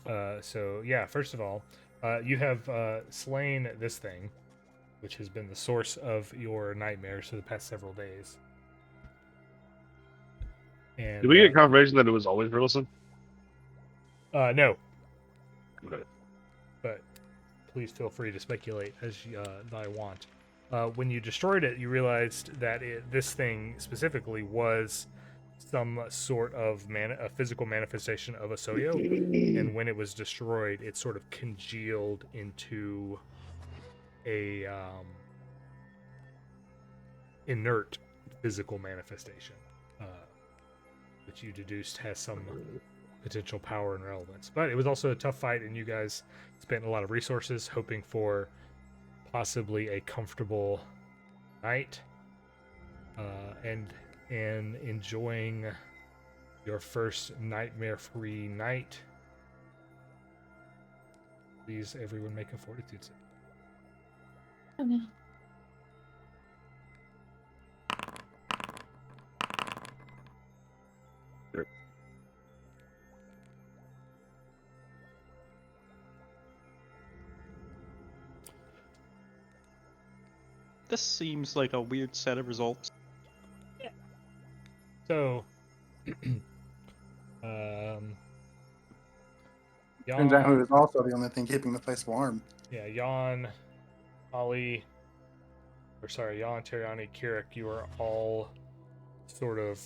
So yeah, first of all, you have slain this thing, which has been the source of your nightmares for the past several days. And Did we get confirmation that it was always Riddleson? no, Okay. but please feel free to speculate as I want. When you destroyed it, you realized that this thing specifically was some sort of a physical manifestation of a Soyo, and when it was destroyed, it sort of congealed into a inert physical manifestation, which you deduced has some potential power and relevance. But it was also a tough fight, and you guys spent a lot of resources hoping for possibly a comfortable night, and enjoying your first nightmare-free night. Please, everyone, make a fortitude save. Oh no. This seems like a weird set of results. So, Turns out it Yawn, was also the only thing keeping the place warm. yeah, Yawn, Khali, Yawn, Teriani, Kirrik, you are all sort of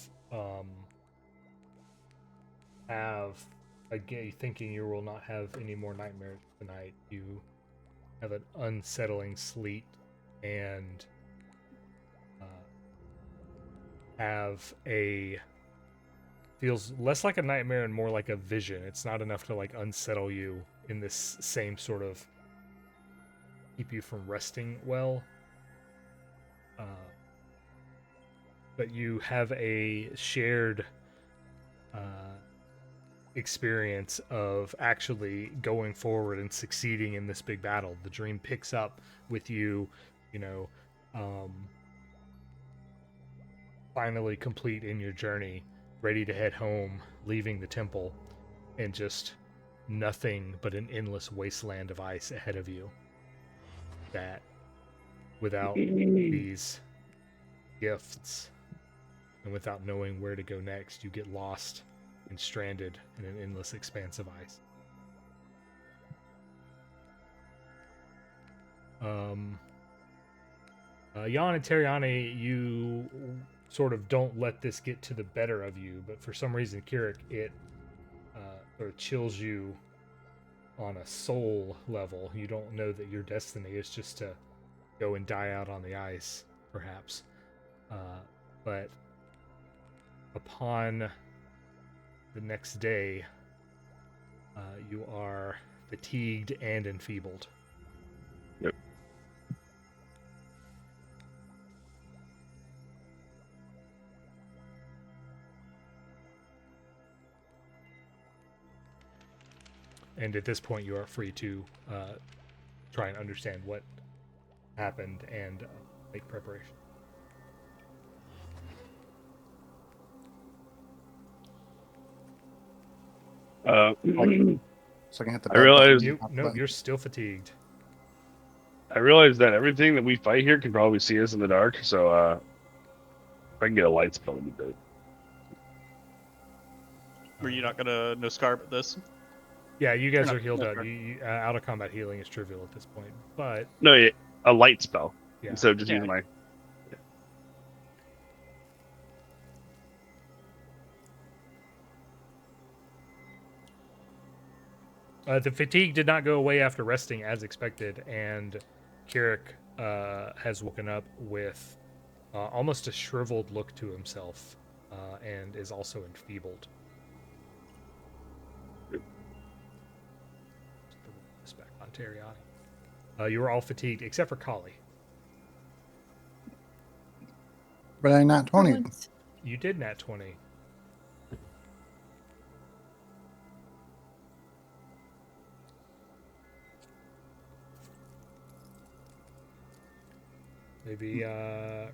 have thinking you will not have any more nightmares tonight. You have an unsettling sleep and have feels less like a nightmare and more like a vision. It's not enough to like unsettle you in this same sort of keep you from resting well. But you have a shared experience of actually going forward and succeeding in this big battle. The dream picks up with you, finally complete in your journey, ready to head home, leaving the temple, and just nothing but an endless wasteland of ice ahead of you. That without these gifts and without knowing where to go next, you get lost and stranded in an endless expanse of ice. Yawn and Teriani, you sort of don't let this get to the better of you, but for some reason, Kirrik, it sort of chills you on a soul level. You don't know that your destiny is just to go and die out on the ice, perhaps. But upon the next day, you are fatigued and enfeebled. Yep. And at this point, you are free to try and understand what happened and make preparation. So I can hit the I realize You're still fatigued. I realize that everything that we fight here can probably see us in the dark, so if I can get a light spell, it'd be great. Were you not gonna no scarp at this? Yeah, you guys are healed up. Out of combat healing is trivial at this point, but No, yeah, a light spell. yeah. Instead of just using my. The fatigue did not go away after resting as expected, and Kirrik has woken up with almost a shriveled look to himself, and is also enfeebled. This back on Teriani. You were all fatigued except for Khali. But I not 20. You did nat 20. Maybe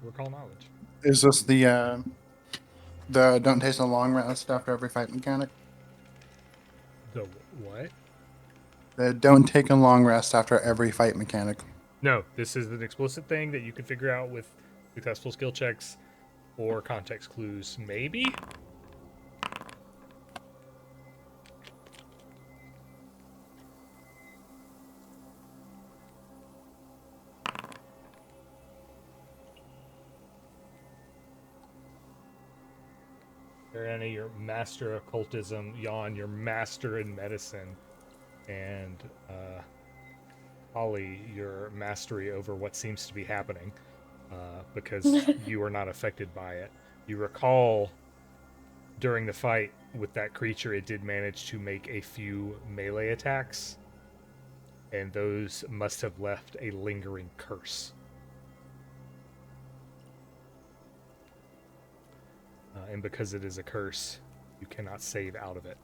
recall knowledge. Is this the don't taste the long rest after every fight mechanic? The what? Don't take a long rest after every fight mechanic. No, this is an explicit thing that you can figure out with successful skill checks or context clues, maybe? Teriani, your master occultism. Yawn, your master in medicine. And Khali, your mastery over what seems to be happening, because you are not affected by it. You recall during the fight with that creature, it did manage to make a few melee attacks, and those must have left a lingering curse. And because it is a curse, you cannot save out of it.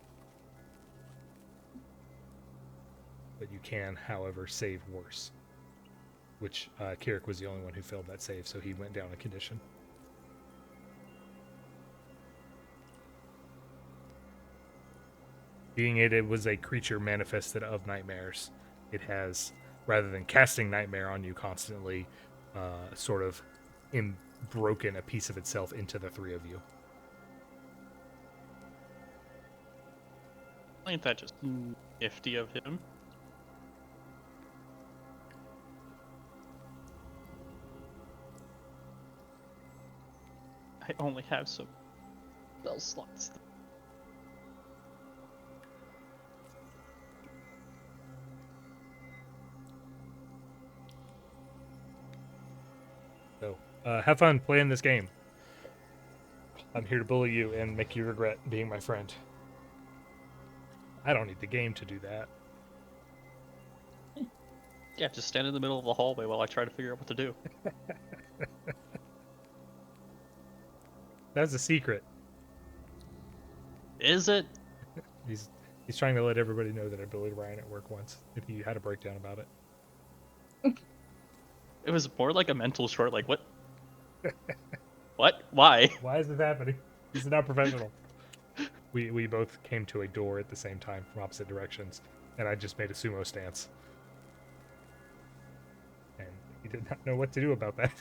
But you can, however, save worse. Which Kirrik was the only one who failed that save, so he went down a condition. Being it was a creature manifested of nightmares, it has, rather than casting nightmare on you constantly, sort of broken a piece of itself into the three of you. Ain't that just nifty of him? I only have some spell slots. So, have fun playing this game. I'm here to bully you and make you regret being my friend. I don't need the game to do that. Yeah, just stand in the middle of the hallway while I try to figure out what to do. That's a secret. Is it? He's trying to let everybody know that I bullied Ryan at work once. If he had a breakdown about it. It was more like a mental short, like, what? What? Why? Why is this happening? This is not professional. We both came to a door at the same time from opposite directions, and I just made a sumo stance. And he did not know what to do about that.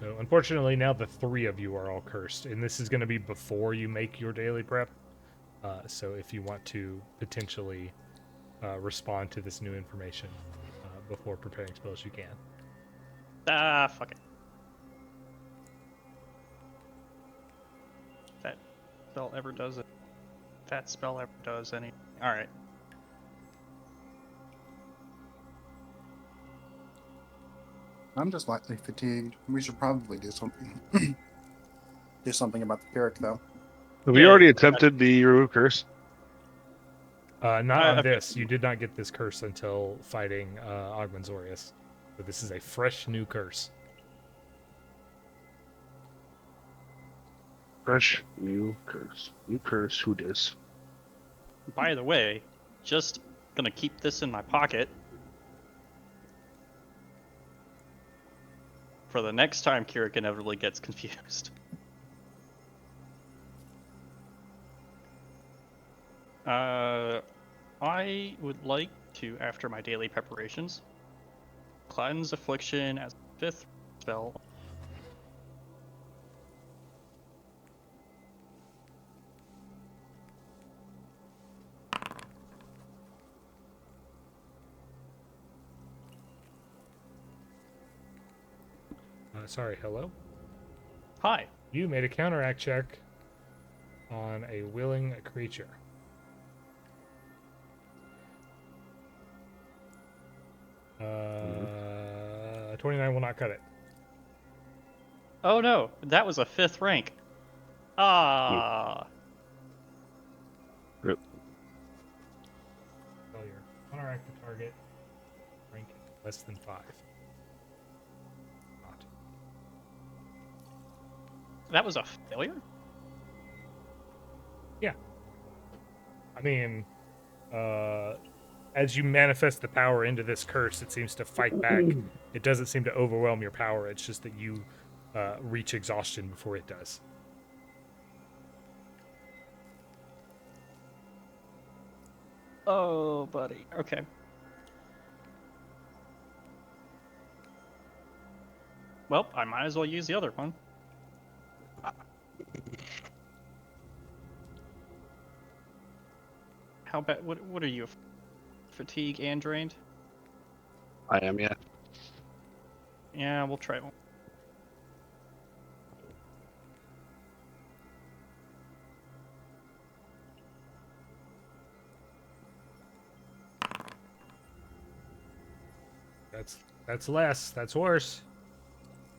So, unfortunately, now the three of you are all cursed, and this is going to be before you make your daily prep. So if you want to potentially respond to this new information before preparing spells, you can. Ah, fuck it. That spell ever does it. That spell ever does any. Alright. I'm just lightly fatigued. We should probably do something. Do something about the Kirrik, though. We already attempted the Uru curse. Not on okay. this. You did not get this curse until fighting Augmenzorius. So this is a fresh new curse. Fresh new curse. New curse. Who dis? By the way, just gonna keep this in my pocket for the next time Kirrik inevitably gets confused. I would like to, after my daily preparations, cleanse affliction as a 5th spell. Sorry, hello? Hi. You made a counteract check on a willing creature. 29 will not cut it. Oh no, that was a 5th rank. Ah. Yep. Failure. Counteract the target. Rank less than 5. Not. That was a failure? Yeah. I mean, as you manifest the power into this curse, it seems to fight back. It doesn't seem to overwhelm your power. It's just that you reach exhaustion before it does. Oh, buddy. Okay. Well, I might as well use the other one. How bad? What are you? Fatigue and drained? I am, yeah. Yeah, we'll try one. That's less. That's worse.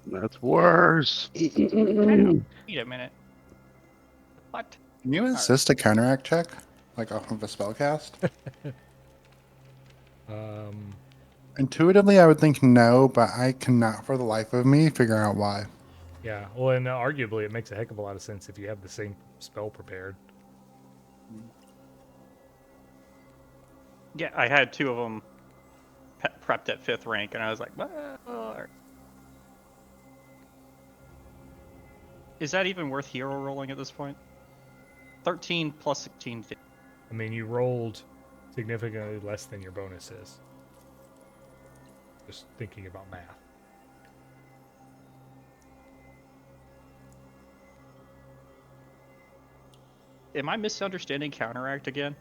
That's worse. Wait a minute. What? Can you assist a counteract check? Like off of a spell cast? Um, Intuitively, I would think no, but I cannot for the life of me figure out why. yeah. Well, and arguably, it makes a heck of a lot of sense if you have the same spell prepared. Yeah, I had two of them prepped at 5th rank, and I was like, well, is that even worth hero rolling at this point? 13 plus 16. I mean, you rolled significantly less than your bonus is. Just thinking about math. Am I misunderstanding counteract again?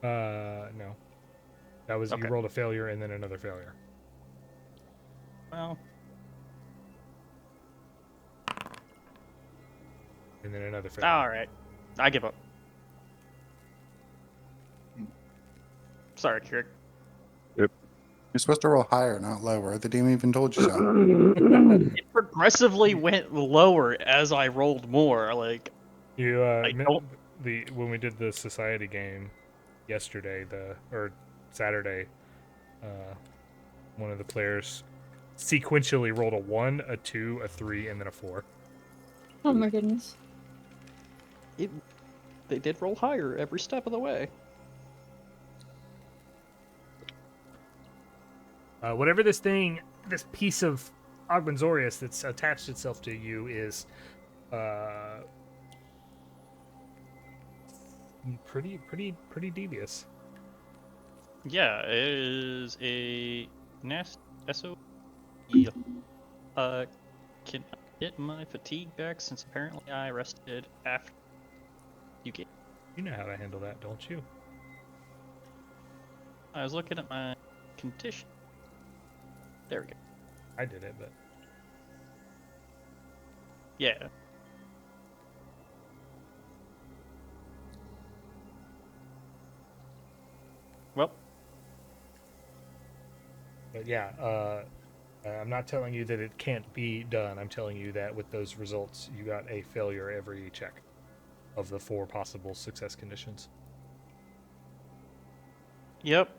No. That was Okay. you rolled a failure and then another failure. Well, And then another failure. all right. I give up. Sorry, Kirrik. You're supposed to roll higher, not lower. The DM even told you so. It progressively went lower as I rolled more. Like, You I don't- when we did the society game yesterday, or Saturday, one of the players sequentially rolled a 1, a 2, a 3, and then a 4. Oh my goodness. they did roll higher every step of the way. Whatever this piece of Augmenzorius that's attached itself to you is, pretty devious. Yeah, it is a nest SO. Can I get my fatigue back since apparently I rested after you get. You know how to handle that, don't you? I was looking at my condition. There we go. I did it, but Yeah. Well, yeah. I'm not telling you that it can't be done. I'm telling you that with those results, you got a failure every check of the 4 possible success conditions. yep.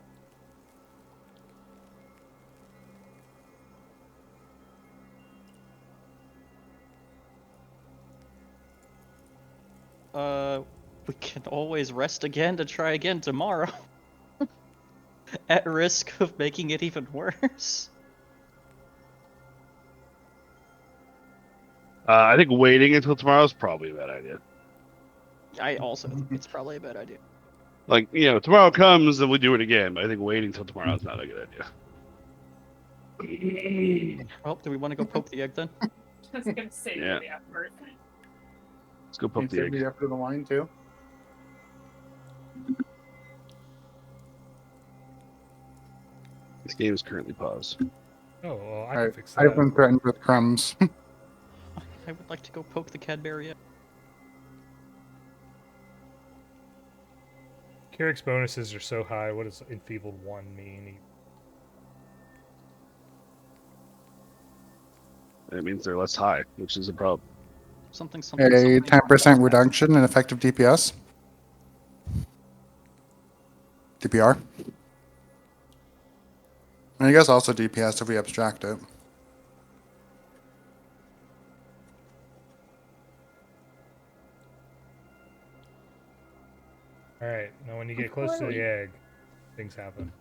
We can always rest again to try again tomorrow. At risk of making it even worse. I think waiting until tomorrow is probably a bad idea. I also think it's probably a bad idea. Like, tomorrow comes and we do it again, but I think waiting till tomorrow is not a good idea. Well, do we want to go poke the egg then? I was gonna say Yeah. the effort. Let's go poke You the save egg. me after the wine too. This game is currently paused. Oh, well, I Alright, can fix that. I've been threatened with crumbs. I would like to go poke the Cadbury egg. Kirrik's bonuses are so high. What does enfeebled 1 mean? It means they're less high, which is a problem. Something. A 10% reduction in effective DPS. DPR. And I guess also DPS if we abstract it. All right. Now, when you get close to the egg, things happen.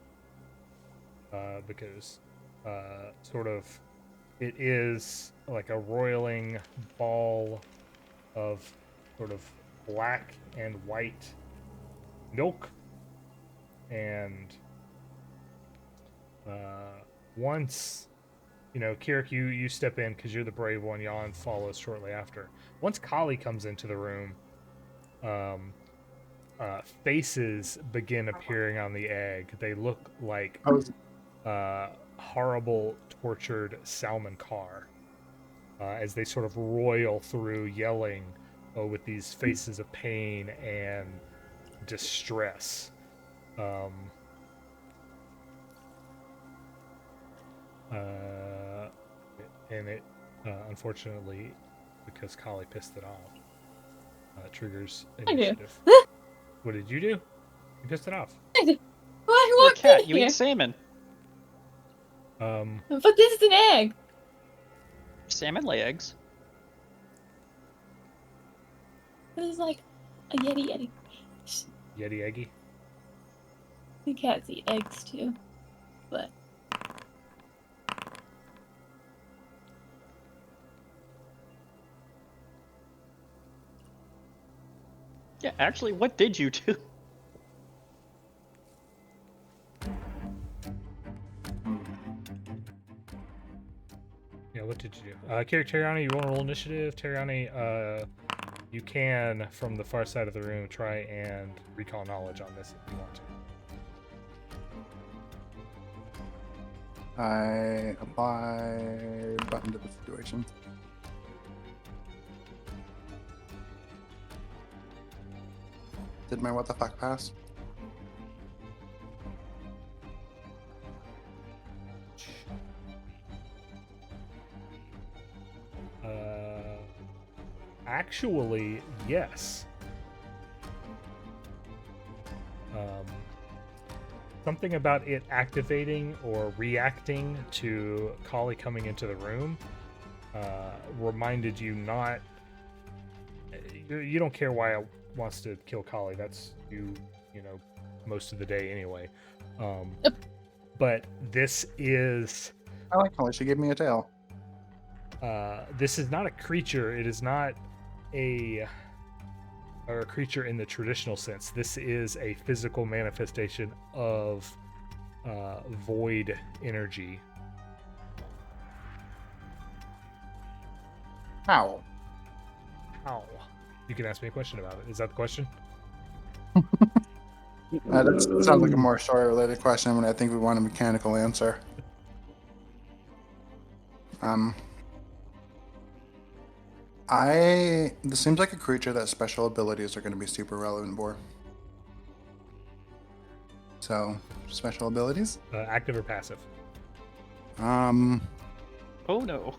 Because sort of It is like a roiling ball of sort of black and white milk. And once, Kirrik, you step in because you're the brave one. Yawn follows shortly after. Once Khali comes into the room, faces begin appearing on the egg. They look like horrible, tortured salmon car as they sort of roil through, yelling with these faces of pain and distress. And it, unfortunately, because Khali pissed it off, triggers initiative. What did you do? You pissed it off. I did. Well, I You're a walked cat. in You here. eat salmon. But this is an egg. Salmon lay eggs. This is like a yeti. Yeti eggy. The cats eat eggs too, but Yeah, actually, what did you do? Yeah, what did you do? Kirrik, Teriani, you want to roll initiative? Teriani, you can, from the far side of the room, try and recall knowledge on this if you want to. I apply button to the situation. Did my what the fuck pass? Actually, yes. Something about it activating or reacting to Khali coming into the room reminded you not. You don't care why it wants to kill Khali. That's you know, most of the day anyway. But this is. I like how she gave me a tail. This is not a creature. It is not a creature in the traditional sense. This is a physical manifestation of void energy. How? How? You can ask me a question about it. Is that the question? That sounds like a more story-related question, but I think we want a mechanical answer. This seems like a creature that special abilities are going to be super relevant for. So, special abilities? Active or passive? Oh no.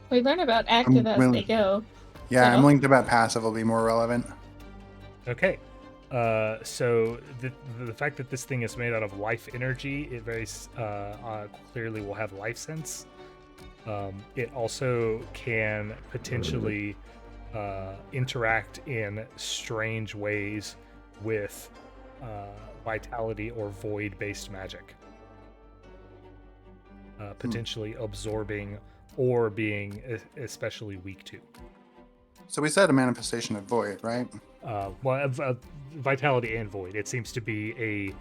we learn about active as they go. Yeah, So. I'm linked about passive will be more relevant. Okay. So the fact that this thing is made out of life energy, it very clearly will have life sense. It also can potentially interact in strange ways with vitality or void-based magic. Potentially absorbing or being especially weak to. So we said a manifestation of void, right? Vitality and void. It seems to be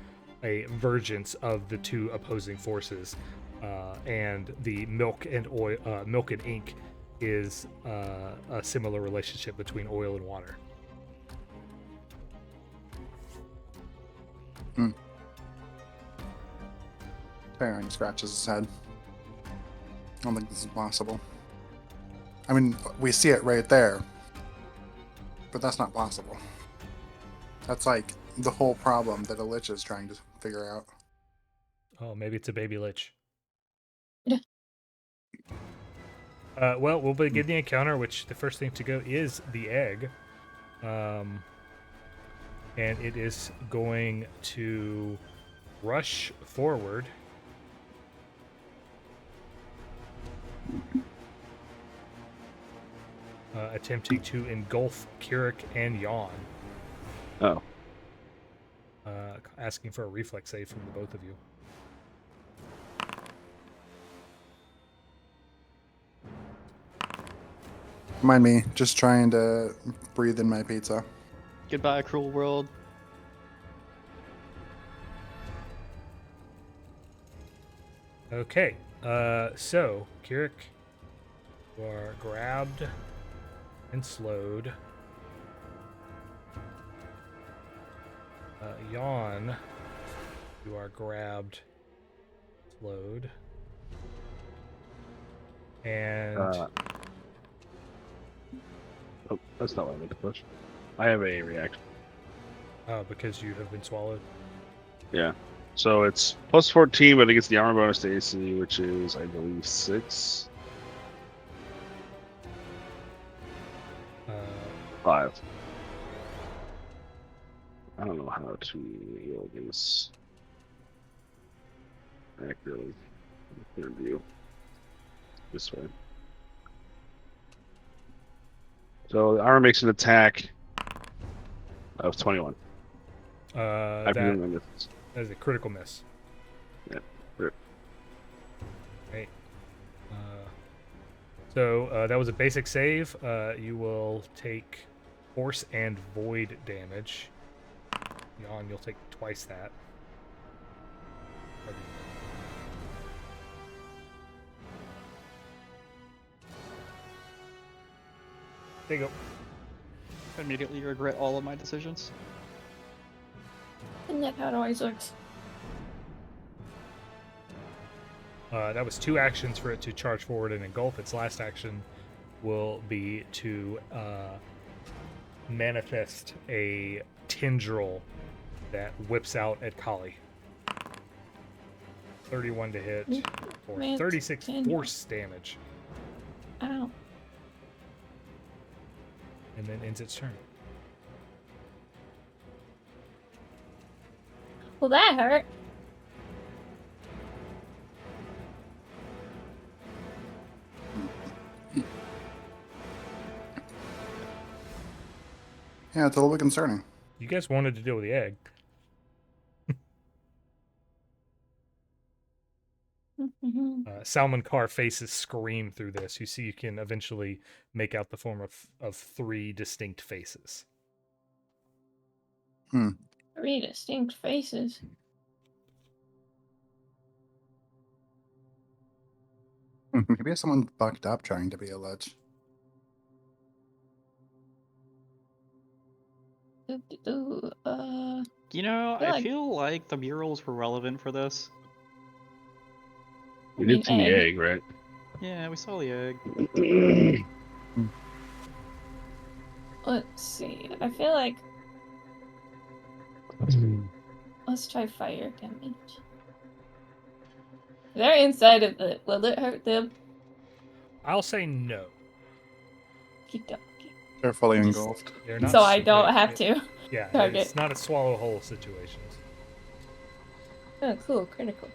a vergence of the two opposing forces, and the milk and oil, milk and ink, is a similar relationship between oil and water. Teriani scratches his head. I don't think this is possible. I mean, we see it right there, but that's not possible. That's like the whole problem that a lich is trying to figure out. Oh, maybe it's a baby lich. Yeah. Well, we'll begin the encounter, which the first thing to go is the egg. And it is going to rush forward. Attempting to engulf Kirrik and Yawn. Oh. asking for a reflex save from the both of you. Mind me, just trying to breathe in my pizza. Goodbye, cruel world. Okay, so Kirrik, you are grabbed and slowed. Yawn, you are grabbed, slowed, and Oh, that's not what I meant to push. I have a reaction. because you have been swallowed. Yeah. So it's plus 14, but it gets the armor bonus to AC, which is, I believe, 6. Uh, 5. I don't know how to deal this accurately. Clear view. This way. So the armor makes an attack of 21. I presume I missed. that is a critical miss. Yeah. Sure. Right. So that was a basic save. You will take force and void damage. Yawn, you'll take twice that. There you go. Immediately regret all of my decisions. Isn't that how it always works? That was 2 actions for it to charge forward and engulf. Its last action will be to manifest a tendril that whips out at Khali. 31 to hit for Man, 36 tendril. force damage, Ow. and then ends its turn. Well, that hurt. Yeah, it's a little bit concerning. You guys wanted to deal with the egg. Salmon Car faces scream through this. You see, you can eventually make out the form of 3 distinct faces. 3 distinct faces. Maybe someone fucked up trying to be a lich. You know, feel I like- feel like the murals were relevant for this. We I mean, did see the egg. egg, right? Yeah, we saw the egg. Let's see. I feel like let's try fire damage. They're inside of it. Will it hurt them? I'll say no. Okey-dokey. They're fully Just- engulfed. They're not So I don't wait, have to. Yeah, target. it's not a swallow whole situation. Oh, cool. Critical.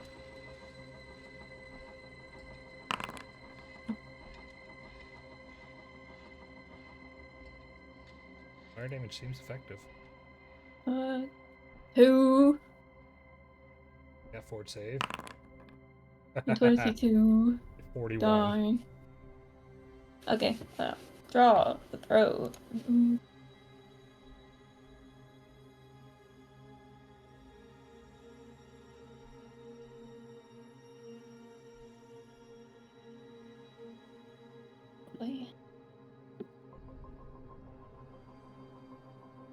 Fire damage seems effective. 2, Yeah, forward save. 22, 41. darn. Okay, draw the throw.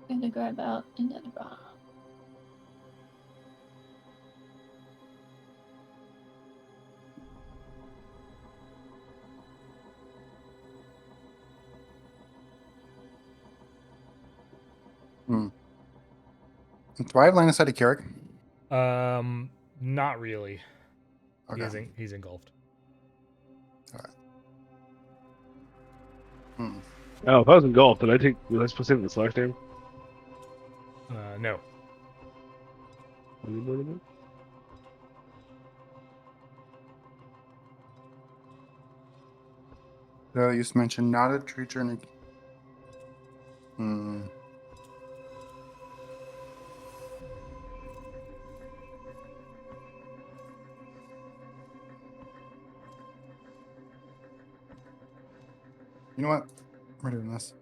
Gonna grab out another bomb. Do I have line of sight of Kirrik? Not really. Okay. He's engulfed. Oh, if I was engulfed, was I supposed to hit the slash damage? No. You just mentioned not a creature in a... You know what? We're doing this.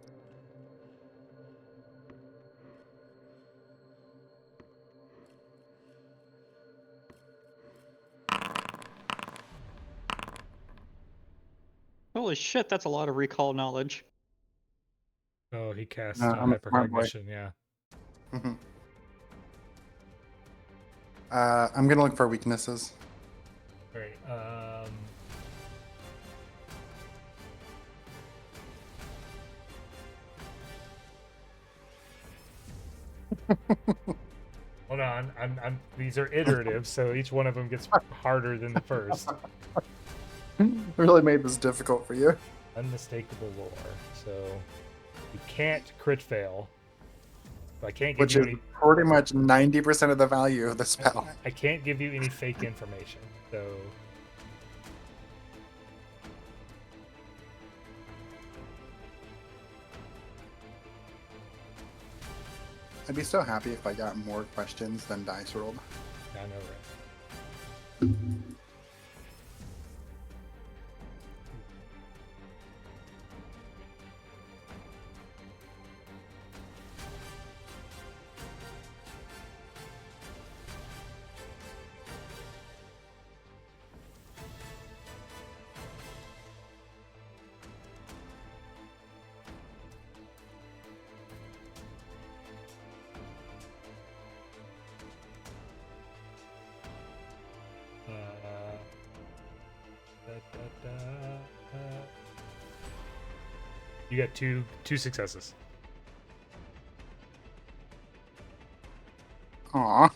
Holy shit, that's a lot of recall knowledge. Oh, he cast I'm a smart boy. hypercognition. Yeah. I'm gonna look for weaknesses. All right. Hold on. These are iterative, so each one of them gets harder than the first. Really made this difficult for you. Unmistakable lore. So you can't crit fail. I can't give Which you is any. pretty much 90% of the value of the spell. I can't give you any fake information. So I'd be so happy if I got more questions than dice rolled. I know, right? You got two successes. Aw.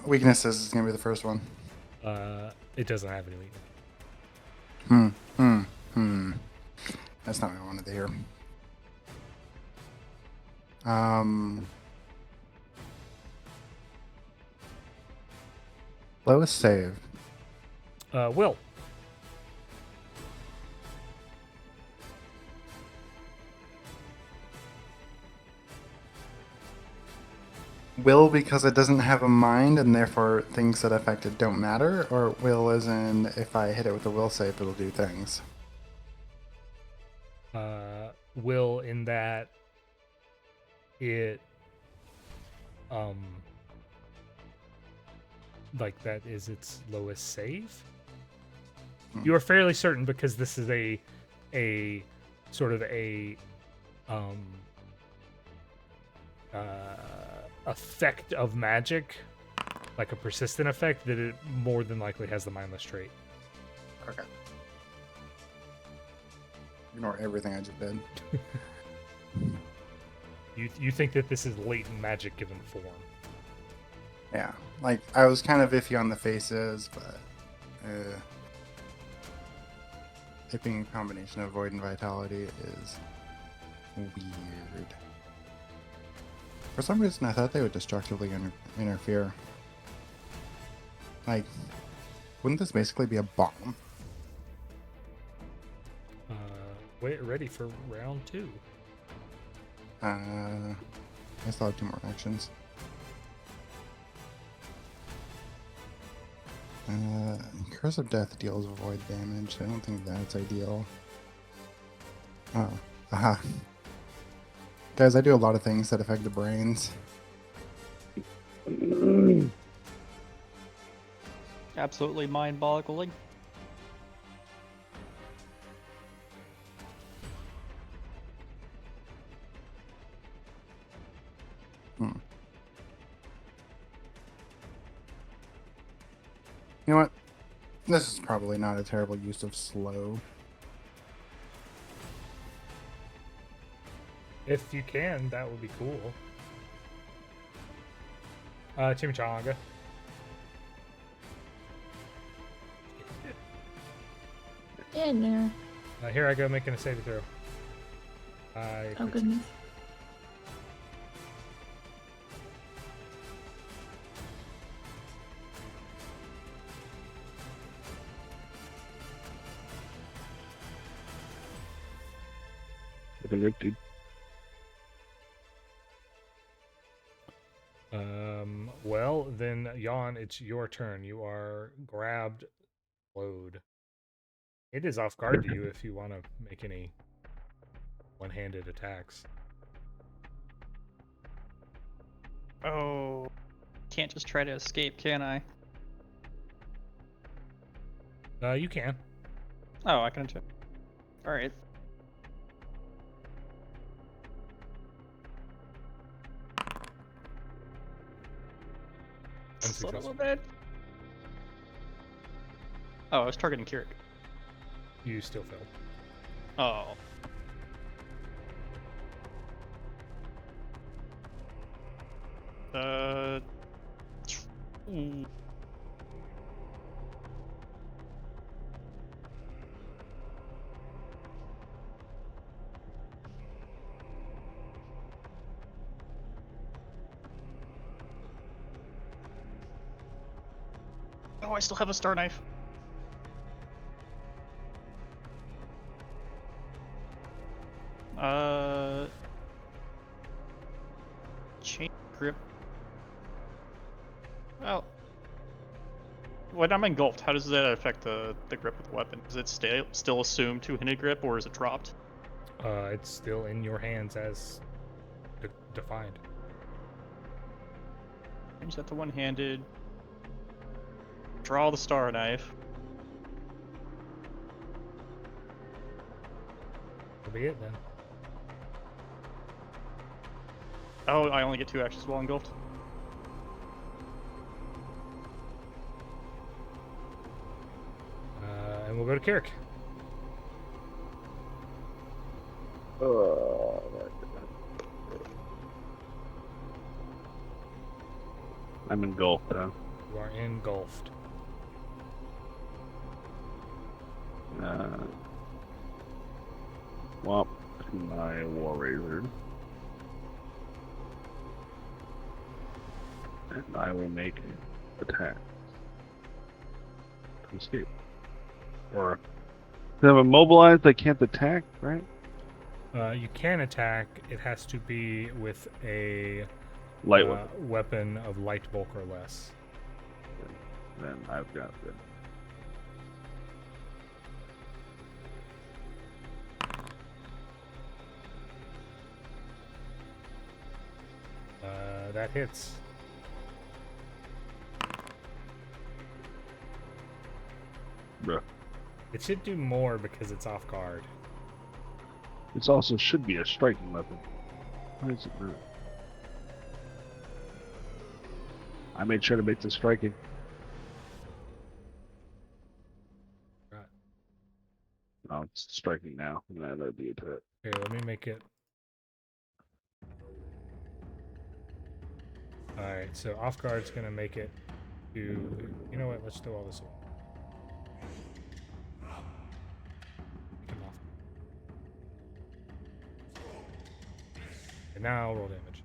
Weaknesses is gonna be the first one. It doesn't have any weakness. That's not what I wanted to hear. Lowest save. Will. Will because it doesn't have a mind and therefore things that affect it don't matter? Or will as in if I hit it with a will save, it'll do things? Will in that it like that is its lowest save. You are fairly certain because this is a sort of a effect of magic, like a persistent effect, that it more than likely has the mindless trait. Okay. Ignore everything I just did. You think that this is latent magic given form. Yeah. Like, I was kind of iffy on the faces, but it being a combination of void and vitality is weird. For some reason, I thought they would destructively interfere. Like, wouldn't this basically be a bomb? Wait, ready for round 2. I still have 2 more actions. Curse of Death deals void damage. I don't think that's ideal. Oh, aha. Guys, I do a lot of things that affect the brains. Absolutely mind-boggling. You know what? This is probably not a terrible use of slow. If you can, that would be cool. Chimichanga. Yeah, no. Here I go making a saving throw. Oh goodness. Dude. Well, then, Yawn, it's your turn. You are grabbed, load. It is off guard to you if you want to make any one-handed attacks. Oh, can't just try to escape, can I? You can. Oh, I can too. All right. Son of a bitch. Oh, I was targeting Kirrik. You still failed. Oh. Ooh. Oh, I still have a star knife. Chain grip. Well, when I'm engulfed, how does that affect the grip of the weapon? Is it still assumed two-handed grip, or is it dropped? It's still in your hands as defined. Change that to one-handed. Draw the star knife. That'll be it then. Oh, I only get 2 actions while engulfed. And we'll go to Kirrik. I'm engulfed. You are engulfed. Swap to my War Razor. And I will make an attack to escape. Or if I'm immobilized, I can't attack, right? You can attack. It has to be with a Light weapon. weapon of light bulk or less. Then I've got it. That hits. Bruh. It should do more because it's off guard. This also should be a striking weapon. Why is it not? I made sure to make this striking. Right. Oh, it's striking now. And that'll be a attack. Here, let me make it. Alright, so off guard's gonna make it to. You know what? Let's do all this away. Take him off. And now roll damage.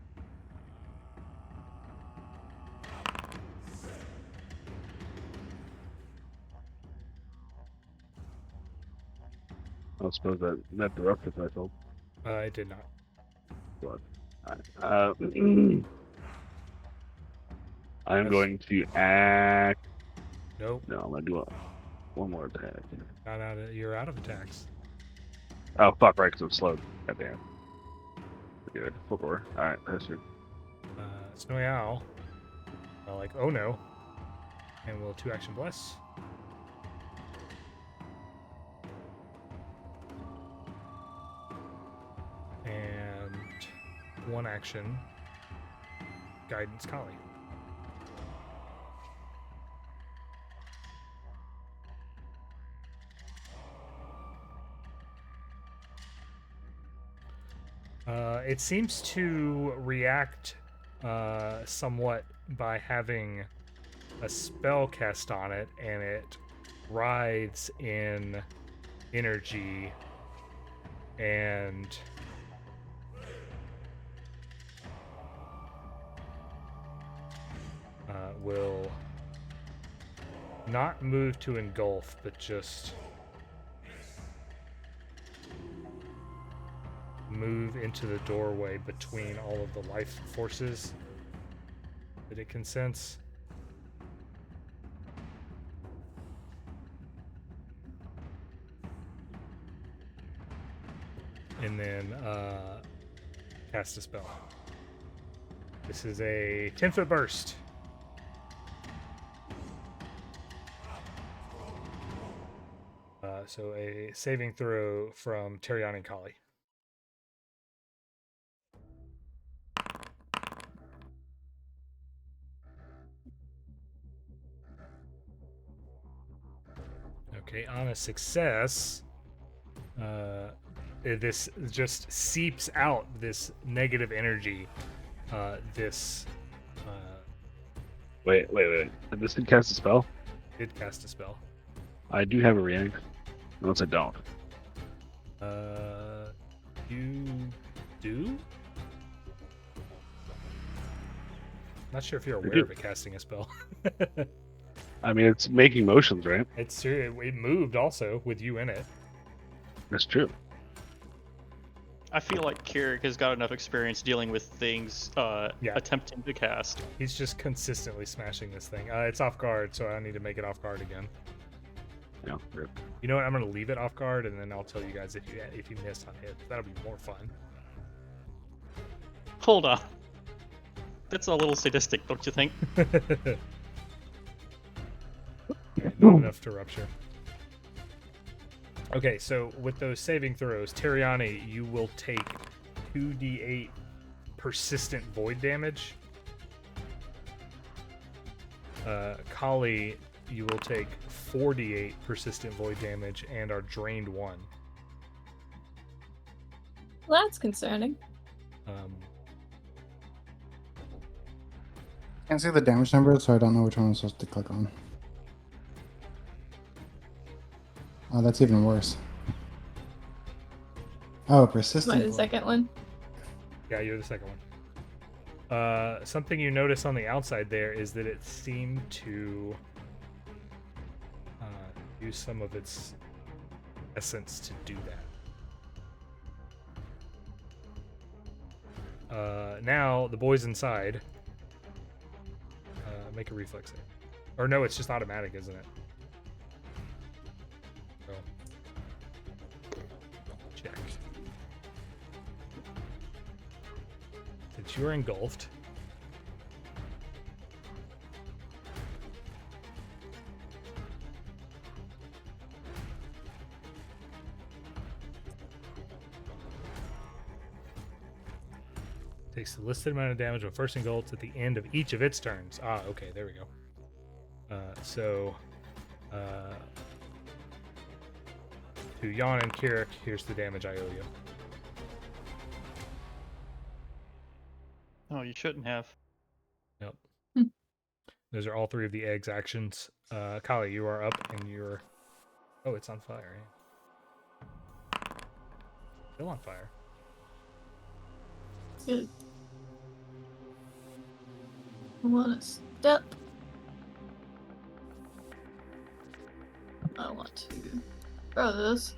I suppose that met the rough if I told. It did not. But I'm going to act. Nope. No, I'm gonna do one more attack. Not out of, you're out of attacks. Oh fuck! Right, because I'm slowed. Goddamn. Good. Four. All right, that's it. Snowy Owl. Like, oh no. And we'll 2-action bless. And 1-action guidance Khali. It seems to react somewhat by having a spell cast on it, and it rides in energy and will not move to engulf, but just move into the doorway between all of the life forces that it can sense. and then cast a spell. This is a 10-foot burst. So a saving throw from Teriani and Khali. Okay, on a success, this just seeps out this negative energy. Wait. This did cast a spell? Did cast a spell. I do have a react. Unless I don't. You do? Not sure if you're aware of it casting a spell. I mean, it's making motions, right? It's true. It moved also with you in it. That's true. I feel like Kirrik has got enough experience dealing with things attempting to cast. He's just consistently smashing this thing. It's off guard, so I need to make it off guard again. Yeah. Rip. You know what? I'm gonna leave it off guard, and then I'll tell you guys if you missed on hit. That'll be more fun. Hold on. That's a little sadistic, don't you think? Not enough to rupture. Okay, so with those saving throws, Teriani, you will take 2d8 persistent void damage. Khali, you will take 4d8 persistent void damage and are drained 1. Well, that's concerning. Can't see the damage numbers, so I don't know which one I'm supposed to click on. Oh, that's even worse. Oh, persistent. Am I the second one? Yeah, you're the second one. Something you notice on the outside there is that it seemed to use some of its essence to do that. Now, the boys inside, make a reflex save. Or no, it's just automatic, isn't it? So, check. Since you're engulfed, takes the listed amount of damage when first engulfed at the end of each of its turns. Ah, okay, there we go. To Yawn and Kirrik, here's the damage I owe you. Oh, you shouldn't have. Yep. Those are all 3 of the eggs actions. Khali, you are up and you're... Oh, it's on fire. Still on fire. Good. I want to step. I want to throw this.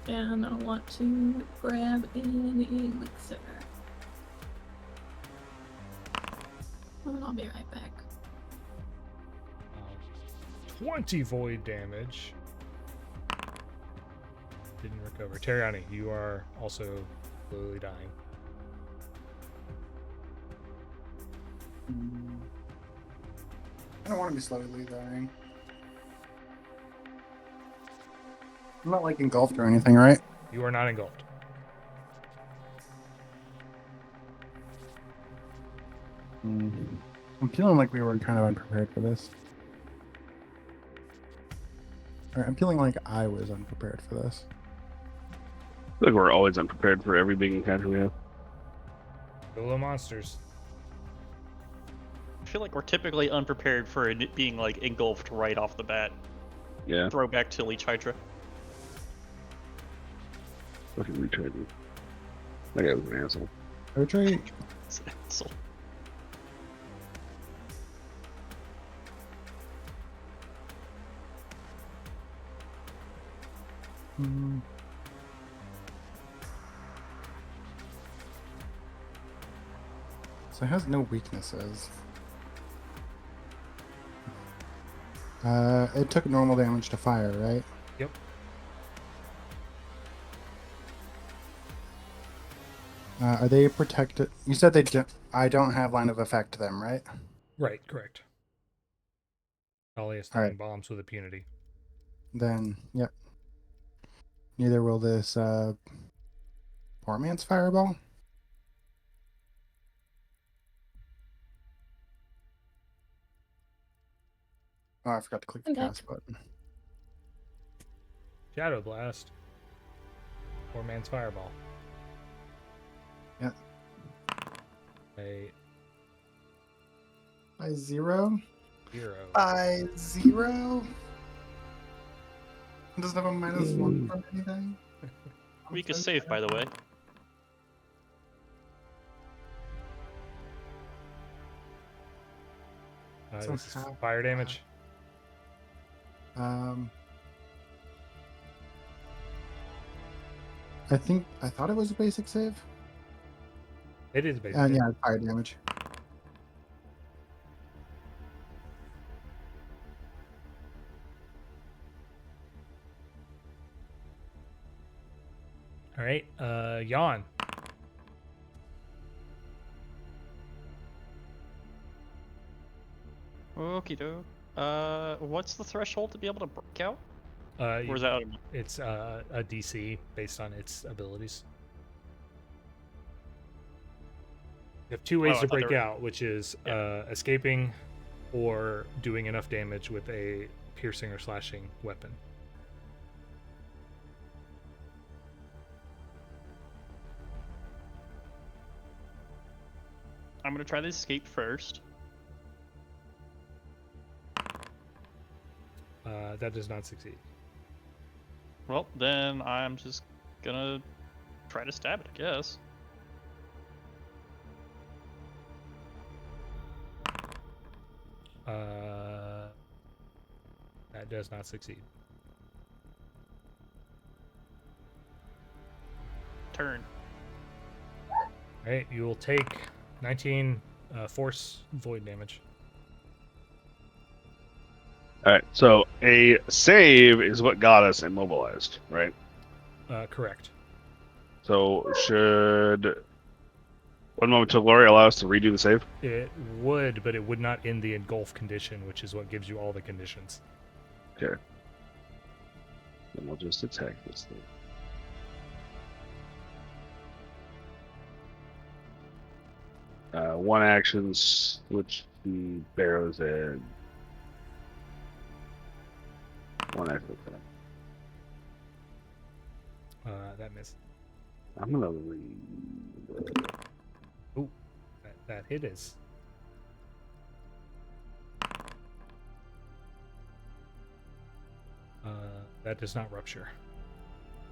And I want to grab an elixir. And I'll be right back. 20 void damage. Didn't recover. Teriani, you are also slowly dying. I don't want to be slowly dying. I'm not like engulfed or anything, right? You are not engulfed. I'm feeling like we were kind of unprepared for this. Or I'm feeling like I was unprepared for this. I feel like we're always unprepared for every big encounter we have. Solo monsters. I feel like we're typically unprepared for it being like engulfed right off the bat. Yeah. Throwback to Leech Hydra. Fucking retreat. That guy was an asshole. Retreat. It's an asshole. Hmm. So it has no weaknesses. It took normal damage to fire, right? Yep. Are they protected? You said they don't. I don't have line of effect to them, right? Right, correct. Khali is All throwing right. bombs with impunity. Then, yep. Neither will this poor man's fireball. Oh, I forgot to click the Okay. cast button. Shadow Blast. Poor man's fireball. Yeah. A By 0. 0. By 0. It doesn't have a -1 from anything. Weak is safe, by the way. So This is half- fire damage. I thought it was a basic save. It is basic. Yeah, fire damage. All right. Yawn. Okie doke. What's the threshold to be able to break out? You- Or is that out of It's a DC based on its abilities. You have two ways Oh, I to thought they break were- out, which is Yeah. escaping or doing enough damage with a piercing or slashing weapon. I'm gonna try the escape first. That does not succeed. Well, then I'm just gonna try to stab it, I guess. That does not succeed. Turn. All right, you will take 19 force void damage. All right. So a save is what got us immobilized, right? Correct. So should one moment till glory allow us to redo the save? It would, but it would not end the engulf condition, which is what gives you all the conditions. Okay. Then we'll just attack this thing. One action, switch the barrow's edge. One action. That missed. I'm gonna read. Ooh, that hit is. That does not rupture.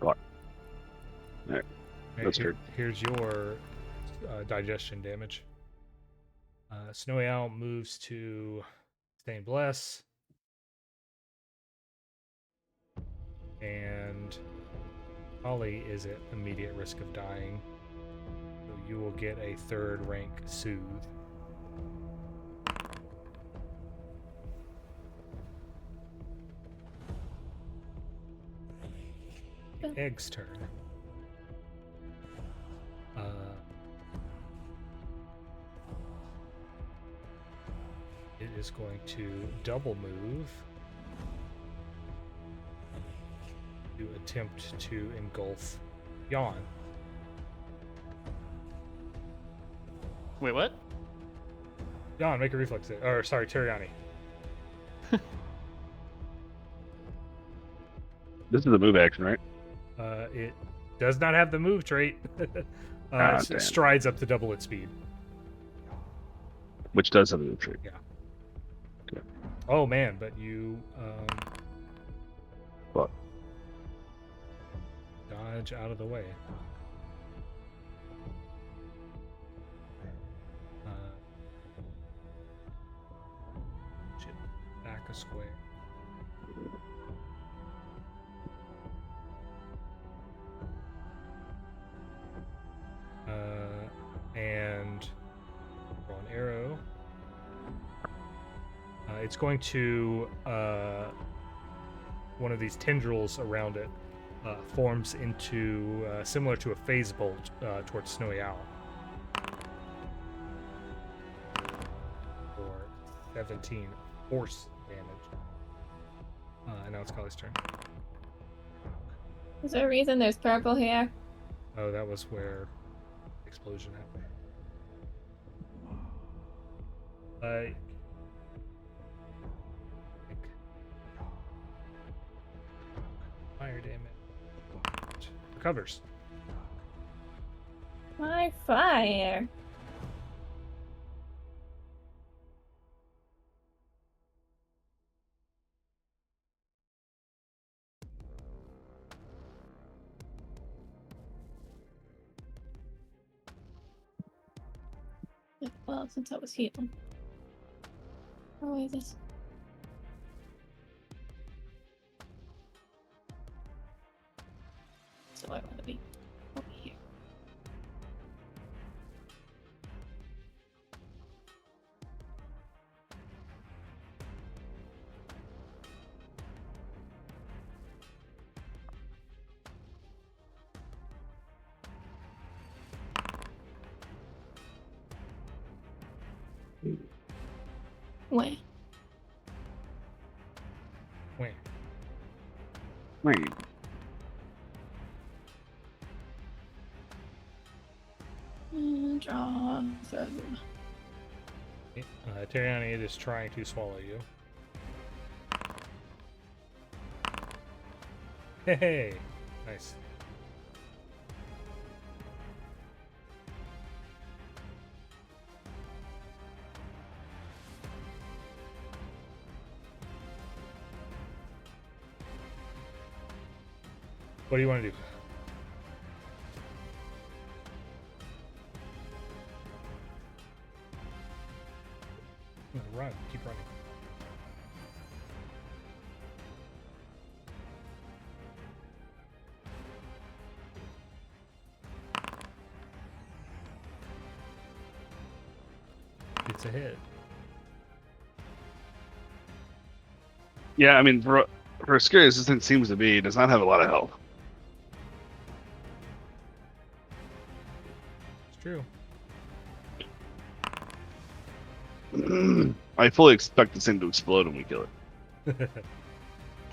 Alright. Alright, That's good. Here's your digestion damage. Snowy Owl moves to Stain Bless. And Khali is at immediate risk of dying. So you will get a 3rd rank Soothe. The Egg's turn. It is going to double move to attempt to engulf Yawn. Wait, what? Yawn, make a reflex save. Or, sorry, Teriani. This is a move action, right? It does not have the move trait. Ah, damn. Strides up to double its speed. Which does have a move trick. Yeah. Okay. Oh man, but you What? dodge out of the way. Shit. Back a square. it's going to one of these tendrils around it forms into similar to a phase bolt towards Snowy Owl. For 17 force damage. And now it's Khali's turn. Is there a reason there's purple here? Oh, that was where explosion happened. Fire damage. Recovers. My fire. Well, since I was healing. Oh, wait, this. So I want to be over here. Wait. Wait. Wait. Draw through. Teriani, it is trying to swallow you. Hey, nice. What do you want to do? Run, keep running. It's a hit. Yeah, I mean, for as scary as this thing seems to be, it does not have a lot of health. It's true. I fully expect this thing to explode when we kill it.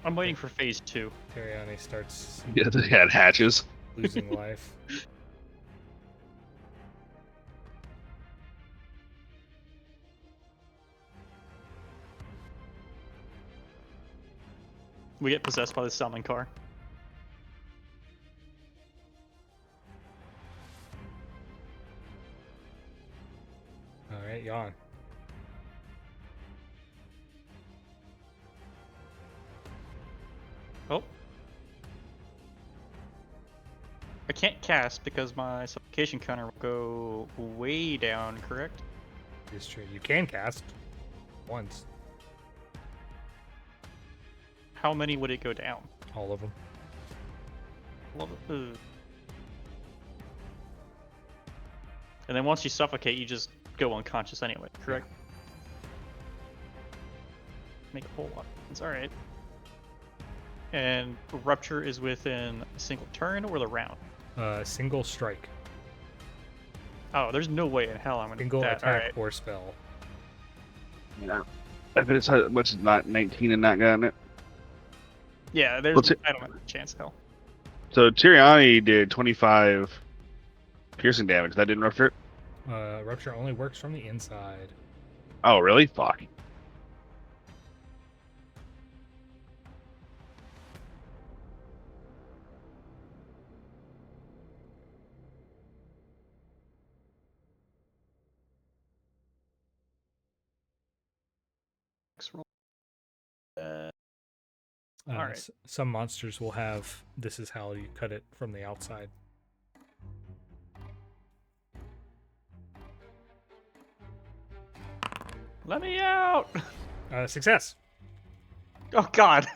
I'm waiting for phase 2. Teriani starts Yeah, it hatches. losing life. We get possessed by the summoning car. Alright, Yawn. Oh. I can't cast because my supplication counter will go way down, correct? It's true. You can cast once. How many would it go down? All of them. And then once you suffocate, you just go unconscious anyway, correct? Make a whole lot of sense. Alright. And Rupture is within a single turn or the round? Single strike. Oh, there's no way in hell I'm gonna Single do that. attack Alright. or spell. Yeah. I bet it's how much is not 19 and not gotten it. Yeah, there's. What's it- I don't have a chance, hell. So Teriani did 25 piercing damage. That didn't rupture it? Rupture only works from the inside. Oh, really? Fuck. Next roll. All right. Some monsters will have. This is how you cut it from the outside. Let me out! Success. Oh God!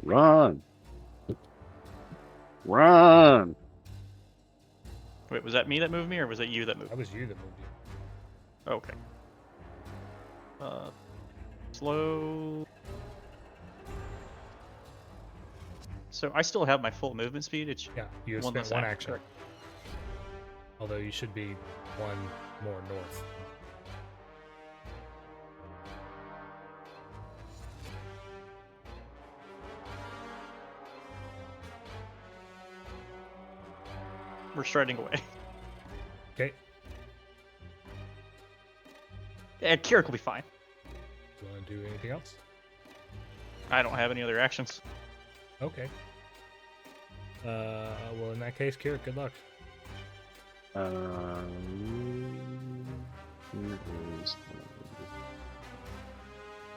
Run. Run. Wait, was that me that moved me, or was it you that moved? That was you that moved you. Okay. Slow. So I still have my full movement speed. It's Yeah, you have one spent less one action, action. correct. Although you should be one more north. We're striding away. Okay. And Kirrik will be fine. Do you want to do anything else? I don't have any other actions. Okay. Well, in that case, Kirrik, good luck.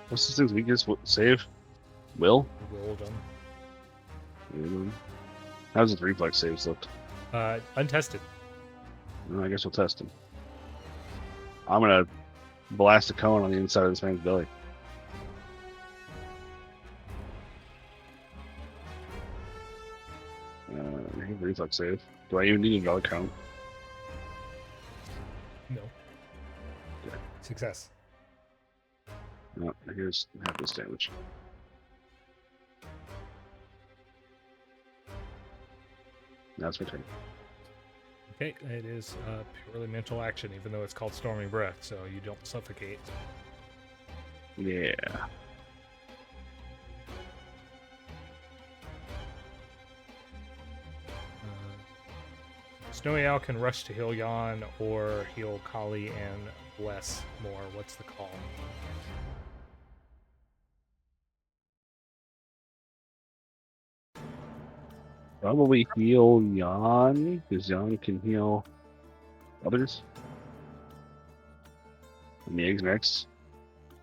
What's this thing's weakness? What, save? Will? Roll them. How's his reflex saves looked? Untested. I guess we'll test him. I'm gonna blast a cone on the inside of this man's belly. Reflex save. Do I even need another count? No. Okay. Success. No, here's half this damage. That's my turn. Okay, it is purely mental action, even though it's called Storming Breath, so you don't suffocate. Yeah. Snowy Owl can rush to heal Yawn or heal Khali and bless more. What's the call? Probably heal Yawn, because Yawn can heal others. And the egg's next.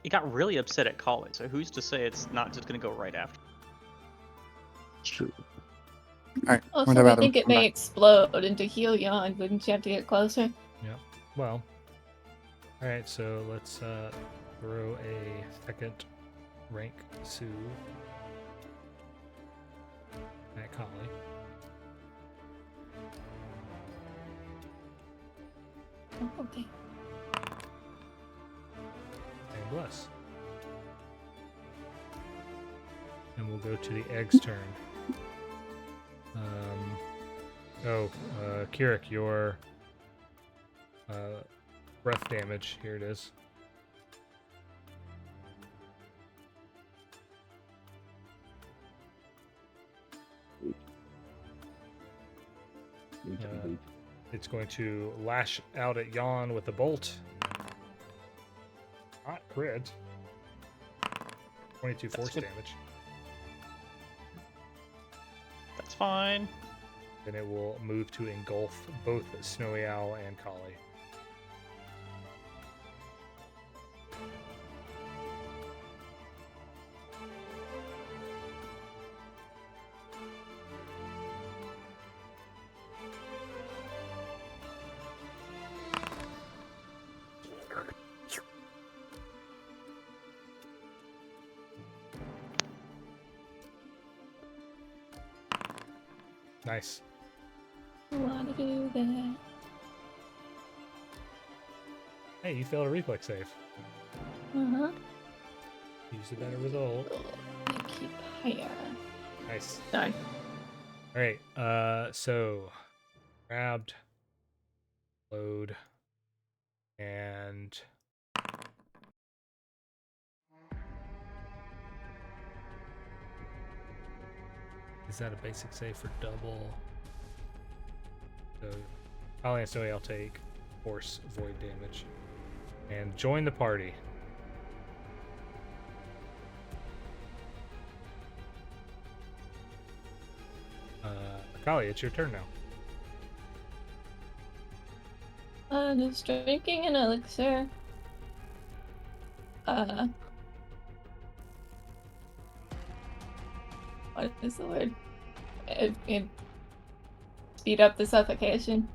He got really upset at Khali, so who's to say it's not just going to go right after? True. Alright, Also, I think it may explode into heal Yawn. Wouldn't you have to get closer? Yeah. Well. Alright, so let's throw a second rank Sue at Khali. Oh, okay. And bless. And we'll go to the egg's turn. Kirrik, your breath damage. Here it is. It's going to lash out at Yawn with a bolt. Not crit. 22 force good. damage. That's fine. Then it will move to engulf both Snowy Owl and Khali. Nice. Want to do that? Hey, you failed a reflex save. Uh-huh. Use a better result. Keep higher. Nice. Sorry. All right. So grabbed, load, and is that a basic save for double? So Khali and Snowy I'll take force void damage. And join the party. Khali, it's your turn now. Just drinking an elixir. What is the word? It speed up the suffocation.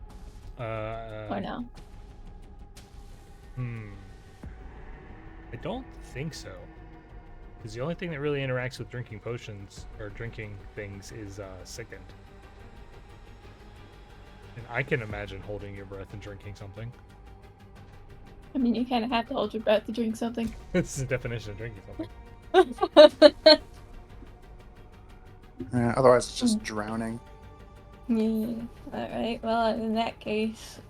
Or no? I don't think so. Because the only thing that really interacts with drinking potions or drinking things is sickened. And I can imagine holding your breath and drinking something. I mean, you kind of have to hold your breath to drink something. This is the definition of drinking something. Yeah, otherwise, it's just drowning. Yeah. Alright, well, in that case,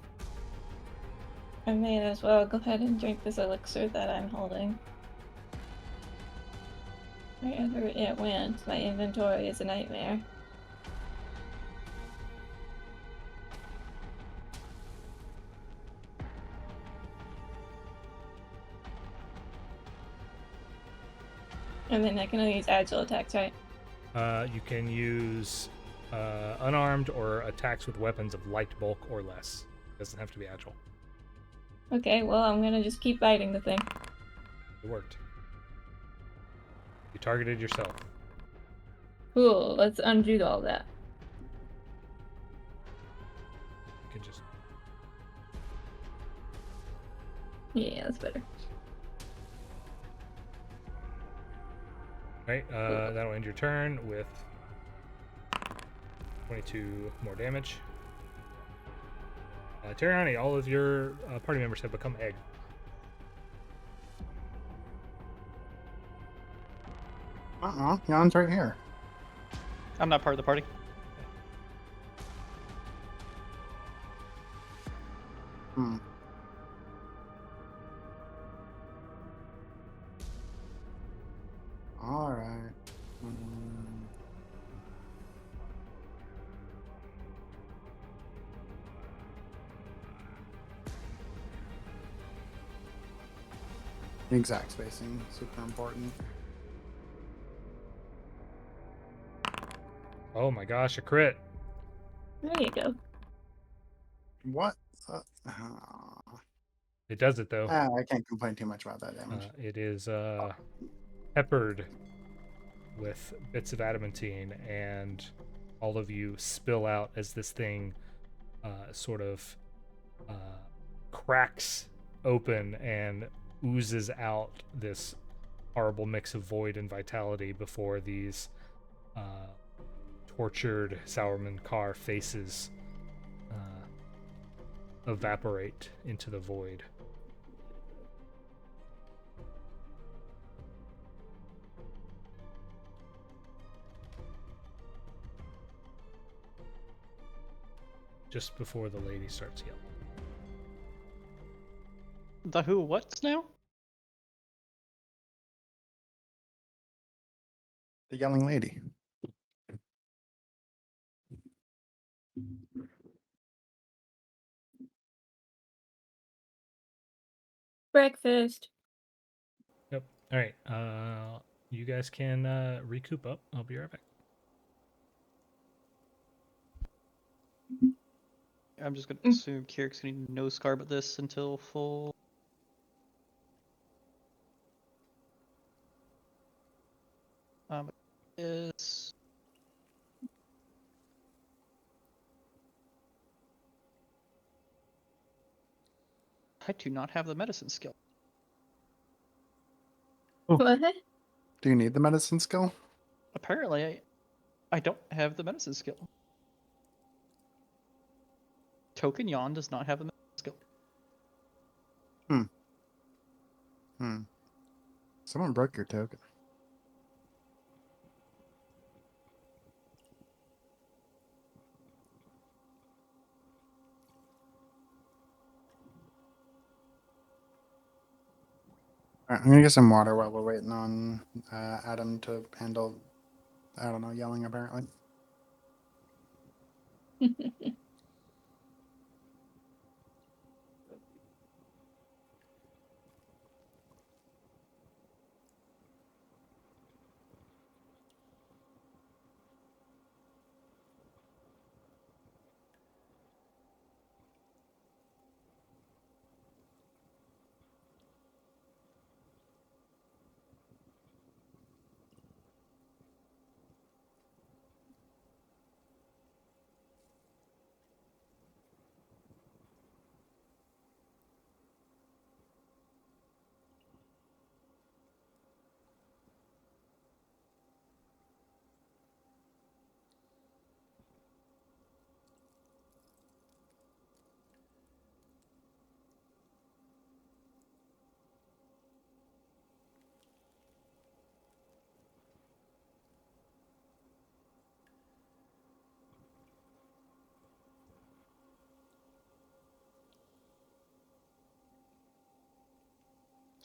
I may as well go ahead and drink this elixir that I'm holding. Wherever it went, my inventory is a nightmare. And then I can only use agile attacks, right? You can use unarmed or attacks with weapons of light bulk or less. Doesn't have to be agile. Okay, well, I'm gonna just keep biting the thing. It worked. You targeted yourself. Cool, let's undo all that. You can just. Yeah, that's better. Right, that'll end your turn with 22 more damage. Teriani, all of your party members have become egg. Yawn's right here. I'm not part of the party. Hmm. Alright. Exact spacing, super important. Oh my gosh, a crit. There you go. What? It does it though. I can't complain too much about that damage. It is peppered with bits of adamantine, and all of you spill out as this thing sort of cracks open and oozes out this horrible mix of void and vitality before these tortured Sourman Car faces evaporate into the void. Just before the lady starts yelling. The who what's now? The yelling lady. Breakfast. Yep. All right. You guys can recoup up. I'll be right back. I'm just gonna assume Kirik's gonna need no scarb at this until full. Is I do not have the medicine skill. What? Do you need the medicine skill? Apparently, I don't have the medicine skill. Token Yawn does not have the medicine skill. Someone broke your token. Alright, I'm gonna get some water while we're waiting on Adam to handle, I don't know, yelling apparently.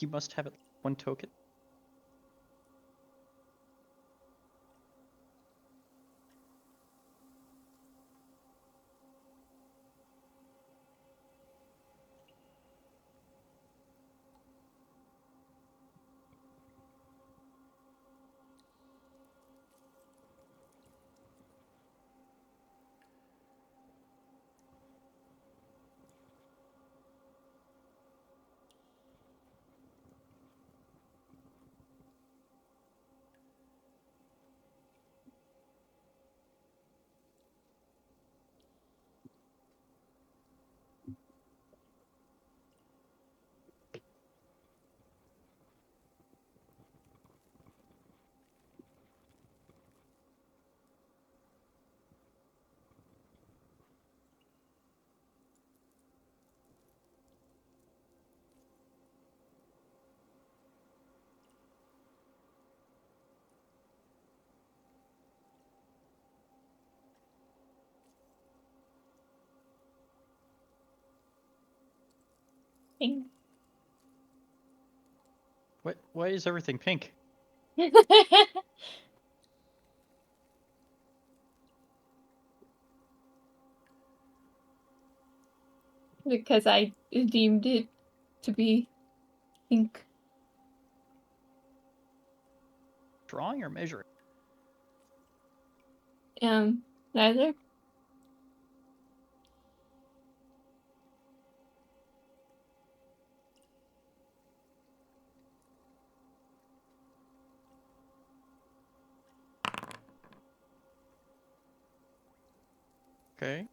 You must have it 1 token. Ping. What? Why is everything pink? Because I deemed it to be pink. Drawing or measuring? Neither. Okay.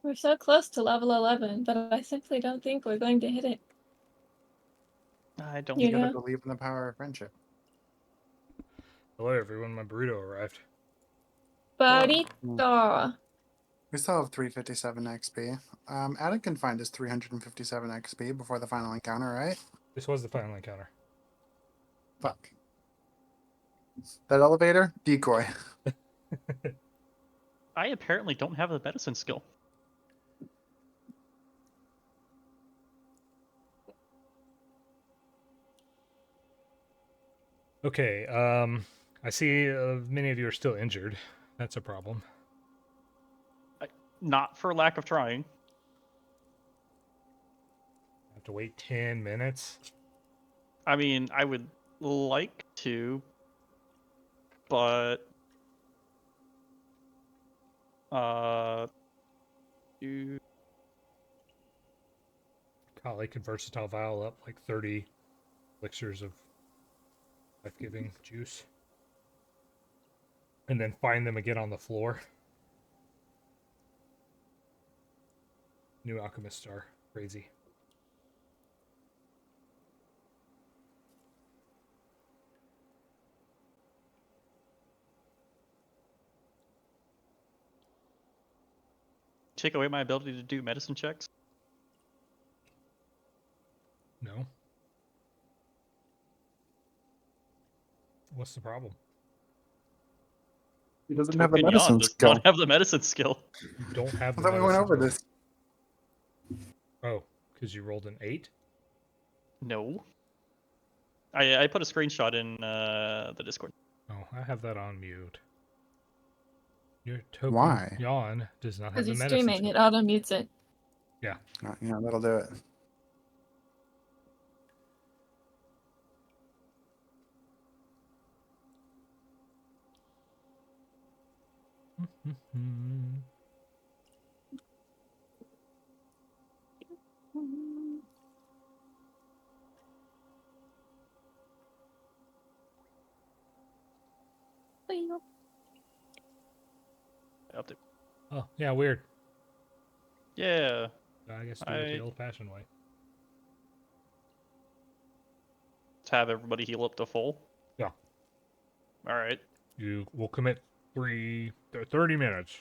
We're so close to level 11, but I simply don't think we're going to hit it. I don't. You You gotta know? believe in the power of friendship. Hello, everyone. My burrito arrived. Burrito. We still have 357 XP. Adam can find his 357 XP before the final encounter, right? This was the final encounter. Fuck. That elevator? Decoy. I apparently don't have the medicine skill. Okay. I see many of you are still injured. That's a problem. Not for lack of trying. I have to wait 10 minutes. I mean, I would like to, but you Khali can versatile vial up like 30 elixirs of life-giving juice. And then find them again on the floor. New alchemists are crazy. take away my ability to do medicine checks. No. What's the problem? He doesn't have the Token Yawn medicine does skill. not have the medicine skill. You don't have I the thought we went medicine over skill. this. Oh, because you rolled an 8? No. I put a screenshot in the Discord. Oh, I have that on mute. Your token Why? Yawn does not have Because the he's medicine streaming, skill. it auto mutes it. Yeah. Yeah, that'll do it. Oh, yeah, weird. Yeah. I guess do it the old-fashioned way. Let's have everybody heal up to full. Yeah. All right. You will commit 3 30 minutes.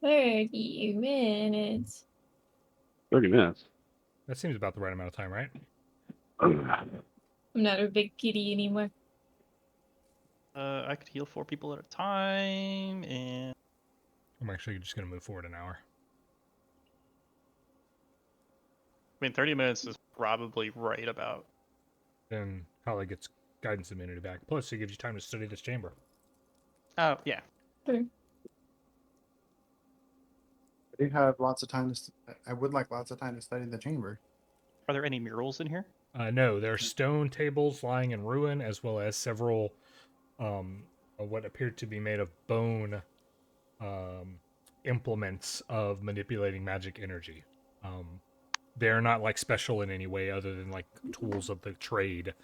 $30 minutes. 30 minutes. That seems about the right amount of time, right? I'm not a big kitty anymore. I could heal 4 people at a time, and I'm actually just going to move forward an hour. I mean 30 minutes is probably right about. Then Khali gets guidance immunity back. Plus, it gives you time to study this chamber. Oh yeah. Sure. I do have lots of time I would like lots of time to study the chamber. Are there any murals in here? No, there are stone tables lying in ruin, as well as several what appeared to be made of bone implements of manipulating magic energy. They're not like special in any way other than like tools of the trade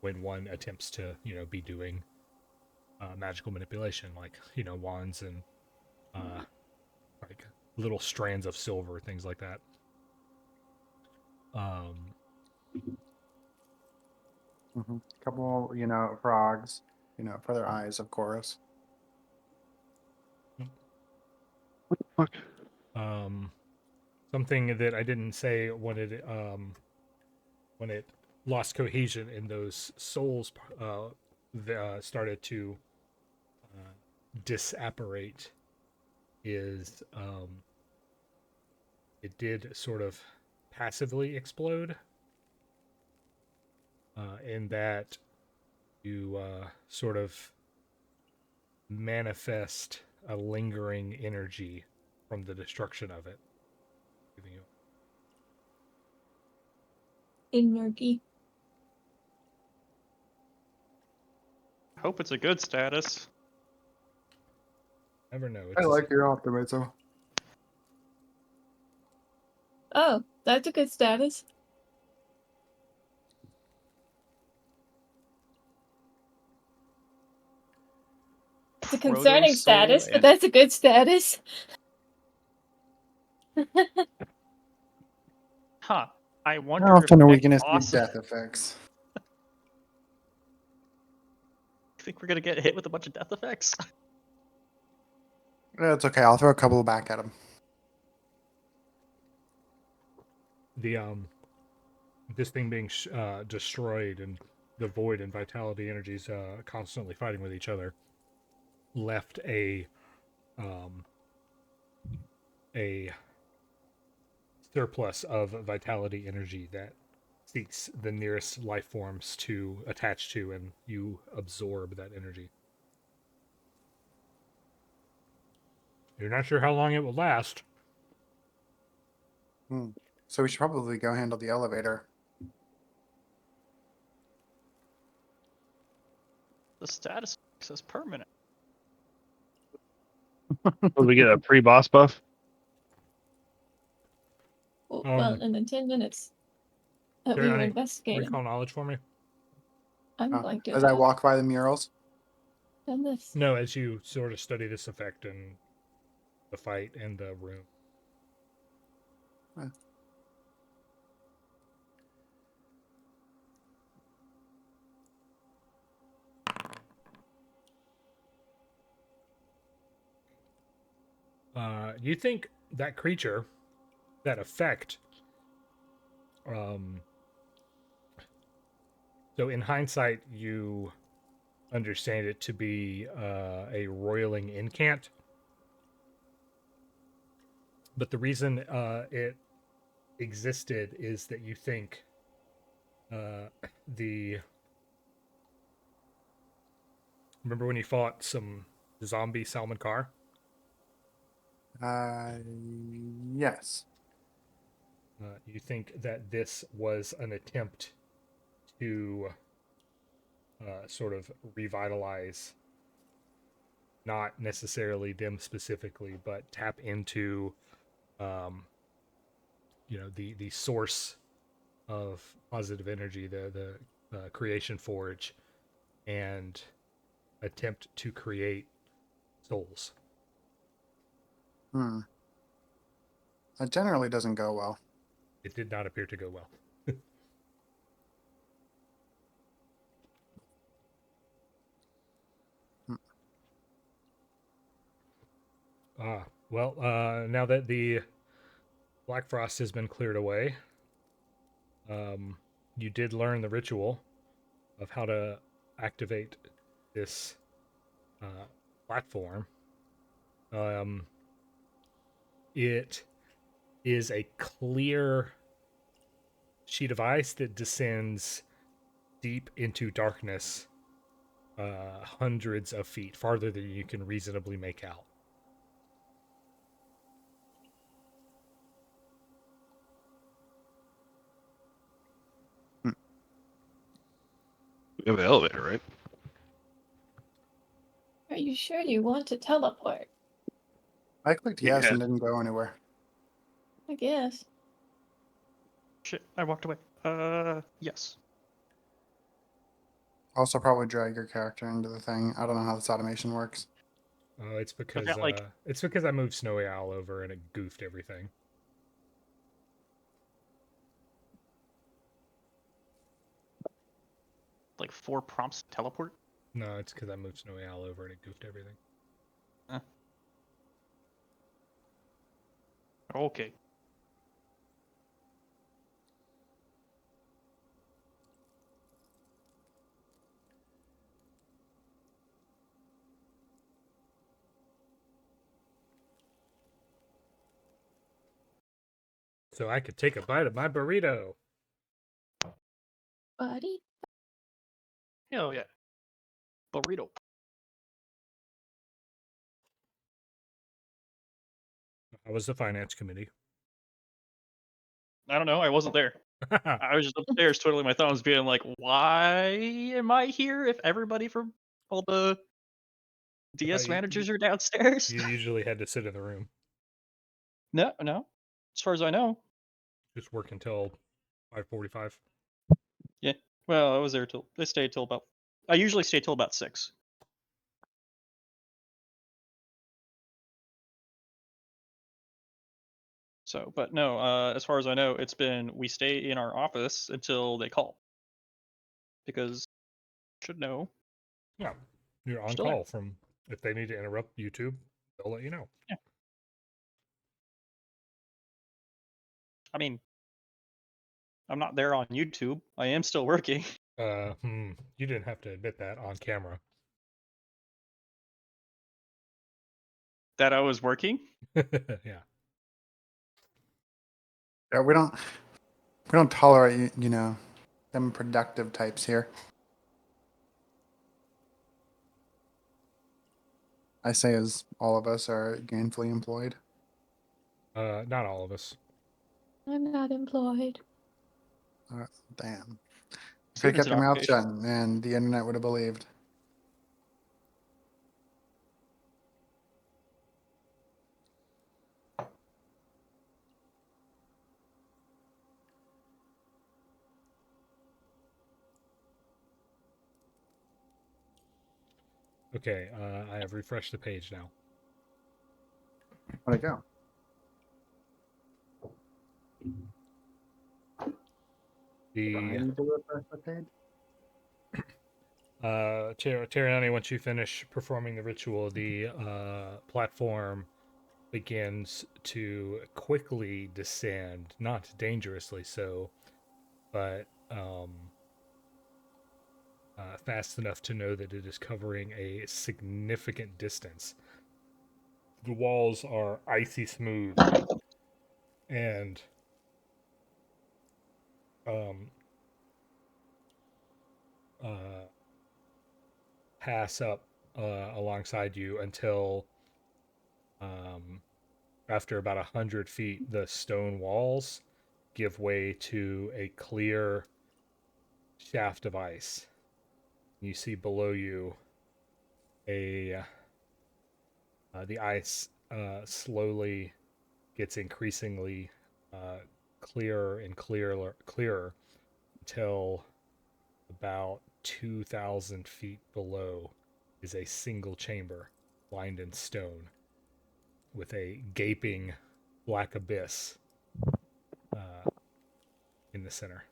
when one attempts to, be doing magical manipulation, like, wands and like little strands of silver, things like that. Couple, frogs, for their eyes, of course. What the fuck? Something that I didn't say when it lost cohesion in those souls started to disapparate is it did sort of passively explode in that you sort of manifest a lingering energy from the destruction of it. Giving you Energy. Hope it's a good status. never know. I like your optimism. Oh, that's a good status. It's a concerning status, but that's a good status. Huh. I wonder How often if are we next going to boss- see death effects? I think we're gonna get hit with a bunch of death effects. It's okay. I'll throw a couple back at him. The this thing being destroyed and the void and vitality energies constantly fighting with each other left a surplus of vitality energy that seeks the nearest life forms to attach to, and you absorb that energy. You're not sure how long it will last. So we should probably go handle the elevator. The status says permanent. Will we get a pre-boss buff? Well, in the 10 minutes that we were Teriani, investigating, recall knowledge for me. I'm going to As I walk by the murals. done this. No, as you sort of study this effect and the fight and the room. You think that creature, that effect, so in hindsight, you understand it to be a roiling incant. But the reason it existed is that you think remember when you fought some zombie Salmon Car? Yes. You think that this was an attempt to sort of revitalize, not necessarily them specifically, but tap into, the source of positive energy, the creation forge, and attempt to create souls. That generally doesn't go well. It did not appear to go well. Well, now that the Blackfrost has been cleared away, you did learn the ritual of how to activate this platform. It is a clear sheet of ice that descends deep into darkness, hundreds of feet farther than you can reasonably make out. We have an elevator, right? Are you sure you want to teleport? I clicked yes Yeah. and didn't go anywhere. I guess. Shit, I walked away. Yes. Also, probably drag your character into the thing. I don't know how this automation works. It's because got, like- I moved Snowy Owl over and it goofed everything. Like 4 prompts to teleport? No, it's because I moved Snowy Owl over and it goofed everything. Okay. So I could take a bite of my burrito. Buddy? Hell yeah. Burrito. How was the finance committee? I don't know, I wasn't there. I was just upstairs twiddling my thumbs, being like, why am I here if everybody from all the DS managers are downstairs? You usually had to sit in the room. No. As far as I know. Just work until 5:45. Yeah. Well, I was there I usually stay till about 6. So, but no, as far as I know, we stay in our office until they call. Because should know. Yeah, you're on Still call from if they need to interrupt YouTube, they'll let you know. Yeah. I mean, I'm not there on YouTube. I am still working. You didn't have to admit that on camera. That I was working? Yeah. Yeah, we don't tolerate them productive types here. I say as all of us are gainfully employed. Not all of us. I'm not employed. Damn. If Soon you as kept an your mouth occupation. shut, and the internet would have believed. Okay, I have refreshed the page now. Where'd it go? Do I need to refresh the page? Teriani, once you finish performing the ritual, the platform begins to quickly descend, not dangerously so, but fast enough to know that it is covering a significant distance. The walls are icy smooth and pass up alongside you until after about 100 feet, the stone walls give way to a clear shaft of ice. You see below you the ice slowly gets increasingly clearer and clearer until about 2,000 feet below is a single chamber lined in stone with a gaping black abyss in the center.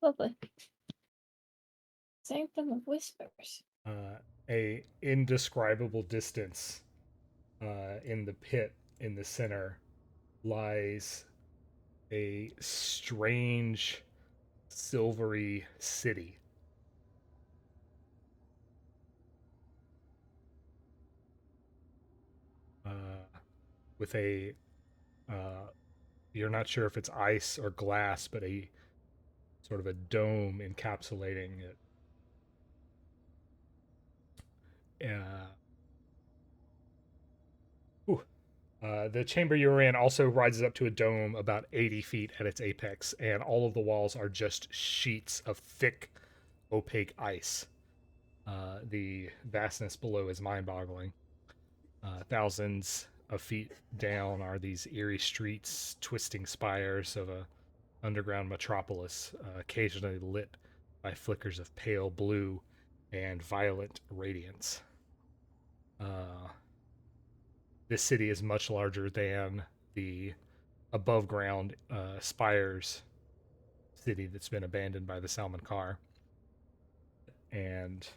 Lovely. Sanctum of Whispers. A indescribable distance in the pit in the center lies a strange silvery city. With a you're not sure if it's ice or glass, but a sort of a dome encapsulating it. The chamber you're in also rises up to a dome about 80 feet at its apex, and all of the walls are just sheets of thick, opaque ice. The vastness below is mind-boggling. Thousands of feet down are these eerie streets, twisting spires of a underground metropolis, occasionally lit by flickers of pale blue and violet radiance. This city is much larger than the above ground spires city that's been abandoned by the Salmon Car. And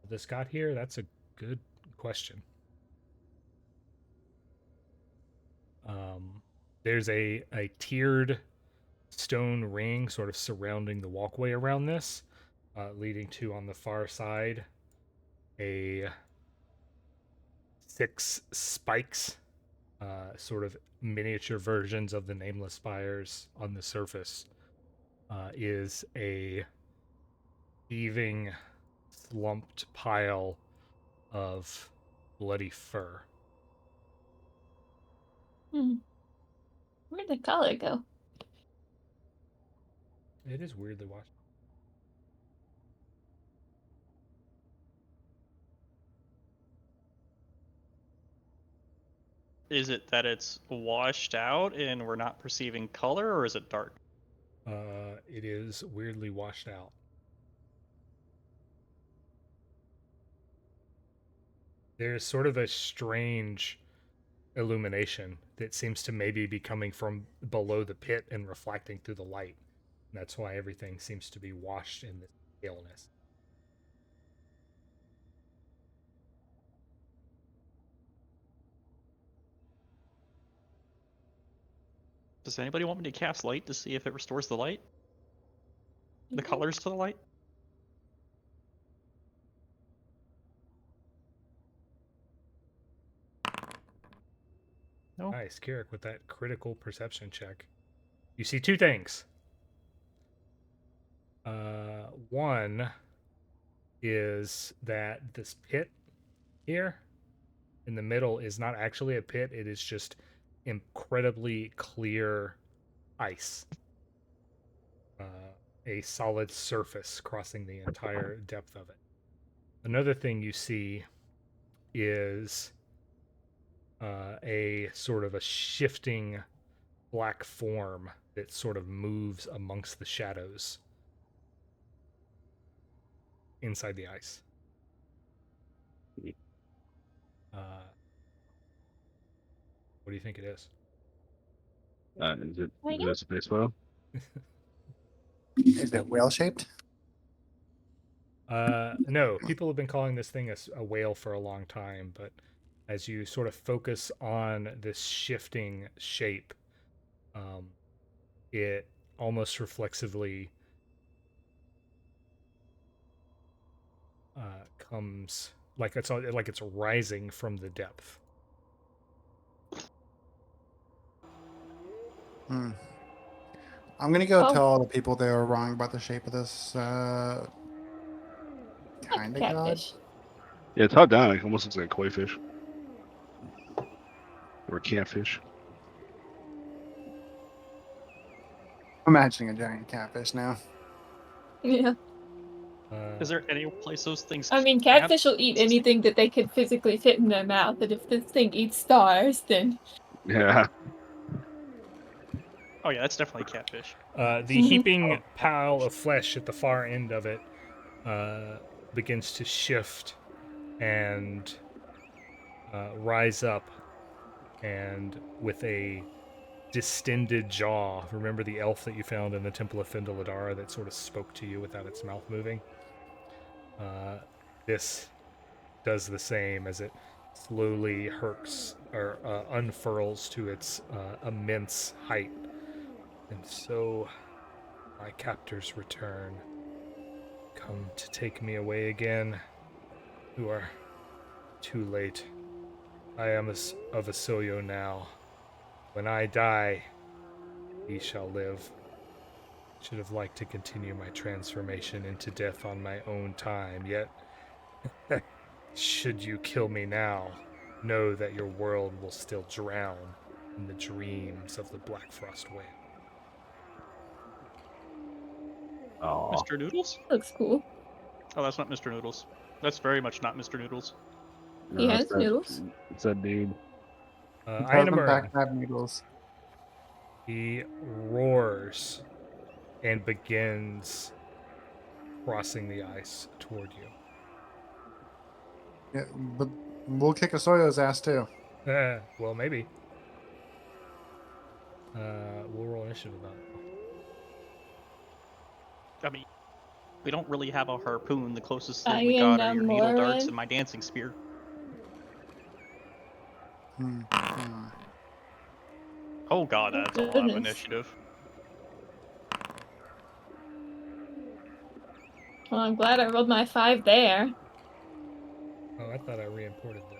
how this got here, that's a good question. There's a tiered stone ring sort of surrounding the walkway around this, leading to, on the far side, a 6 spikes, sort of miniature versions of the nameless spires on the surface, is a heaving, slumped pile of bloody fur. Where'd the collar go? It is weirdly washed. Is it that it's washed out and we're not perceiving color, or is it dark? It is weirdly washed out. There's sort of a strange illumination that seems to maybe be coming from below the pit and reflecting through the light. And that's why everything seems to be washed in this paleness. Does anybody want me to cast light to see if it restores the light? The colors to the light? No. Nice, Kirrik, with that critical perception check. You see 2 things. One is that this pit here in the middle is not actually a pit. It is just incredibly clear ice. A solid surface crossing the entire depth of it. Another thing you see is a sort of a shifting black form that sort of moves amongst the shadows inside the ice. What do you think it is? Is it a space whale? Is it whale shaped? No, people have been calling this thing a whale for a long time, but as you sort of focus on this shifting shape, it almost reflexively comes like it's rising from the depth. I'm gonna go tell all the people they were wrong about the shape of this kind of god. Catfish. Yeah, it's hot down. It almost looks like a koi fish. Or a catfish. I'm imagining a giant catfish now. Yeah. Is there any place those things? I mean, catfish will eat anything that they can physically fit in their mouth, and if this thing eats stars, then... Yeah. Oh yeah, that's definitely catfish. The heaping pile of flesh at the far end of it begins to shift and rise up, and with a distended jaw. Remember the elf that you found in the Temple of Findaladara that sort of spoke to you without its mouth moving? this does the same as it slowly herks or unfurls to its immense height. And so my captors return, come to take me away again, who are too late. I am of Asoyo now. When I die, he shall live. Should have liked to continue my transformation into death on my own time, yet should you kill me now, know that your world will still drown in the dreams of the Blackfrost Whale. Oh, Mr. Noodles? Looks cool. Oh, that's not Mr. Noodles. That's very much not Mr. Noodles. He has noodles. It's that dude. Aiuvarin, Have noodles. he roars and begins crossing the ice toward you. Yeah, but we'll kick Asoyo's ass too. Well, maybe. We'll roll initiative about it. I mean, we don't really have a harpoon. The closest thing we got are your needle darts Aiuvarin. and my dancing spear. Oh god, that's a lot of Goodness. initiative. Well, I'm glad I rolled my 5 there. Oh, I thought I re-imported that.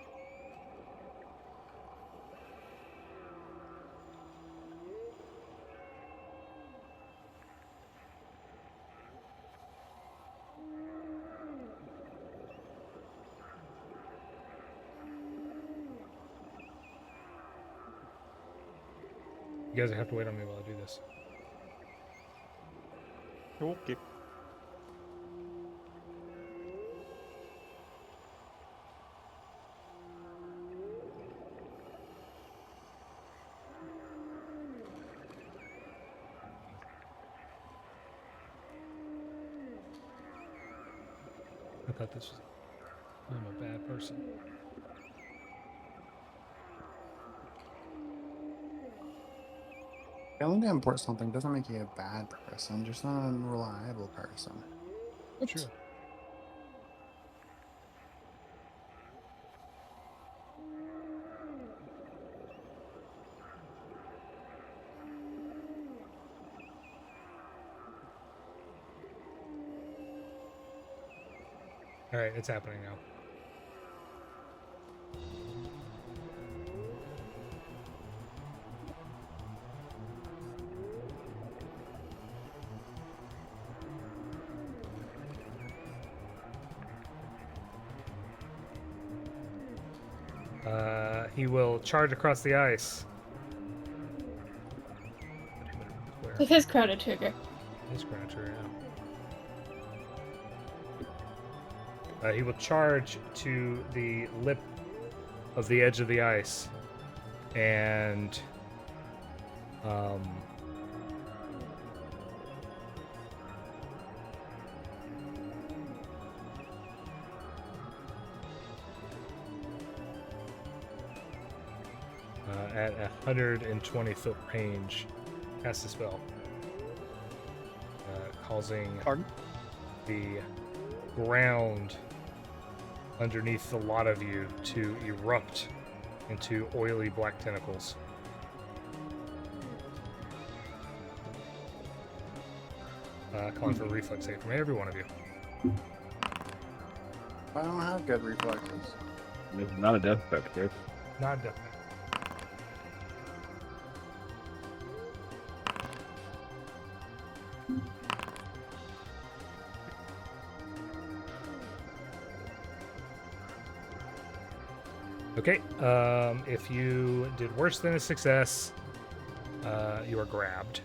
You guys have to wait on me while I do this. Okay. I thought this was... I'm a bad person. Failing to import something doesn't make you a bad person, just not a reliable person. Sure. Alright, it's happening now. He will charge across the ice. Where? With his Chrono Trigger. His Chrono Trigger, yeah. He will charge to the lip of the edge of the ice, and at 120-foot range, cast a spell, causing Pardon? the ground underneath the lot of you to erupt into oily black tentacles. Calling for a reflex save from every one of you. I don't have good reflexes. It's not a death effect, right? Not death. Okay, if you did worse than a success, you are grabbed.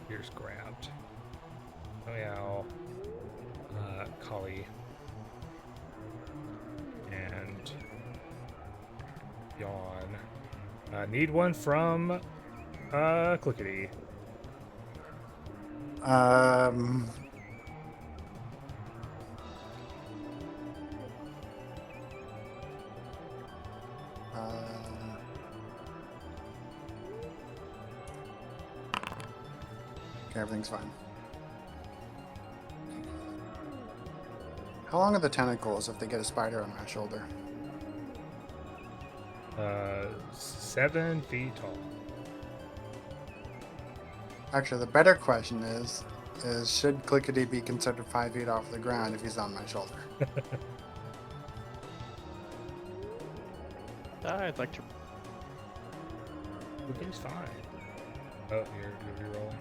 Here's grabbed. Oh yeah, Khali. And Yawn. Need one from Clickety. Okay, everything's fine. How long are the tentacles if they get a spider on my shoulder? 7 feet tall. Actually, the better question is should Clickety be considered 5 feet off the ground if he's on my shoulder? I'd like to. He's fine. Oh, you're re-rolling.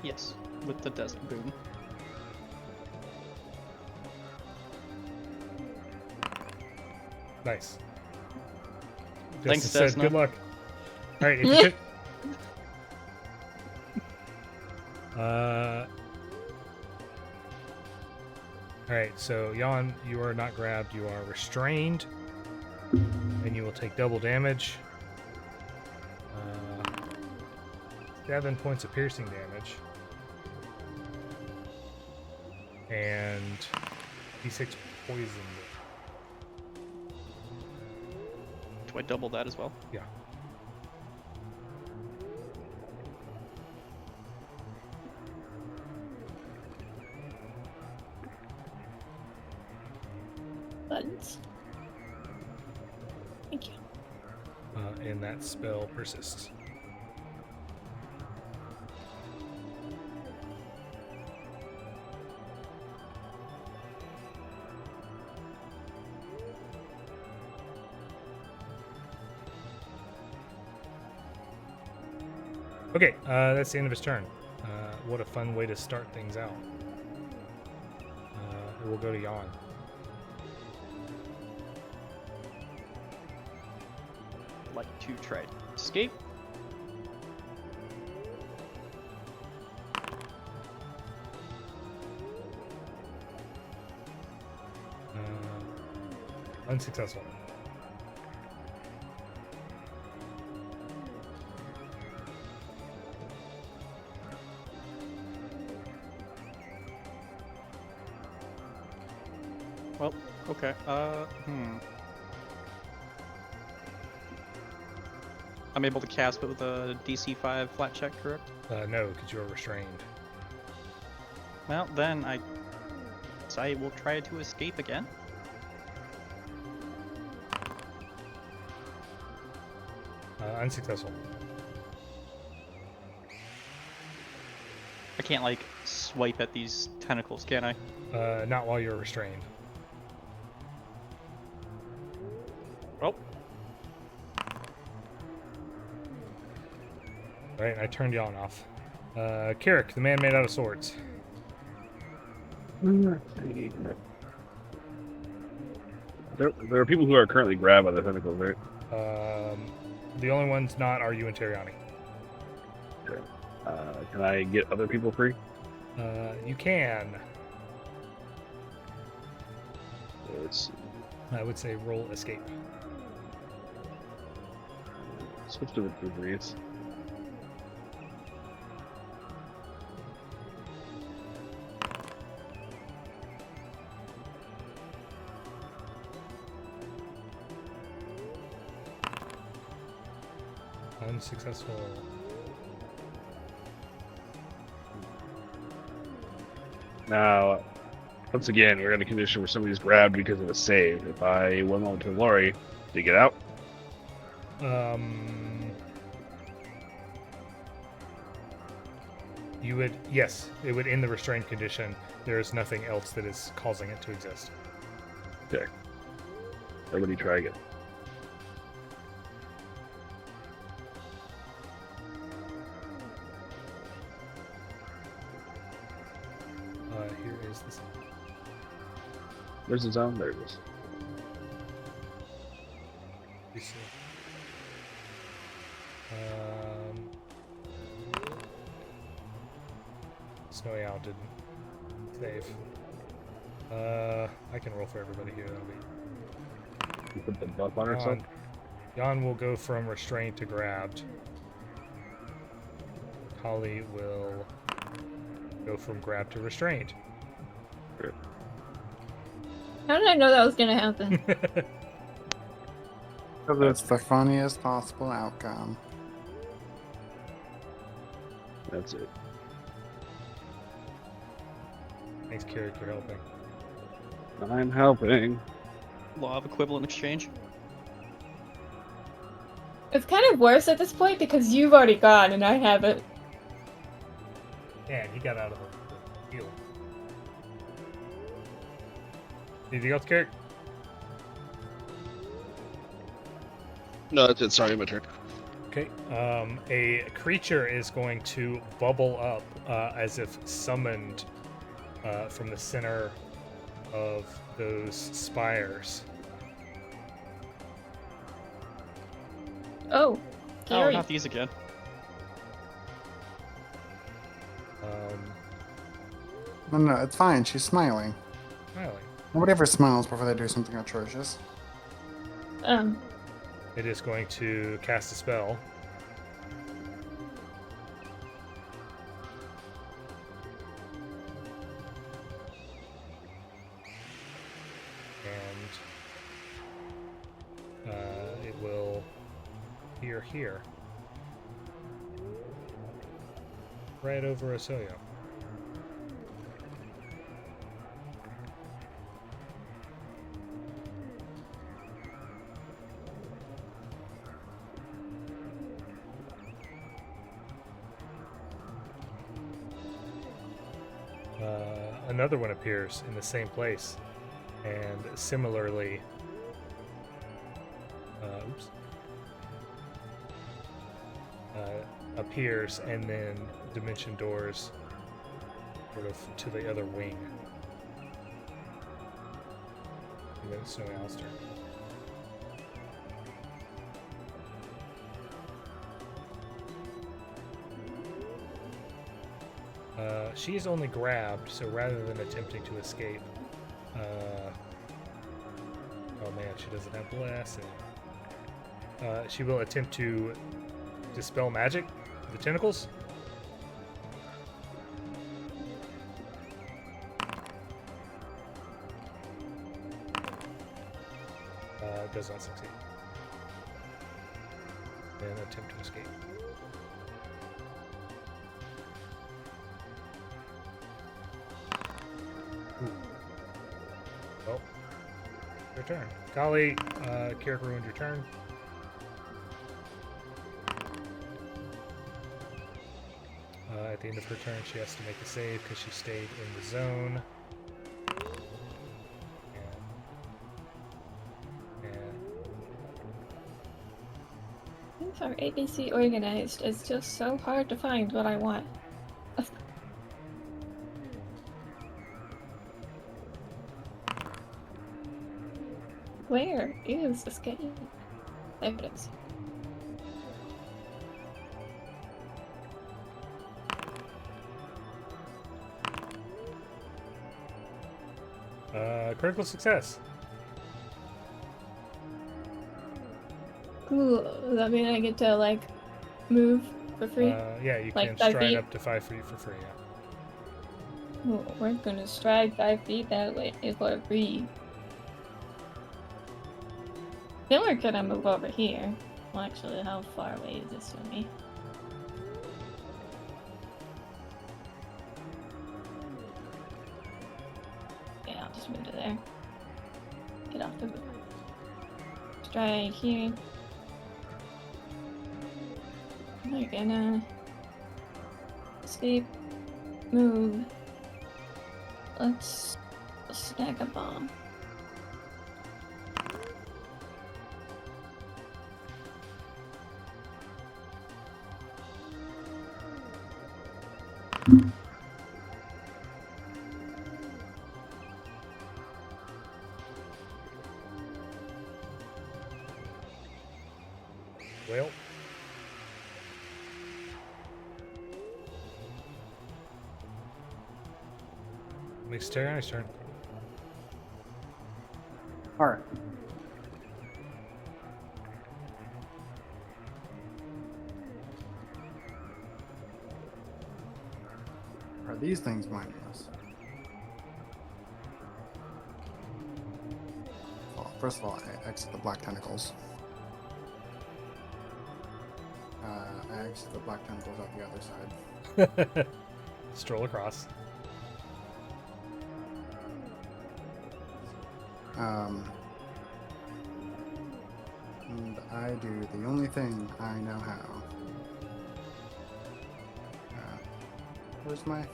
Yes, with the Desna boom. Nice. Thanks, Desna said, Desna. good luck. All right, if you could... All right, so Yawn, you are not grabbed. You are restrained, and you will take double damage. 7 points of piercing damage, and d6 poison. Do I double that as well? Yeah. Buttons. Thank you. And that spell persists. Okay, that's the end of his turn. What a fun way to start things out. We'll go to Yawn. Like to try to escape. Unsuccessful. Well, okay. I'm able to cast it with a DC 5 flat check, correct? No, because you are restrained. Well, then I will try to escape again. Unsuccessful. I can't, like, swipe at these tentacles, can I? Not while you're restrained. Oh. Alright, I turned Yawn off. Kirrik, the man made out of swords. There are people who are currently grabbed by the tentacles, right? The only ones not are you and Teriani. Okay. Can I get other people free? You can. Let's see. I would say roll escape. Switch to retrievers. Unsuccessful. Now, once again, we're in a condition where somebody's grabbed because of a save. If I went on to Lori to get out, you would, yes, it would end the restrained condition. There is nothing else that is causing it to exist. okay. Everybody try again. Here is the sound. Where's the zone? There it is. You see. Snowy Owl didn't save. I can roll for everybody here. That'll be. You put the buff on herself? Yawn will go from restrained to grabbed. Khali will go from grabbed to restrained. How did I know that was gonna happen? Because it's the funniest possible outcome. That's it. Thanks, Kirrik, for helping. I'm helping. Law of equivalent exchange. It's kind of worse at this point because you've already gone and I haven't. Yeah, he got out of the field. Anything else, Kirrik? No, that's it. Sorry, my turn. Okay. A creature is going to bubble up as if summoned from the center of those spires. Oh, Oh, Gary. not these again. No, it's fine. She's smiling. Smiling. Nobody ever smiles before they do something atrocious. It is going to cast a spell. And it will appear here. Right over Osoyo. Another one appears in the same place, and similarly, appears, and then dimension doors sort of to the other wing. And then it's Snowy Owl's turn. She is only grabbed, so rather than attempting to escape, oh man, she doesn't have blessing. She will attempt to dispel magic with the tentacles. Does not succeed. And attempt to escape. Well, your turn. Khali, Kirrik ruined your turn. At the end of her turn, she has to make a save because she stayed in the zone. Things are ABC organized. It's just so hard to find what I want. Where is this game? There it is. Critical success. Cool. Does that mean I get to, like, move for free? Yeah, you Like can 5 stride feet? up to 5 feet for free, yeah. Oh, we're gonna stride 5 feet that way for free. Then we're gonna move over here. Well, actually, how far away is this from me? Yeah, I'll just move to there. Get off the roof. Stride here. We're gonna escape, move. Let's stack a bomb. Well. Makes Teriani's turn. Alright. Are these things mindless? Well, first of all, I exit the black tentacles. I exit the black tentacles out the other side. Stroll across. And I do the only thing I know how. Where's my... There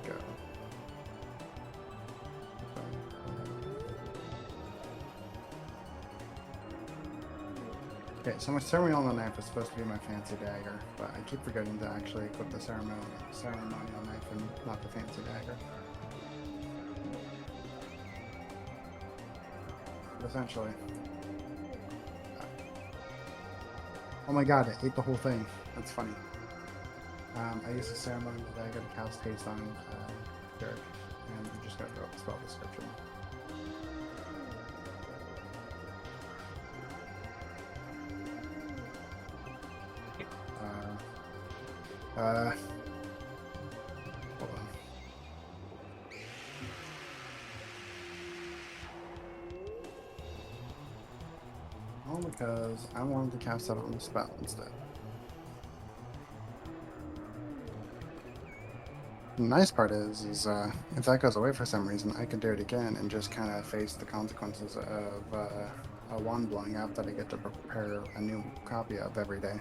we go. Okay, so my ceremonial knife is supposed to be my fancy dagger, but I keep forgetting to actually equip the ceremonial knife and not the fancy dagger. But essentially... Oh my god, it ate the whole thing. That's funny. I use the ceremonial dagger to cast haste on Kirrik, and you just gotta go up the spell description. Hold on. All because I wanted to cast that on the spell instead. The nice part is if that goes away for some reason, I can do it again and just kind of face the consequences of a wand blowing up that I get to prepare a new copy of every day.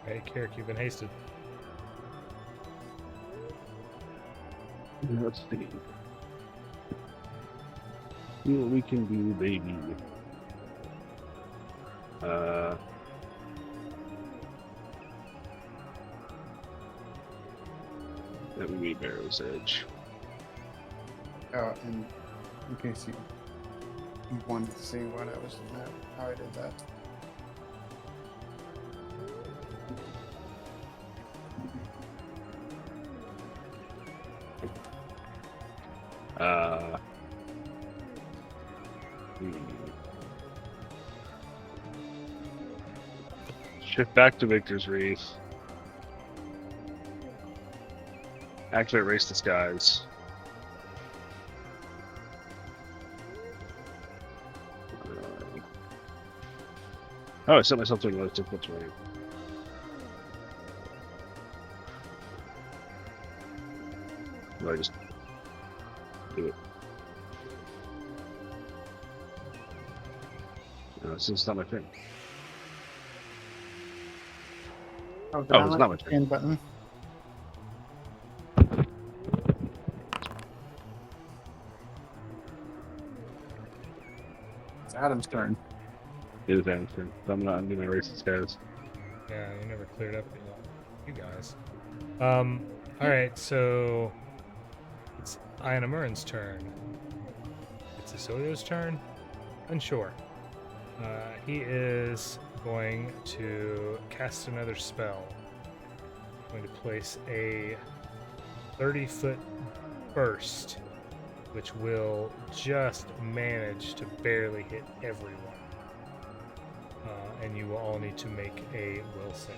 Hey, Kirrik, you've been hasted. Let's see. See what we can do, baby. That would be Barrow's Edge. Oh, and in case you wanted to see what I was how I did that. Shift back to Victor's Wreath. Activate Race Disguise. Oh, I set myself to a most difficult terrain. No, I just do it. No, it's not my thing. Oh, Oh, it's not my turn. Button. It's Adam's turn. It is Adam's turn. So I'm not undo my Race Disguise. Yeah, you never cleared up you guys. Alright, so it's Aiuvarin's turn. It's Asilio's turn? Unsure. He is going to cast another spell. Going to place a 30-foot burst, which will just manage to barely hit everyone. And you will all need to make a will save.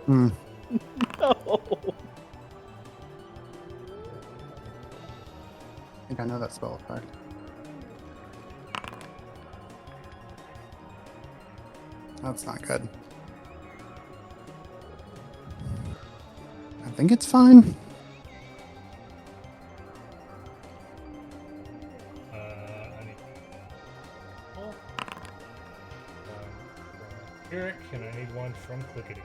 Hmm. No. I think I know that spell effect. That's not good. I think it's fine. I need Kirrik, and I need one from Clickety.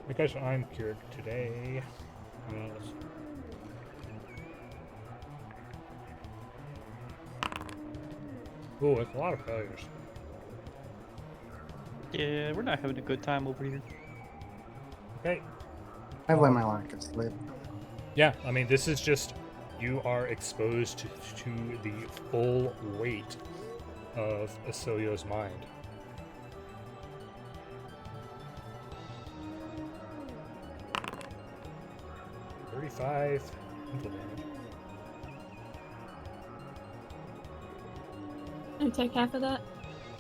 Because I'm cured today. Ooh, it's a lot of failures. Yeah, we're not having a good time over here. Okay. I blame my lack of sleep. Yeah, I mean, this is just you are exposed to the full weight of Asilio's mind. 45 mental damage. I take half of that.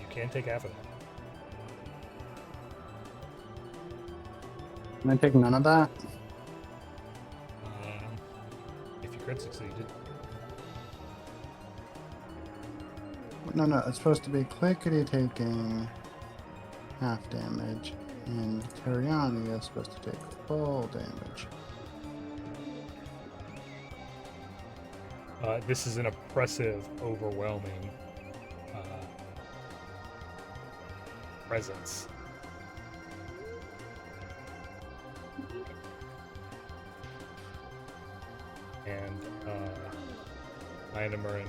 You can take half of that. Can I take none of that? If you crit succeeded. No, it's supposed to be Clickety taking half damage, and Teriani is supposed to take full damage. This is an oppressive, overwhelming presence. And Aiuvarin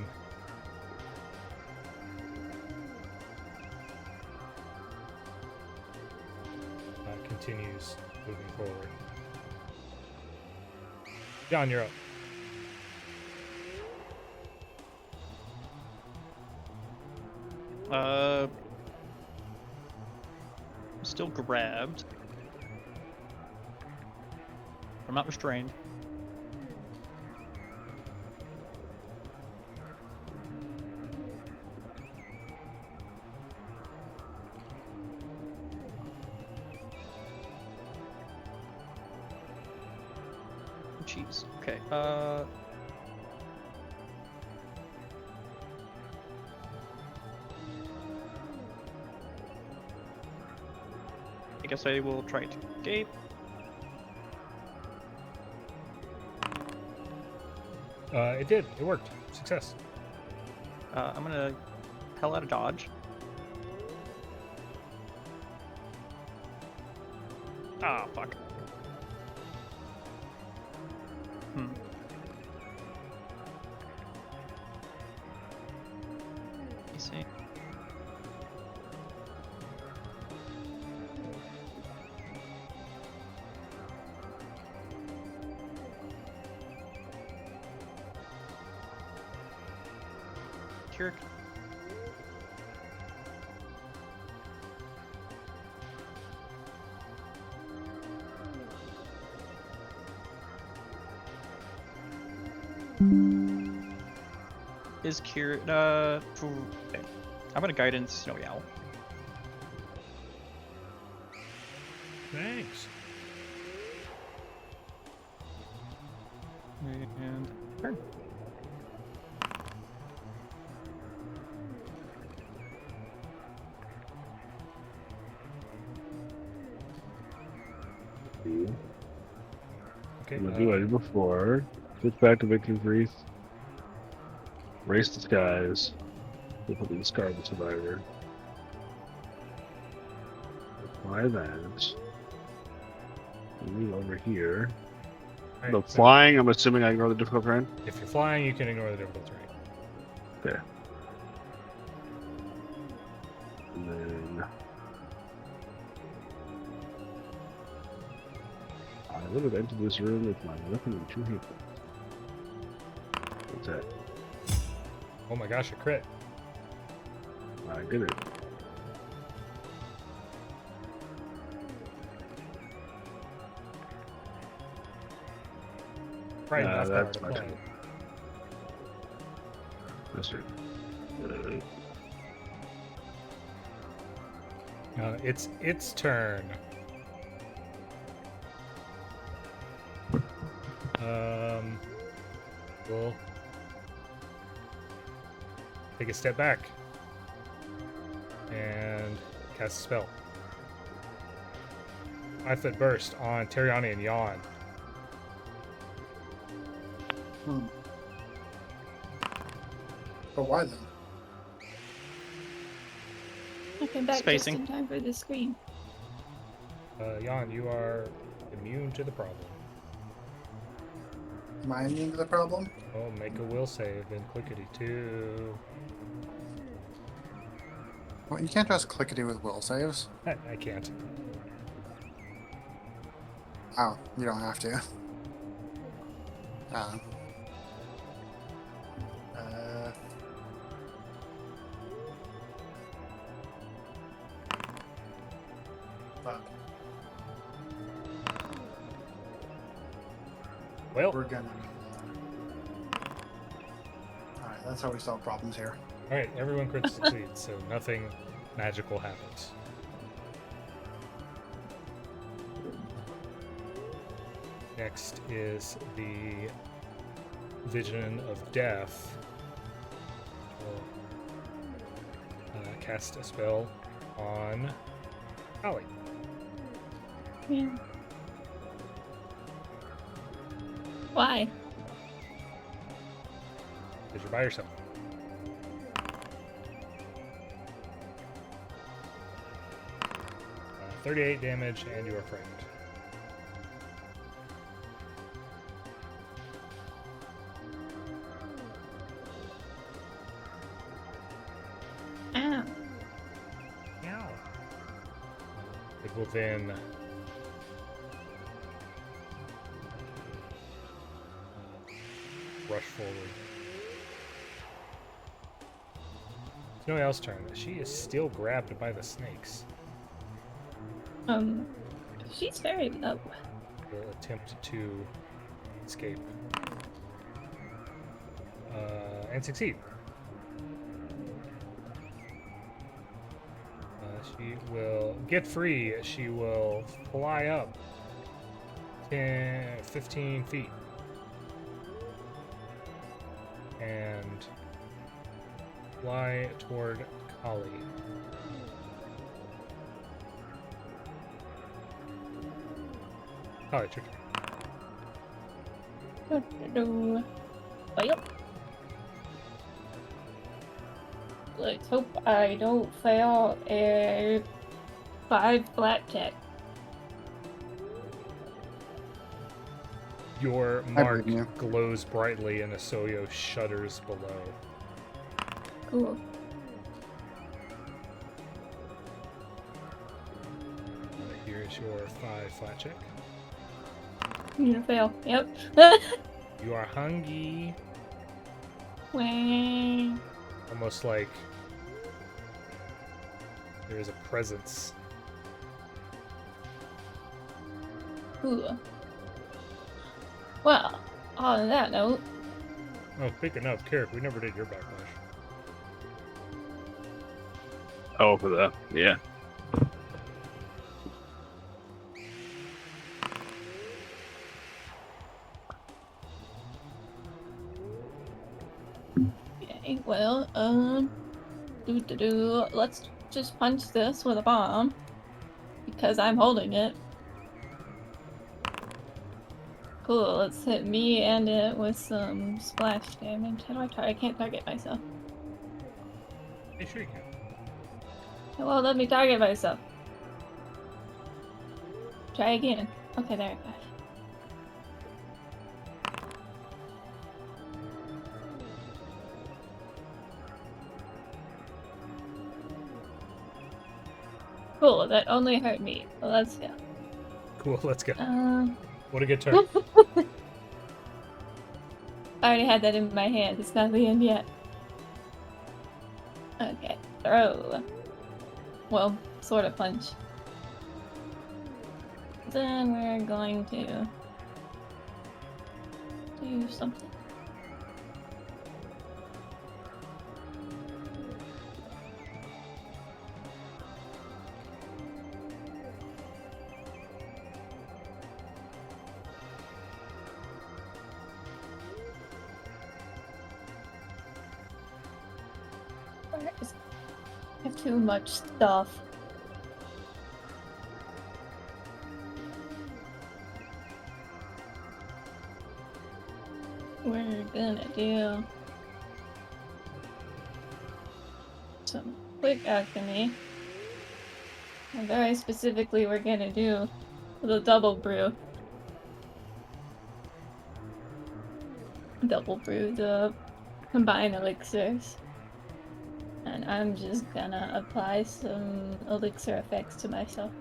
continues moving forward. Yawn, you're up. I'm still grabbed. I'm not restrained. Jeez. Okay. I guess I will try to escape. It did. It worked. Success. I'm gonna hell out of dodge. Ah, fuck. Let me see. Kirrik. Is Kirrik, okay. I'm gonna guidance Snowy Owl. Thanks. And turn. Okay. I'm gonna do what I did before. Switch back to Victor's Wreath. Race the skies. Hopefully discard the survivor. Apply that. Move over here. Alright, The so flying, I'm assuming I ignore the difficult terrain? if you're flying, you can ignore the difficult terrain. Okay. And then I would have entered this room with my weapon and 2 hit points. What's that? Oh my gosh, a crit. I did it. Right, that's that's part my of turn. That's right. It's turn. We'll take a step back and cast a spell. 5-foot burst on Teriani and Yawn. But why then? I came back Spacing. just in time for the scream. Yawn, you are immune to the problem. Am I immune to the problem? Oh, make a will save and clickety too. Well, you can't just clickety with will saves. I can't. Oh, you don't have to. Fuck. Well, We're gonna. Alright, that's how we solve problems here. all right, everyone crit succeeds, so nothing magical happens. Next is the Vision of Death. We'll cast a spell on Khali. Yeah. Why? Because you're by yourself. 38 damage, and you are frightened. Ow. Meow. It will then rush forward. It's nobody else's turn. She is still grabbed by the snakes. She's very low. Will attempt to escape. And succeed. She will get free. She will fly up 15 feet. And fly toward Khali. Khali, it's your turn. Well, let's hope I don't fail a 5 blackjack. Your I mark believe you. glows brightly and Asoyo shudders below. Cool. Here's your 5 flat check. You gonna fail. Yep. You are hungry. Wah. Almost like there is a presence. Cool. Well, on that note, Oh, speaking of, Kirrik, we never did your backlash. Oh, for the yeah. okay, well, let's just punch this with a bomb because I'm holding it. Cool, let's hit me and it with some splash damage. How do I try? I can't target myself. Hey, sure you can. It won't let me target myself. Try again. Okay, there it goes. Cool, that only hurt me. Well, let's go. Cool, let's go. What a good turn. I already had that in my hand. It's not the end yet. Okay, throw. Well, sort of punch. Then we're going to do something. I have too much stuff. We're gonna do some quick alchemy. And very specifically, we're gonna do the double brew. Double brew the combined elixirs. And I'm just gonna apply some elixir effects to myself.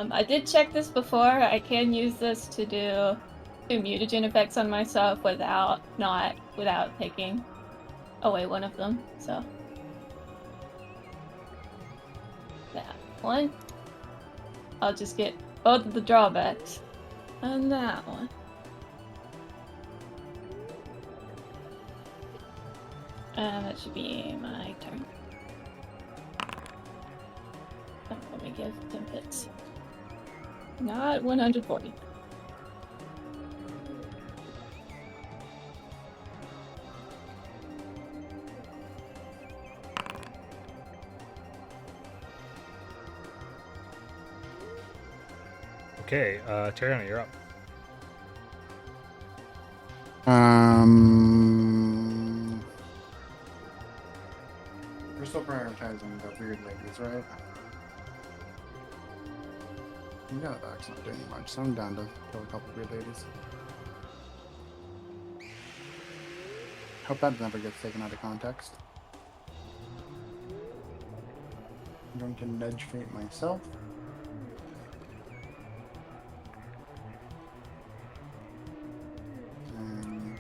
I did check this before. I can use this to do do mutagen effects on myself without taking away one of them. So that one, I'll just get both of the drawbacks on that one. That should be my turn. Oh, let me give 10 hits. Not 140. Okay, Teriani, you're up. We're still prioritizing the weird ladies, right? Yeah, that's not doing much, so I'm down to kill a couple weird ladies. Hope that never gets taken out of context. I'm going to nudge fate myself. And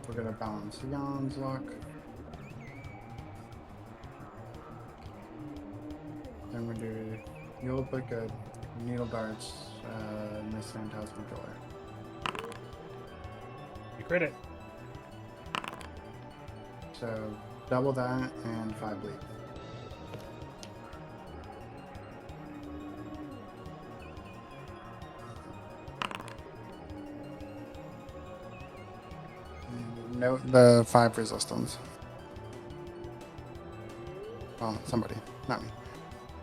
we're gonna balance Yawn's luck. Then we're gonna do You'll look like a needle darts, Miss Phantasma Killer. You crit it. So double that and 5 bleed. And note the 5 resistance. Well, somebody, not me.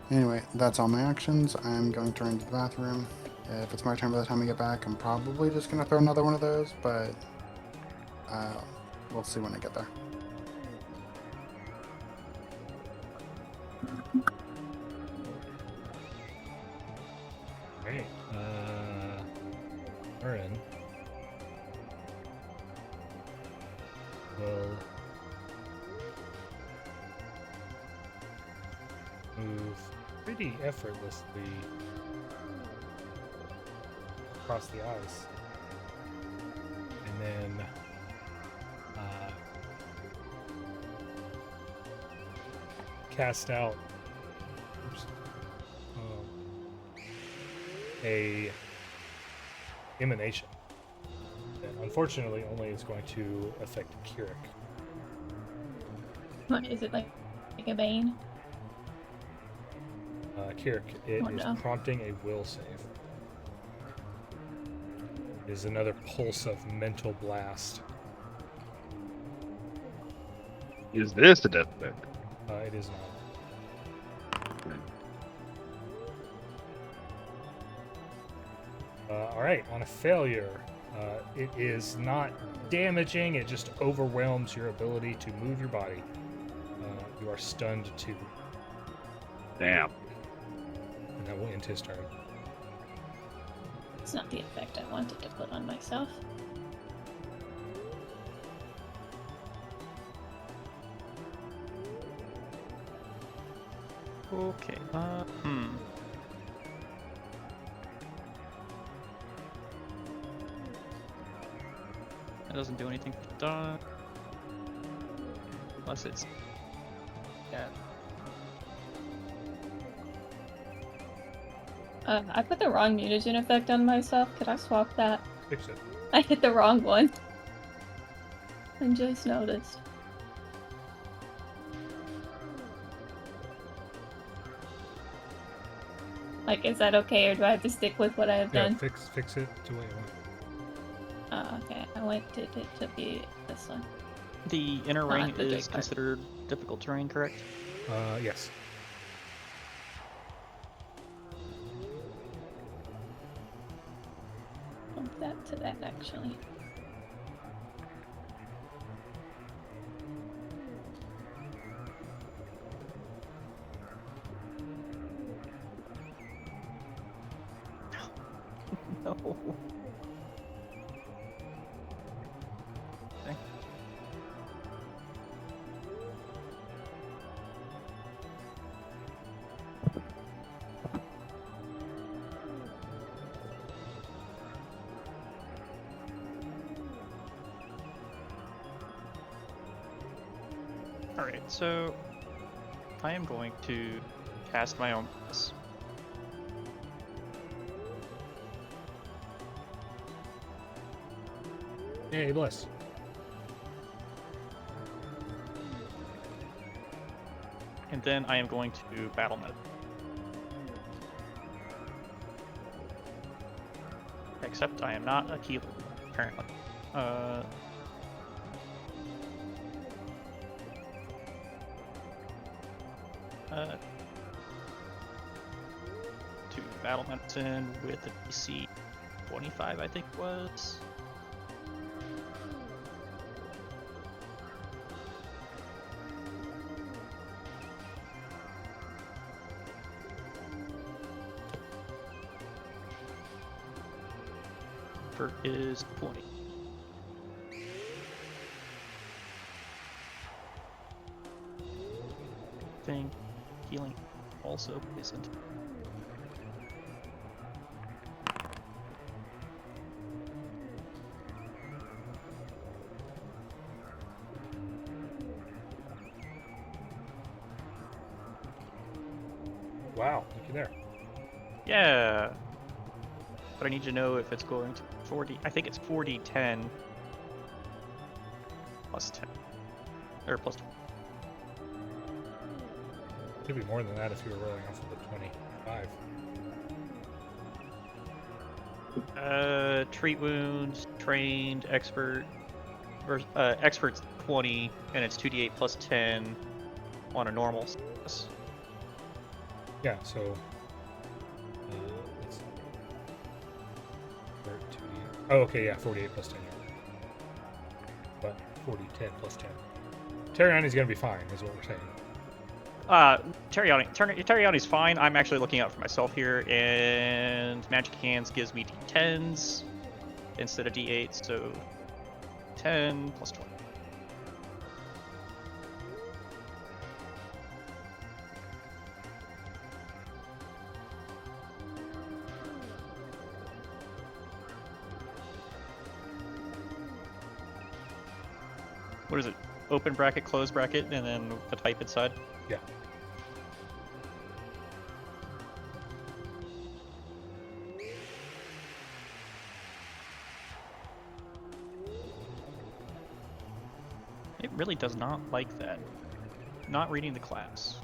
Anyway, that's all my actions. I'm going to run to the bathroom. If it's my turn by the time I get back, I'm probably just going to throw another one of those, but we'll see when I get there. Great. Aaron will move pretty effortlessly across the ice, and then cast out a emanation that unfortunately only is going to affect Kirrik. What is it, like a bane? Kirrik, it Oh, is no. prompting a will save. It is another pulse of mental blast. Is this a death effect? It is not. Alright, on a failure, it is not damaging, it just overwhelms your ability to move your body. You are stunned 2. Damn. And that will end his turn. It's not the effect I wanted to put on myself. Okay. That doesn't do anything for done. Unless it's. Yeah. I put the wrong mutagen effect on myself. Could I swap that? Fix it. I hit the wrong one. I just noticed. Like, is that okay, or do I have to stick with what I have Yeah, done? fix it to what you want. Okay, I want it to be this one. The inner Not ring the is Drake card. considered difficult terrain, correct? Yes. Bump that to that, actually. No. Okay. Alright, so I am going to cast my own bless. Hey, bless. And then I am going to battle mode. Except I am not a healer, apparently. To battle medicine with a DC 25, I think it was. For is 20. Thing healing also isn't. Wow, looky there. Yeah. But I need to know if it's going to 40. I think it's 40-10 plus 10 or plus 20. Could be more than that if you were rolling off of the 25. Treat wounds, trained, expert. Expert's 20, and it's 2d8 plus 10 on a normal status. Yeah, so let's see. 2d8. Oh, okay, yeah, 48 plus 10. But 40, 10 plus 10. Teriani's gonna be fine, is what we're saying. Teriani's fine. I'm actually looking out for myself here, and Magic Hands gives me d10s instead of d8s, so 10 plus 20. What is it? Open bracket, close bracket, and then the type inside? Yeah. It really does not like that. Not reading the class.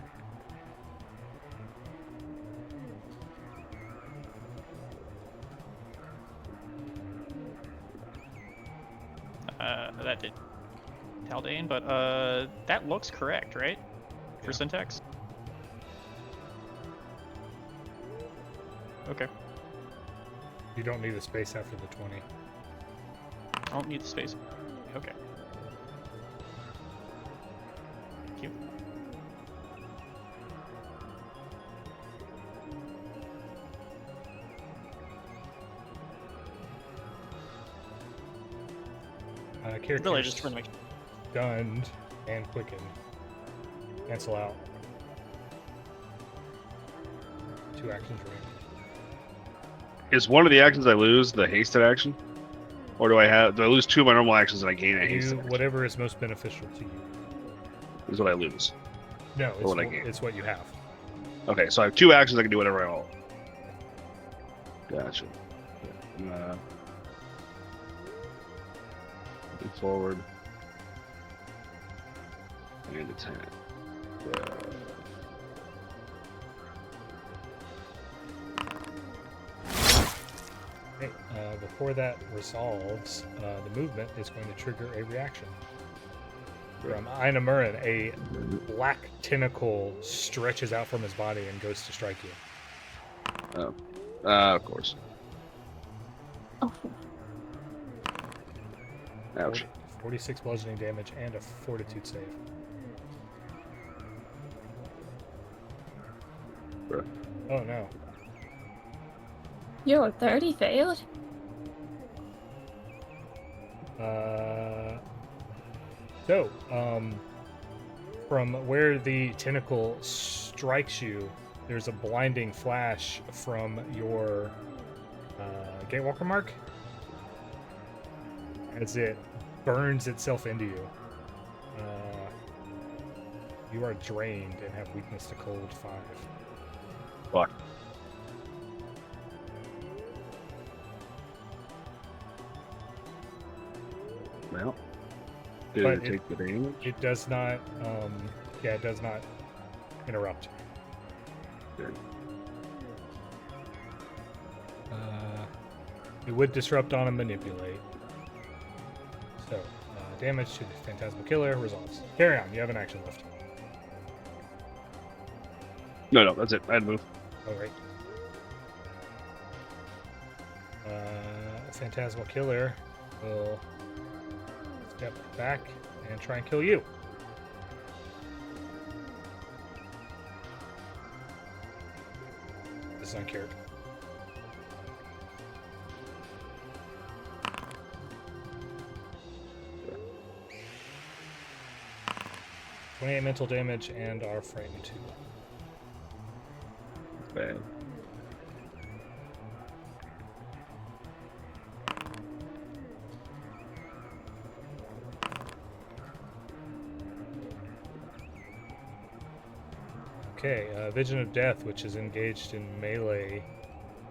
That did Haldane, but that looks correct, right? For Yeah. syntax? Okay. You don't need a space after the 20. I don't need the space. Okay. Thank you. Characters Really, just trying to make stunned and quickened cancel out. 2 actions remaining. Is one of the actions I lose the hasted action, or do I lose 2 of my normal actions and I gain a hasted action? Whatever is most beneficial to you. Is what I lose. No, Or what I gain. it's what you have. Okay, so I have 2 actions. I can do whatever I want. Gotcha. Moving forward. And attack. Okay, before that resolves, the movement is going to trigger a reaction. From Aiuvarin, a black tentacle stretches out from his body and goes to strike you. Oh. Of course. Oh, Ouch. 46 bludgeoning damage and a fortitude save. Bruh. Oh no. your 30 failed? So, from where the tentacle strikes you, there's a blinding flash from your Gatewalker mark as it burns itself into you. You are drained and have weakness to cold 5. Fuck. Well, did But it take the damage? It does not, yeah, it does not interrupt. Good. It would disrupt on and manipulate. So, damage to the Phantasmal Killer resolves. Carry on, you have an action left. No, that's it. I had to move. Alright. Phantasmal Killer will step back and try and kill you. This is on Kirrik. .28 mental damage and are frightened 2. Bad. Okay, Vision of Death, which is engaged in melee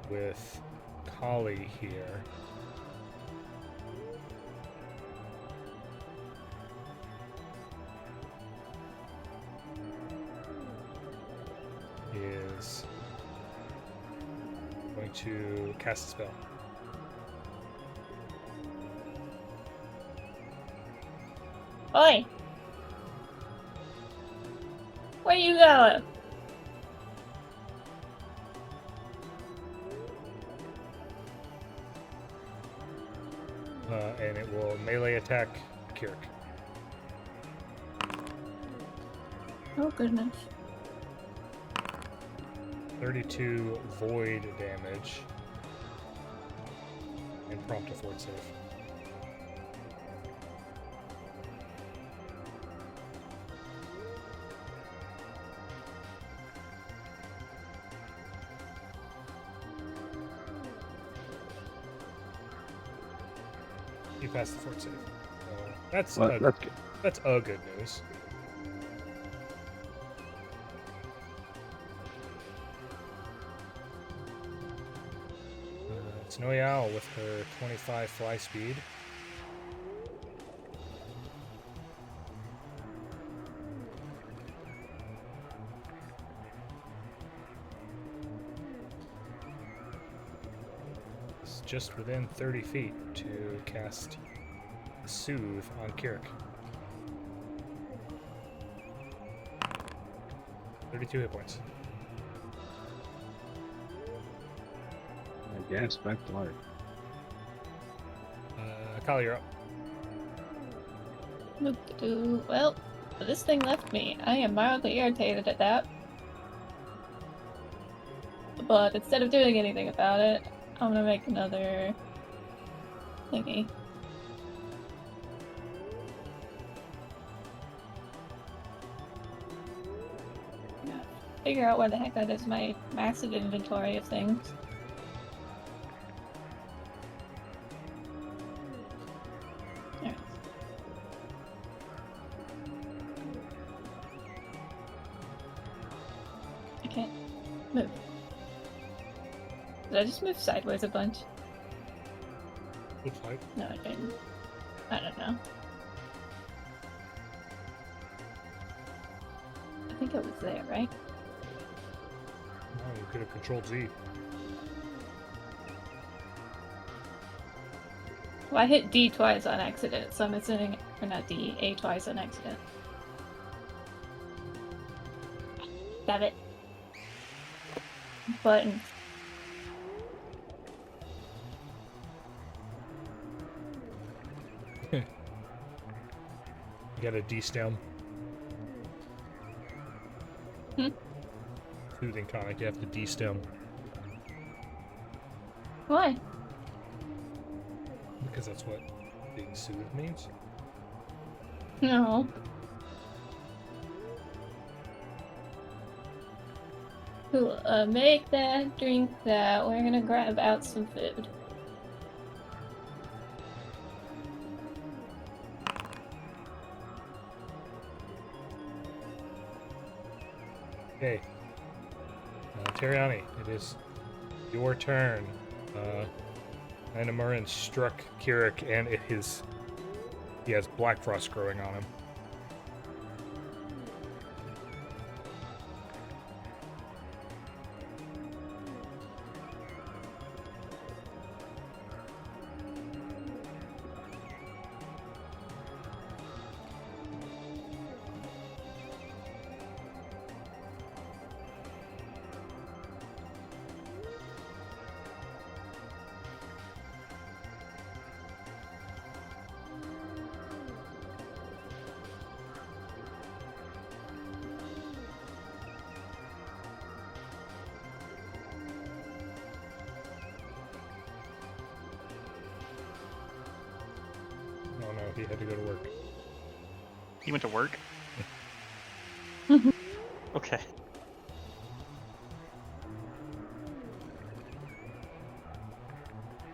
with Khali here. Is going to cast a spell. Oi! Where you going? And it will melee attack Kirrik. Oh goodness. 32 void damage. And prompt a fort save. You passed the fort save. That's Well, that's good. that's a good news. It's Snowy Owl with her 25 fly speed. It's just within 30 feet to cast Soothe on Kirrik. 32 hit points. I guess back to life. Khali, you're up. Well, this thing left me. I am mildly irritated at that. But instead of doing anything about it, I'm gonna make another thingy. Figure out where the heck that is my massive inventory of things. There. I can't move. Did I just move sideways a bunch? Looks like. No, I didn't. I don't know. I think it was there, right? Oh, you could have controlled Z. Well, I hit D twice on accident, so I'm assuming, or not D, A twice on accident. Got it. Button. You got a D stem. Hmm? Soothing tonic, you have to D stem. Why? Because that's what being soothed means. No. Cool. Make that, drink that. We're gonna grab out some food. Okay. Teriani, it is your turn. Aiuvarin struck Kirrik, and he has Blackfrost growing on him. Oh no, he had to go to work. He went to work? Okay.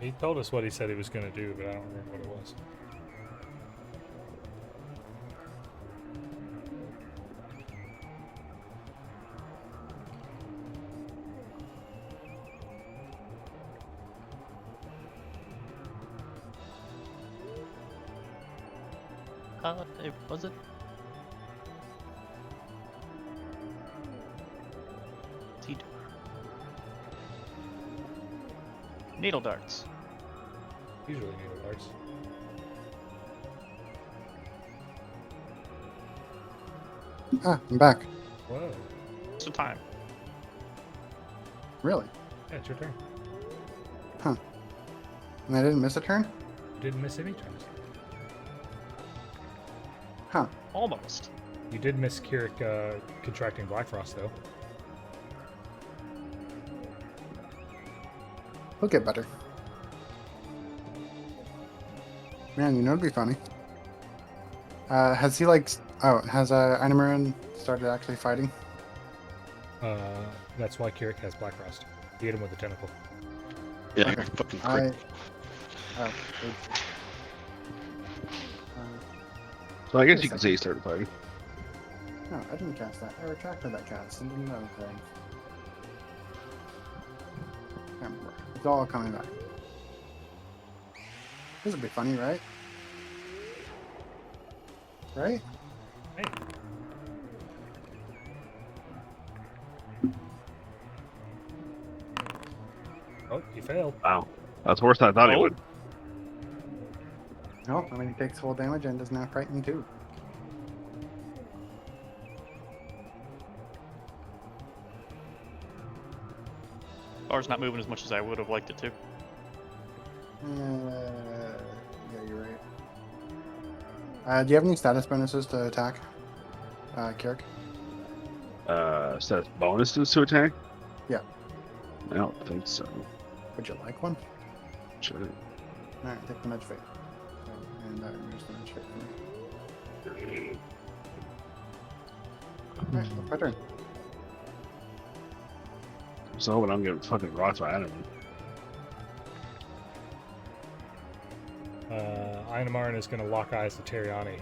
He told us what he said he was going to do, but I don't remember what it was. Was it? What's he doing? Needle darts. Usually needle darts. Ah, I'm back. Whoa. What's the time? Really? Yeah, it's your turn. Huh. And I didn't miss a turn? You didn't miss any turns. Huh. Almost. You did miss Kirrik contracting Blackfrost, though. He'll get better. Man, you know it'd be funny. Has he has Aiuvarin started actually fighting? That's why Kirrik has Blackfrost. He hit him with a tentacle. Yeah, Okay. fucking I. quick. Oh. Oops. So I guess you can say he started fighting. No, I didn't cast that. I retracted that cast and did another thing. Can't remember. It's all coming back. This would be funny, right? Right? Hey. Oh, you failed. Wow. That's worse than I thought he Oh. would. No, I mean he takes full damage and does not frighten too. Bar's not moving as much as I would have liked it to. Yeah, you're right. Do you have any status bonuses to attack, Kirrik? Status bonuses to attack? Yeah. I don't think so. Would you like one? Sure. Alright, take the Medge Fate. And removes the Medge Fate for me. Alright, that's my turn. So when I'm getting fucking rocked by enemies. Aiuvarin is going to lock eyes with Teriani.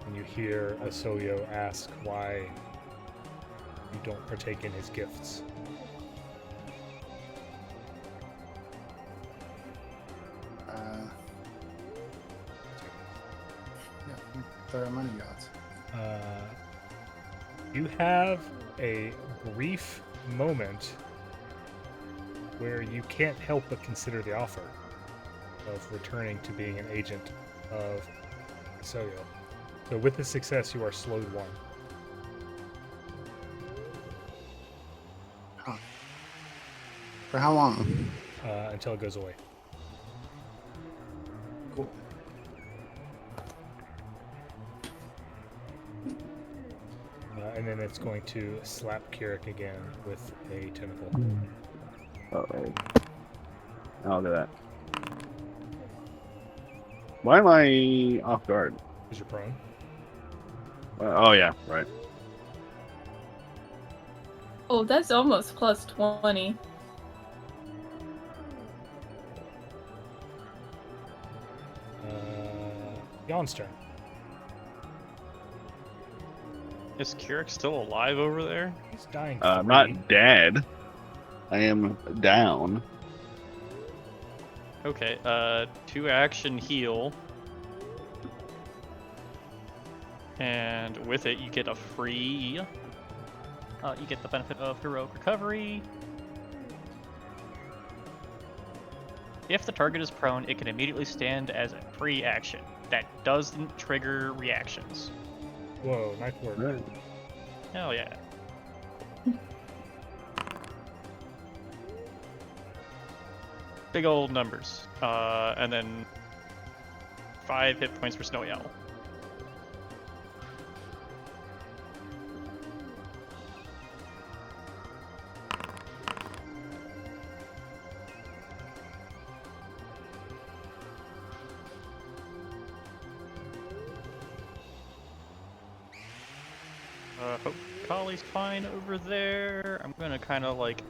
And you hear Asoyo ask why you don't partake in his gifts. Yeah, they're money gods. You have a brief moment where you can't help but consider the offer of returning to being an agent of Asoyo. So with this success, you are slowed 1. Huh. For how long? Until it goes away. Cool. And then it's going to slap Kirrik again with a tentacle. Uh-oh. Oh, look at that. Why am I off guard? Because you're prone. Oh, yeah, right. Oh, that's almost plus 20. Yawn's turn. Is Kirrik still alive over there? He's dying. I'm 3. not dead. I am down. Okay, 2 action heal. And with it, you get a free... you get the benefit of heroic recovery. If the target is prone, it can immediately stand as a free action. That doesn't trigger reactions. Whoa, nice work. Right. Hell yeah. Big old numbers. And then 5 hit points for Snowy Owl. Hope Khali's fine over there. I'm gonna kind of like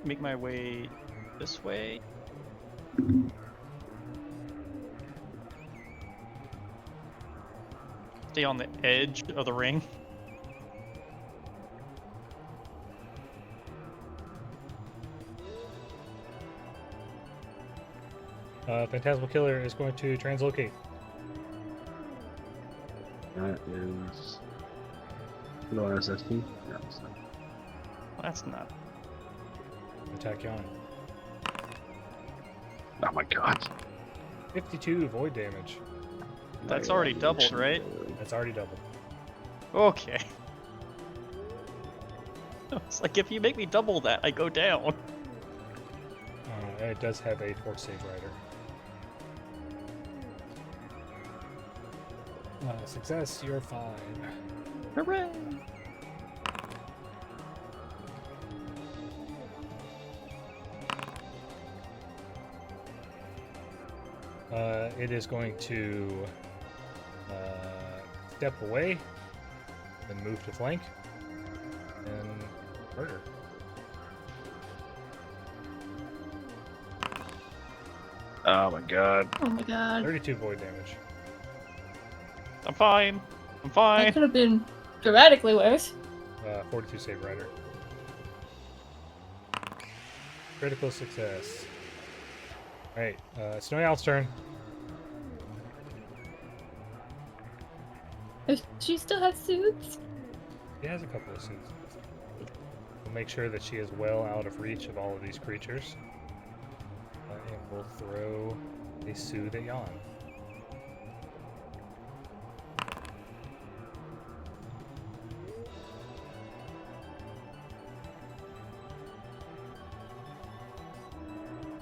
make my way this way. Stay on the edge of the ring. Phantasmal Killer is going to translocate. That is. No SST? Yeah, it's not. That's not. Attack Yawn. Oh my god. 52 void damage. That's already doubled, right? That's already doubled. Okay. It's like if you make me double that, I go down. And it does have a Force Save Rider. Success, you're fine. Hooray! It is going to step away, then move to flank, and murder. Oh my god. Oh my god. 32 void damage. I'm fine. I'm That fine. could have been dramatically worse. 42 save rider. Critical success. Alright, Snowy Owl's turn. Does she still have suits? She has a couple of suits. We'll make sure that she is well out of reach of all of these creatures. And we'll throw a soothe at Yawn.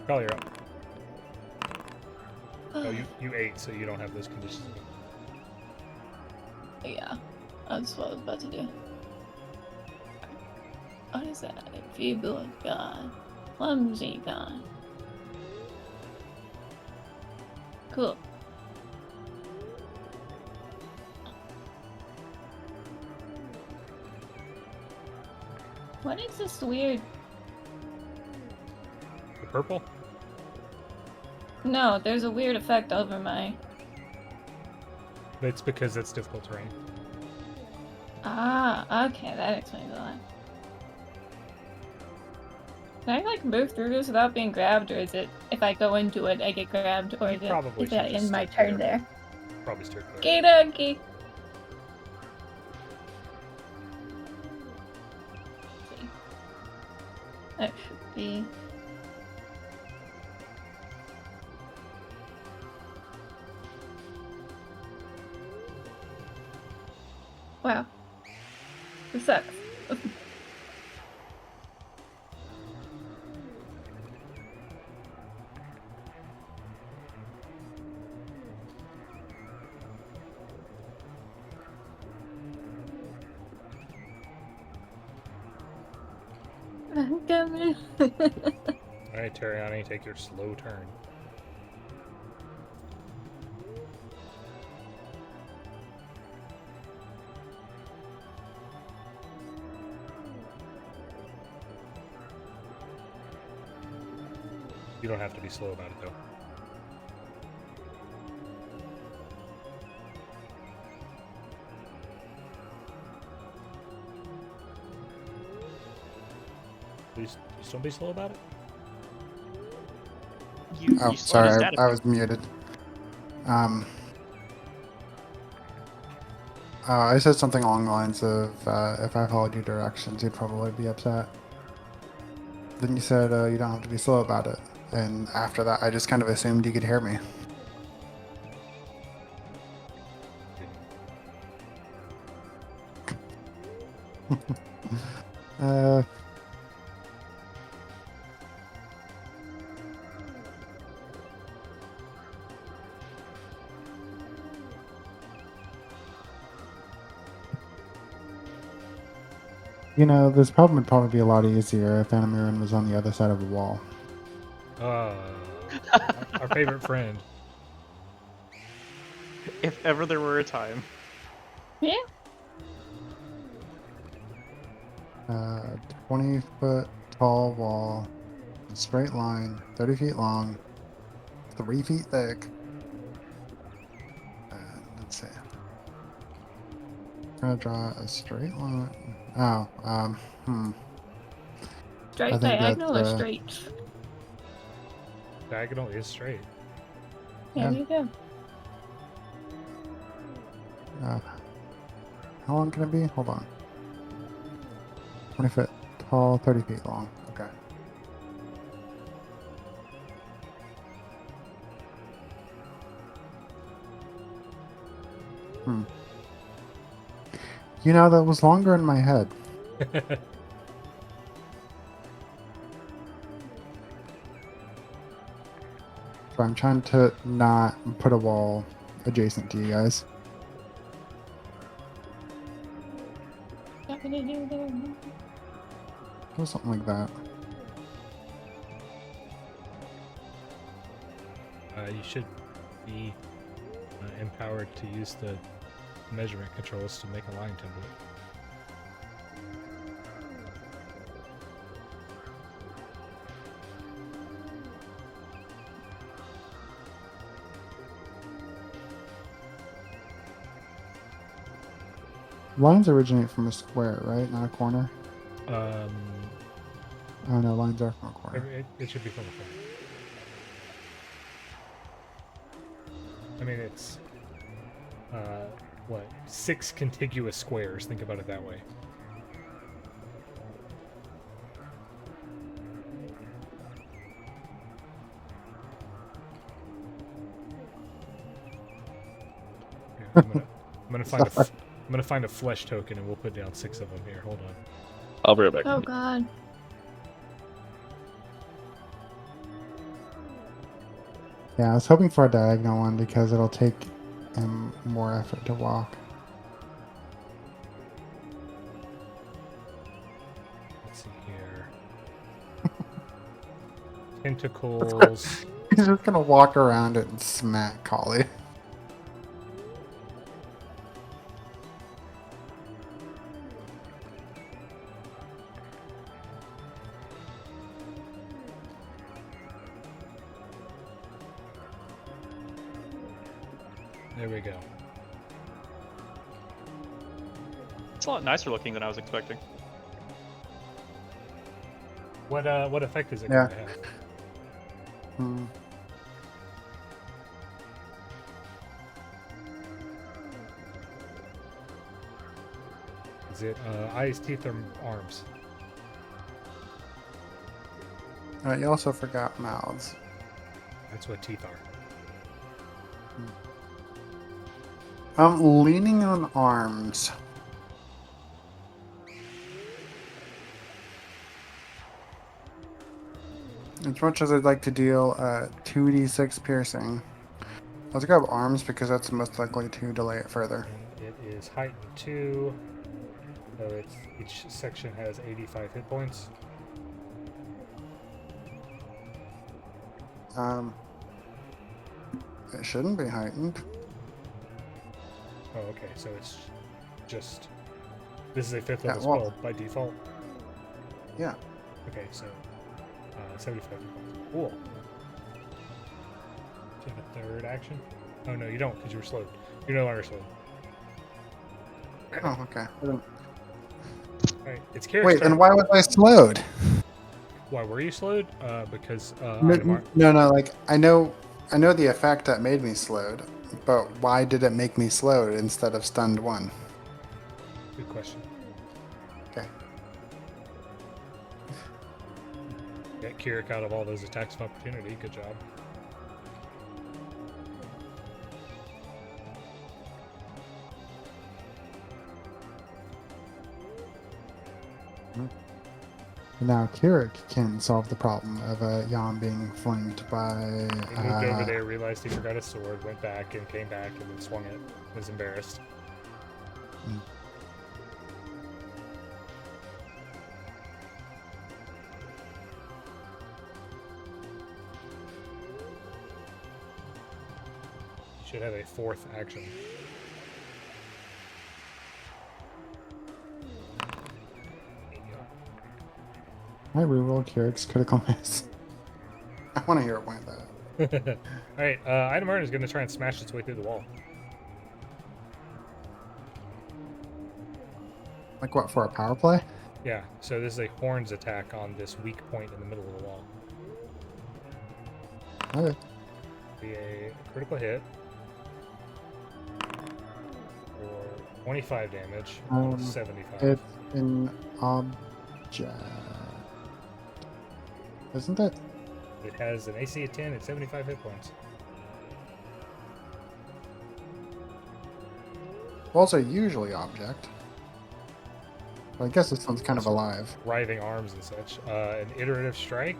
Khali, you're up. Oh, you ate, so you don't have those conditions. Yeah, that's what I was about to do. What is that? Feeble God. Clumsy God. Cool. What is this weird? The purple? No, there's a weird effect over my... It's because it's difficult terrain. Ah, okay, that explains a lot. Can I, like, move through this without being grabbed, or is it, if I go into it, I get grabbed, or You probably is that should just in my stick turn there. there? Probably steer clear. Gay donkey! That should be... Wow. This sucks. I'm coming. Alright, Teriani, take your slow turn. You don't have to be slow about it, though. Please don't be slow about it. You Oh, slowed us sorry, down a I bit. was muted. I said something along the lines of, if I followed your directions, you'd probably be upset. Then you said, you don't have to be slow about it. And after that, I just kind of assumed you could hear me. uh, You know, this problem would probably be a lot easier if Aiuvarin was on the other side of the wall. Our favorite friend. If ever there were a time. Yeah. 20-foot tall wall, straight line, 30 feet long, 3 feet thick. Let's see. I'm gonna draw a straight line. Oh, Straight I think diagonal that, or straight? Diagonal is straight. There Yeah. you go. How long can it be? Hold on. 20 foot tall, 30 feet long. Okay. You know, that was longer in my head. So I'm trying to not put a wall adjacent to you guys. Not gonna do there. Or something like that. You should be empowered to use the measurement controls to make a line template. Lines originate from a square, right? Not a corner? Um, Oh no, lines are from a corner. it should be from a corner. I mean, it's what, 6 contiguous squares? Think about it that way. Here, I'm gonna find a flesh token and we'll put down 6 of them here. Hold on. I'll bring it back. Oh god. Yeah, I was hoping for a diagonal one because it'll take more effort to walk. Let's see here. Tentacles. He's just gonna walk around it and smack Khali. There we go. It's a lot nicer looking than I was expecting. What effect is it Yeah. going to have? Hmm. Is it eyes, teeth, or arms? You also forgot mouths. That's what teeth are. I'm leaning on arms. As much as I'd like to deal 2d6 piercing, let's grab arms because that's most likely to delay it further. And it is heightened 2. So it's, each section has 85 hit points. It shouldn't be heightened. Oh, okay. So it's just... This is a 5th Yeah, level well- spell by default. Yeah. Okay, so 75 hit points. Cool. Do you have a third action? Oh, no, you don't because you were slowed. You're no longer slowed. Oh, okay. Alright, it's Kirrik's Wait, turn. then why was I slowed? Why were you slowed? Because No. Like I know the effect that made me slowed, but why did it make me slowed instead of stunned 1? Good question. Okay. Get Kirrik out of all those attacks of opportunity. Good job. Now Kirrik can solve the problem of Yawn being flanked by. He moved over there, realized he forgot his sword, went back and came back and then swung it. Was embarrassed. Hmm. Should have a 4th action. I reroll Kirik's critical miss. I want to hear it like that. Alright, Aiuvarin is going to try and smash its way through the wall. Like what, for a power play? Yeah, so this is a horns attack on this weak point in the middle of the wall. Okay. Be a critical hit for 25 damage on 75. It's an object. Isn't it? It has an AC of 10 and 75 hit points. Walls are usually object. But I guess this one's kind of alive. Writhing arms and such. An iterative strike.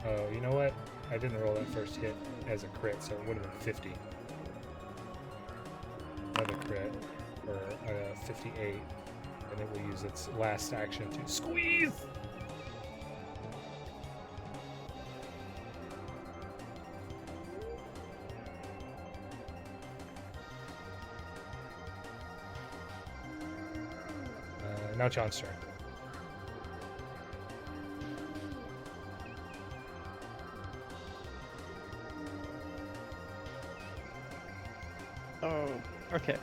Oh, you know what? I didn't roll that first hit as a crit, so it would have been 50. Another crit for 58. And it will use its last action to squeeze! Now John's turn. Oh, okay.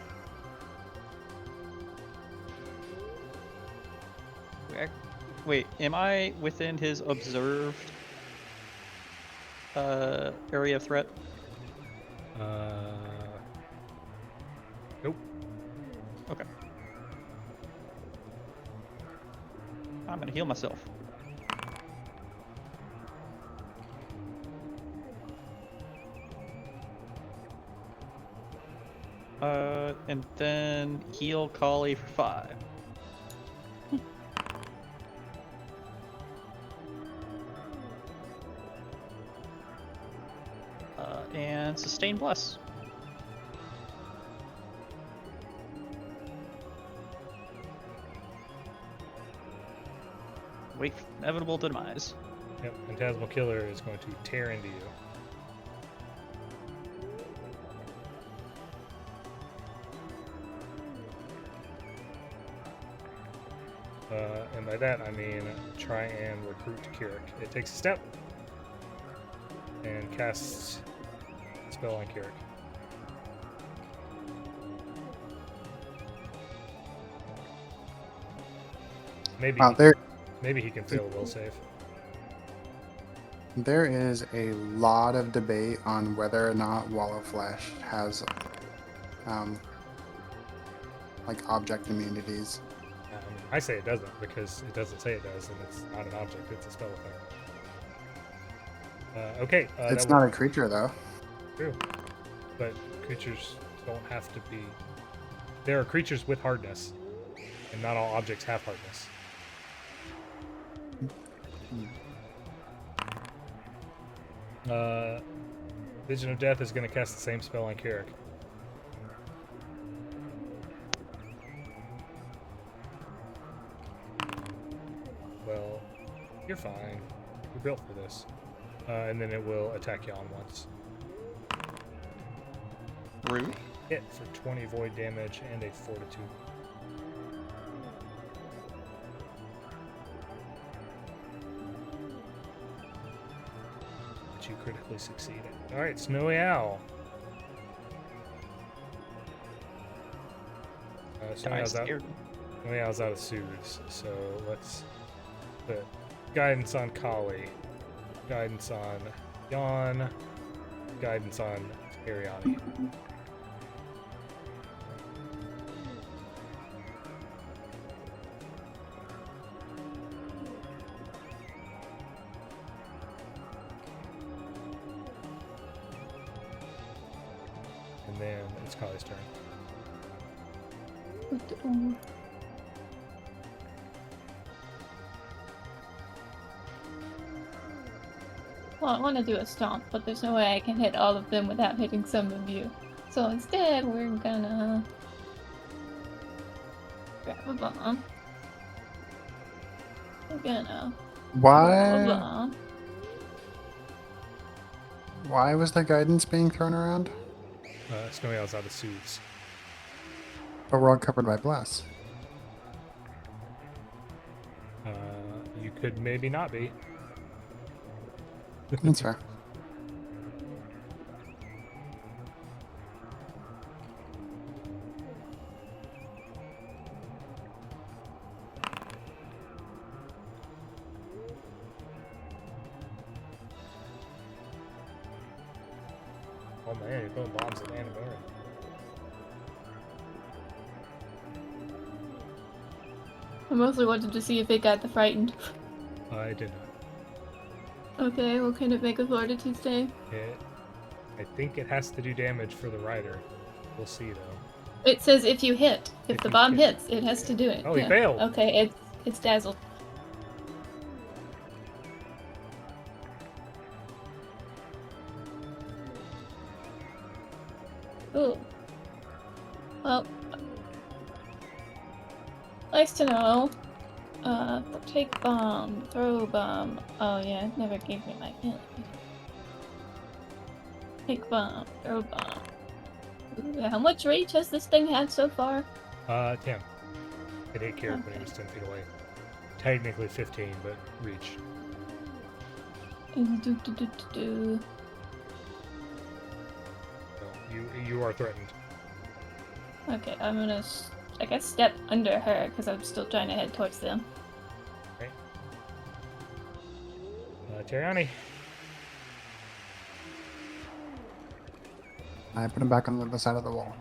Wait, am I within his observed area of threat? Nope. Okay. I'm gonna heal myself. And then heal Khali for 5. And sustain bless. Wait for inevitable demise. Yep, Phantasmal Killer is going to tear into you. And by that I mean try and recruit Kirrik. It takes a step and casts a spell on Kirrik. Maybe he can fail a will save. There is a lot of debate on whether or not Wall of Flesh has like object immunities. I say it doesn't because it doesn't say it does, and it's not an object; it's a spell effect. Okay. It's not a creature though. True, but creatures don't have to be. There are creatures with hardness, and not all objects have hardness. Vision of Death is going to cast the same spell on Kirrik. Well, you're fine. You're built for this. And then it will attack Yawn once. Rude. Hit for 20 void damage and a fortitude. But you critically succeeded. Alright, Snowy Owl. Snowy Owl's up. Oh yeah, I was out of soothes, so let's put guidance on Khali, guidance on Yawn, guidance on Teriani. And then it's Khali's turn. Well, I want to do a stomp, but there's no way I can hit all of them without hitting some of you. So instead, we're gonna grab a bomb. We're gonna grab a Why? bomb. Why was the guidance being thrown around? Snowy Owl's out of soothes. But we're all covered by bless. You could maybe not be. That's fair. Oh man, you're throwing bombs at Aiuvarin. I mostly wanted to see if it got the frightened. I did not. Okay, what kind of make a fortitude save? I think it has to do damage for the rider. We'll see though. It says if you hit. If the you bomb hit. hits, it has to do it. Oh, he failed. Okay, it's dazzled. Ooh. Well, nice to know. Take bomb, throw bomb. Oh yeah, it never gave me my ability. Take bomb, throw bomb. Ooh, how much reach has this thing had so far? 10. It hit Kirrik when he was 10 feet away. Technically 15, but reach. Do. So you are threatened. Okay, I'm gonna, I guess, step under her because I'm still trying to head towards them. Okay. Teriani. I put him back on the other side of the wall.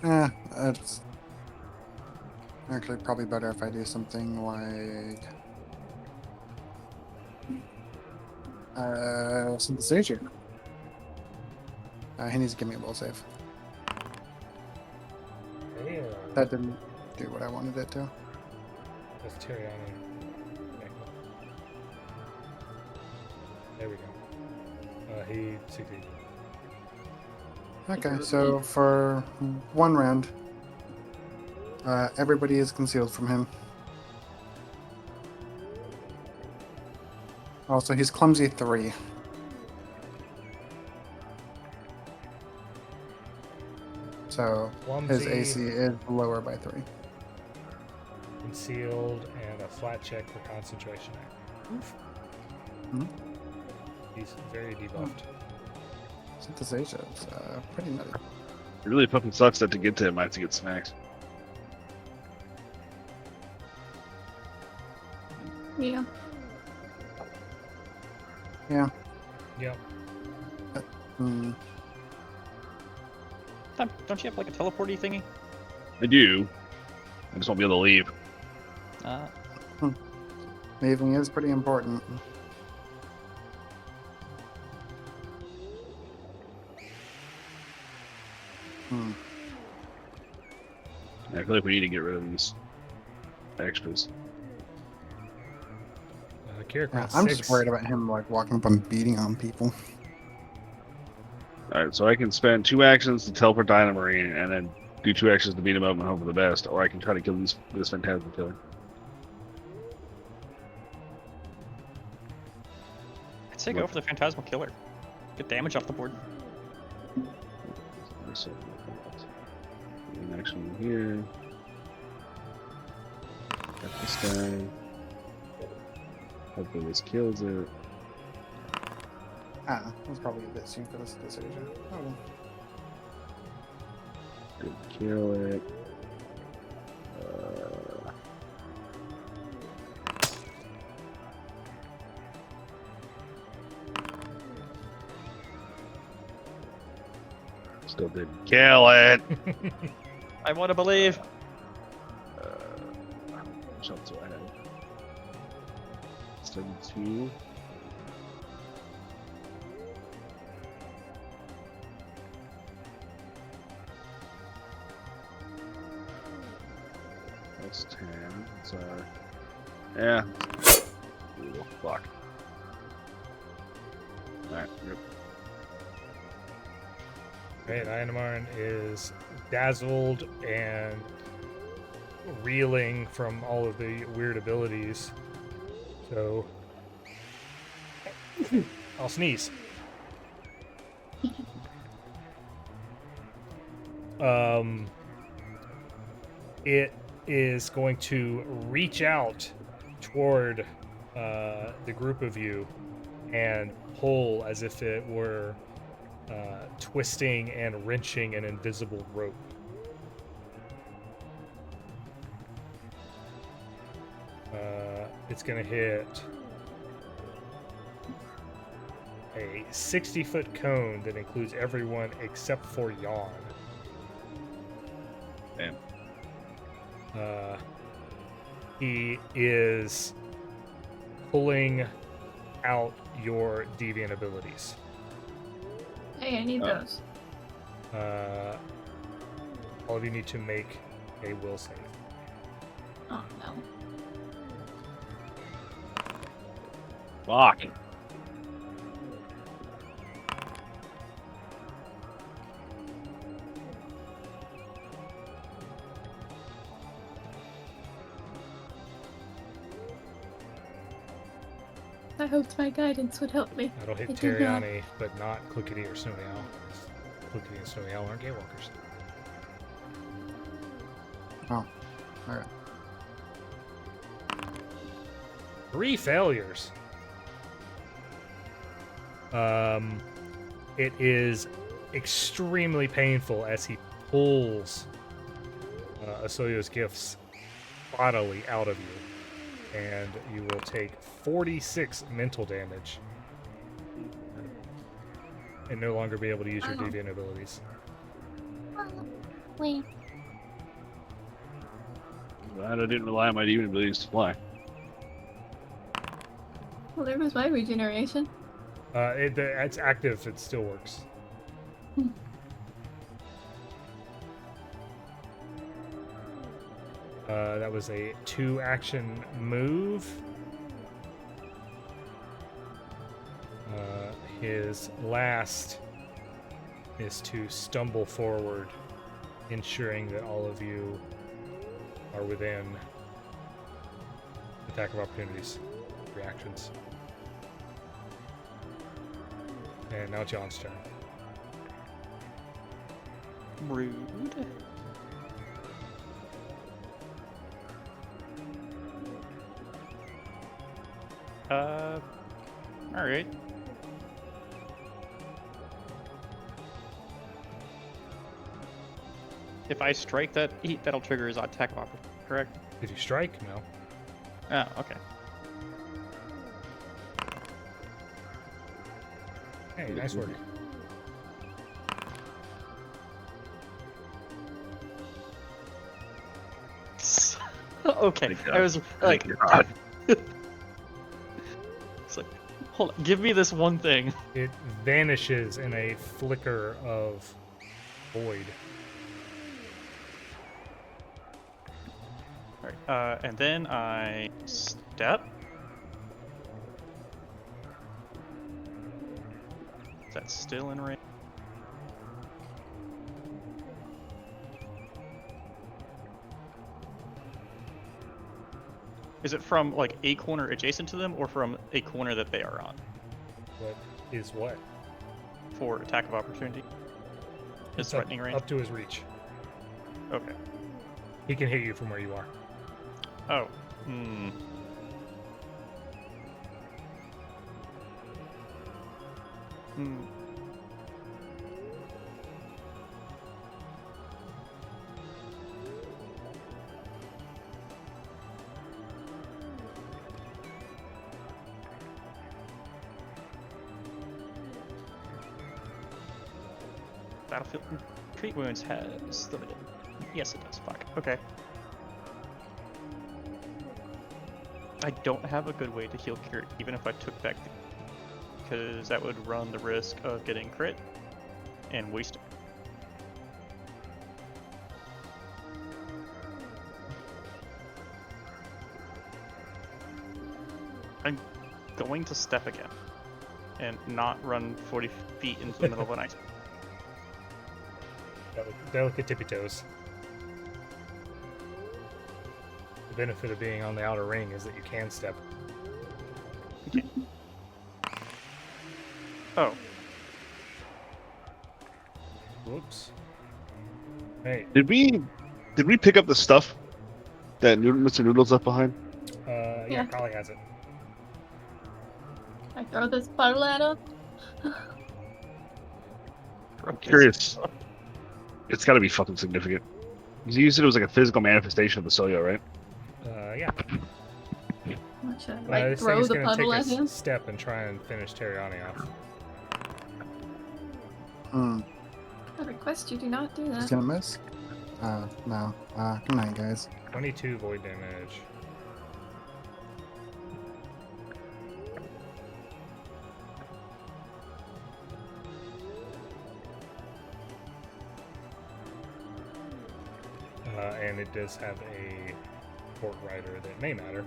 It's actually probably better if I do something like Skysage. He needs to give me a will save. Yeah. That didn't do what I wanted it to. That's Teriani. Okay. There we go. He succeeded. Okay, so for one round, everybody is concealed from him. Also, he's clumsy 3. So his Clumsy, AC is lower by 3. concealed, and a flat check for concentration. Oof. Mhm. He's very debuffed. Synthesization is pretty nutty. It really fucking sucks that to get to him, I have to get smacked. Yeah. Yeah. Yep. Hmm. Don't you have like a teleporty thingy? I do. I just won't be able to leave. Leaving is pretty important. I feel like we need to get rid of these extras. Kirrik Yeah, round I'm 6. just worried about him like walking up and beating on people. Alright, so I can spend 2 actions to teleport to Aiuvarin and then do 2 actions to beat him up and hope for the best, or I can try to kill this phantasmal killer. I'd say go for the Phantasmal Killer. Get damage off the board. So, an action here. Got this guy. Hopefully this kills it. It was probably a bit soon for this decision. Oh well. Good kill it. Still didn't kill it. I want to believe. Jump to ahead. 72. That's 10. It's yeah. Ooh, fuck. Alright, yep. Right, Aiuvarin is dazzled and reeling from all of the weird abilities. So I'll sneeze. It is going to reach out toward the group of you and pull as if it were twisting and wrenching an invisible rope. It's going to hit a 60-foot cone that includes everyone except for Yawn. Damn. He is pulling out your deviant abilities. Hey, I need those. All of you need to make a will save. Oh no. Fuck. I hoped my guidance would help me. That'll hit It did not. Teriani, but not Clickety or Snowy Owl. Clickety and Snowy Owl aren't Gatewalkers. Oh, alright. 3 failures. It is extremely painful as he pulls Asoyo's gifts bodily out of you, and you will take 46 mental damage and no longer be able to use your deviant abilities. Wait. Glad I didn't rely on my demon abilities to fly. Well, there was my regeneration. It's active. It still works. That was a 2-action move. His last is to stumble forward, ensuring that all of you are within attack of opportunities, reactions. And now it's Yawn's turn. Rude. Alright. If I strike that, that'll trigger his attack of opportunity, correct? If you strike, no. Oh, okay. Hey, nice work. Okay, Thank I was like, God. it's like, hold on, give me this one thing. It vanishes in a flicker of void. Alright, and then I step. Is that still in range? Is it from like a corner adjacent to them or from a corner that they are on What is what? for attack of opportunity? His It's threatening range? up to his reach. Okay. He can hit you from where you are. Oh. Hmm. Hmm. Battlefield treat wounds has limited. Yes, it does. Fuck. Okay. I don't have a good way to heal Kirrik, even if I took back the, because that would run the risk of getting crit and wasting. I'm going to step again and not run 40 feet into the middle of an ice. Delicate tippy toes. The benefit of being on the outer ring is that you can step. Okay. Oh, Whoops. Hey, Did we pick up the stuff that Mr. Noodles left behind? yeah, Yeah. Khali has it. I throw this puddle at him. I'm curious. It's got to be fucking significant. You said it was like a physical manifestation of the Soyo, right? Yeah. What should I, This throw thing's the gonna puddle take at a him? step and try and finish Teriani off. I request you do not do He's that. gonna miss? No. Good night, guys. 22 void damage. And it does have a port rider that may matter.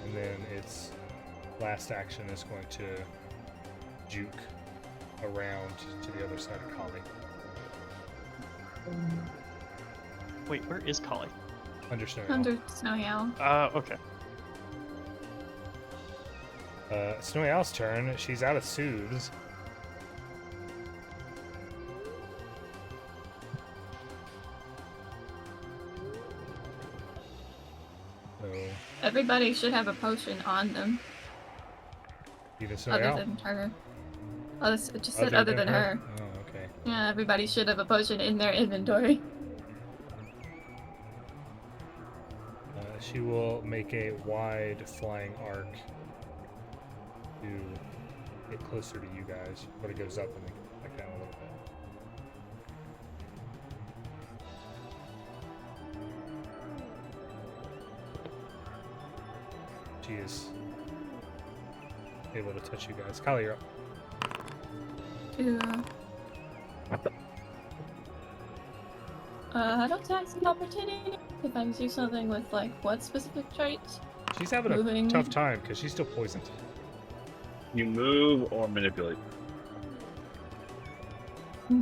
And then its last action is going to juke around to the other side of Khali. wait, where is Khali? Understand? Under Snowy Owl. Okay. Snowy Owl's turn. She's out of soothes. So, Everybody should have a potion on them, even Snowy other Owl? than her. Oh, it just said other than her. Oh, okay. Yeah, everybody should have a potion in their inventory. She will make a wide flying arc to get closer to you guys, but it goes up and then back down a little bit. She is able to touch you guys. Khali, you're up. I don't tax an opportunity if I do something with like what specific traits? She's having Moving. a tough time because she's still poisoned. You move or manipulate.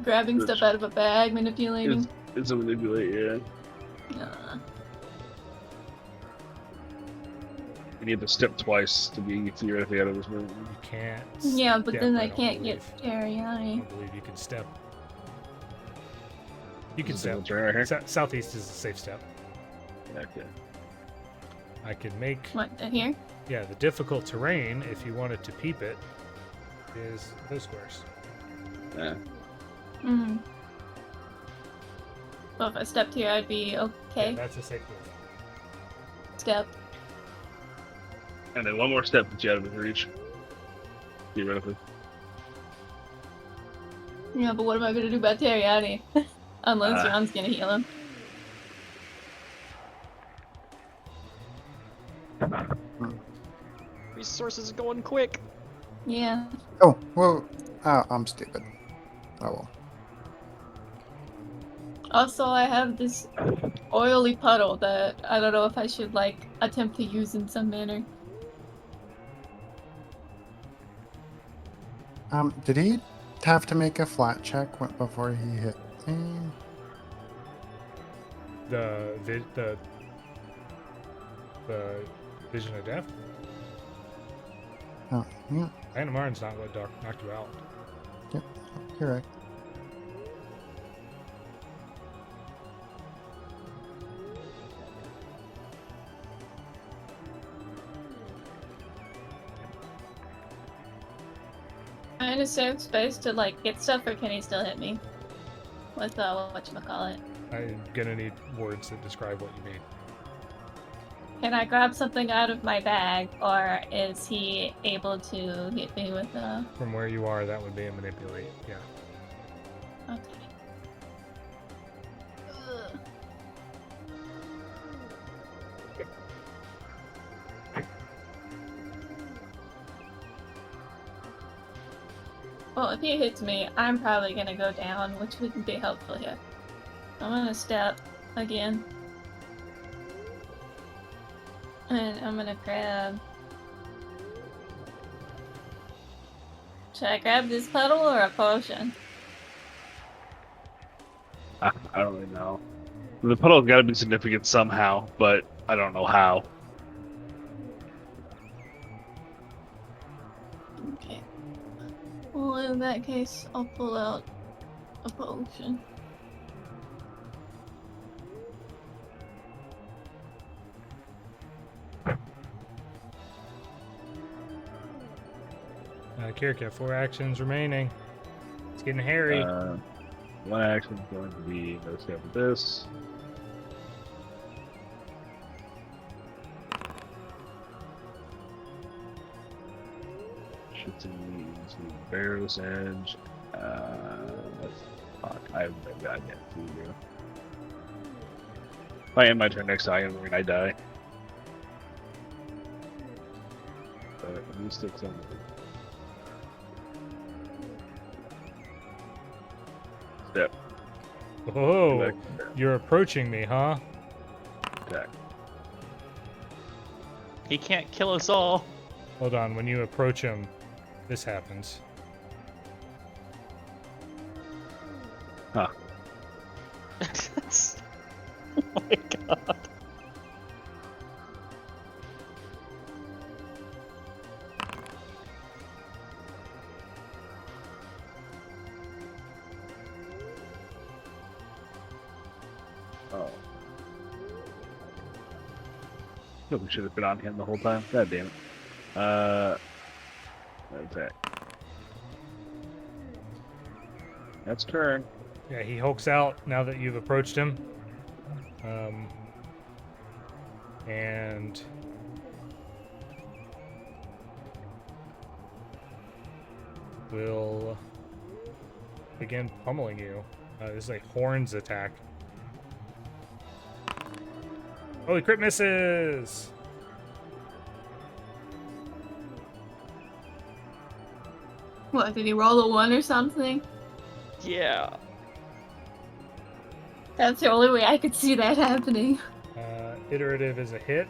Grabbing stuff out of a bag, manipulating. It's a manipulate, yeah. You need to step twice to be theoretically out of this room. You can't. Yeah, but step, then I I don't can't believe. get Teriani. I don't believe you can step. You can Is it step. right here? Southeast is a safe step. Okay. I can make. What, here? Yeah, the difficult terrain, if you wanted to peep it, is those squares. Yeah. Hmm. Well, if I stepped here, I'd be okay. Yeah, that's a safe move. Step. And then one more step gets you out of his reach. Theoretically. Yeah, but what am I gonna do about Teriani? Unless Yawn's gonna heal him. Resources going quick. Yeah. Oh, well, I'm stupid. Oh well. Also, I have this oily puddle that I don't know if I should, like, attempt to use in some manner. Did he have to make a flat check before he hit me? The Vision of Death? Oh, yeah. Anamarin's not what knocked you out. Yep, you're right. I in a safe space to like get stuff, or can he still hit me with whatchamacallit? I'm gonna need words that describe what you need. Can I grab something out of my bag, or is he able to hit me with a... From where you are, that would be a manipulate. Yeah. Okay. Ugh. Well, if he hits me, I'm probably gonna go down, which wouldn't be helpful here. I'm gonna step again. And I'm gonna grab... Should I grab this puddle or a potion? I don't really know. The puddle's got to be significant somehow, but I don't know how. Okay. Well, in that case, I'll pull out a potion. Kirrik, you have 4 actions remaining. It's getting hairy. One action is going to be let's go with this. Shooting into Barrow's Edge. Fuck, I haven't got goddamn food here. If I end my turn next to Aiuvarin, I die. But at least it's on. Step. Oh, you're approaching me, huh? Attack. He can't kill us all. Hold on, when you approach him, this happens. Huh. Oh my god. Oh. No, we should have been on him the whole time. God damn it. Attack. That's turn. Yeah, he hulks out now that you've approached him. And will begin pummeling you. This is a horns attack. Oh, he crit misses! What, did he roll a 1 or something? Yeah. That's the only way I could see that happening. Iterative is a hit.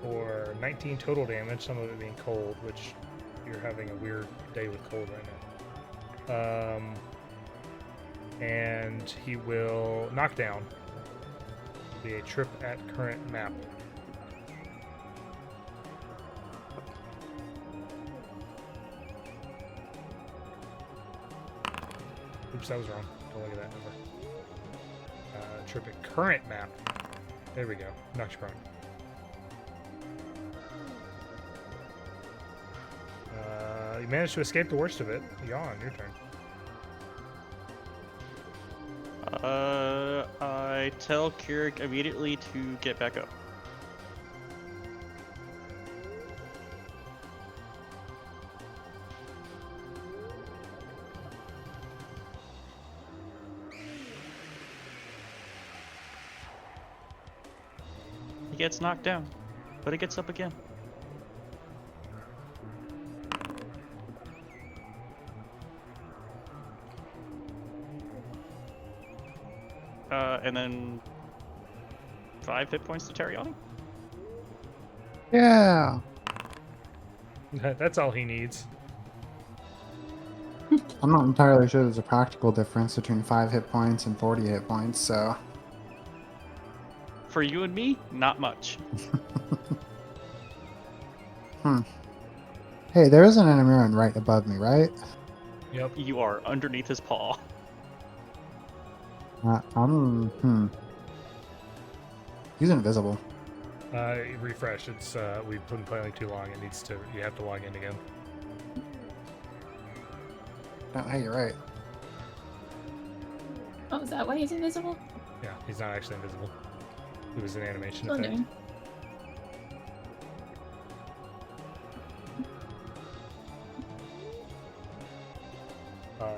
For 19 total damage, some of it being cold, which you're having a weird day with cold right now. And he will knock down. Be a trip at current map. Oops, that was wrong. Don't look at that number. Trip at current map. There we go. Knocks you prone. You managed to escape the worst of it. Yawn, your turn. I tell Kirrik immediately to get back up. He gets knocked down, but he gets up again. And then 5 hit points to Teriani. Yeah. That's all he needs. I'm not entirely sure there's a practical difference between 5 hit points and 40 hit points, so. For you and me, not much. Hey, there is an Aiuvarin right above me, right? Yep. You are underneath his paw. He's invisible. Refresh. It's we've been playing too long. It needs to. You have to log in again. No, hey, you're right. Oh, is that why he's invisible? Yeah, he's not actually invisible. It was an animation Oh, effect. no.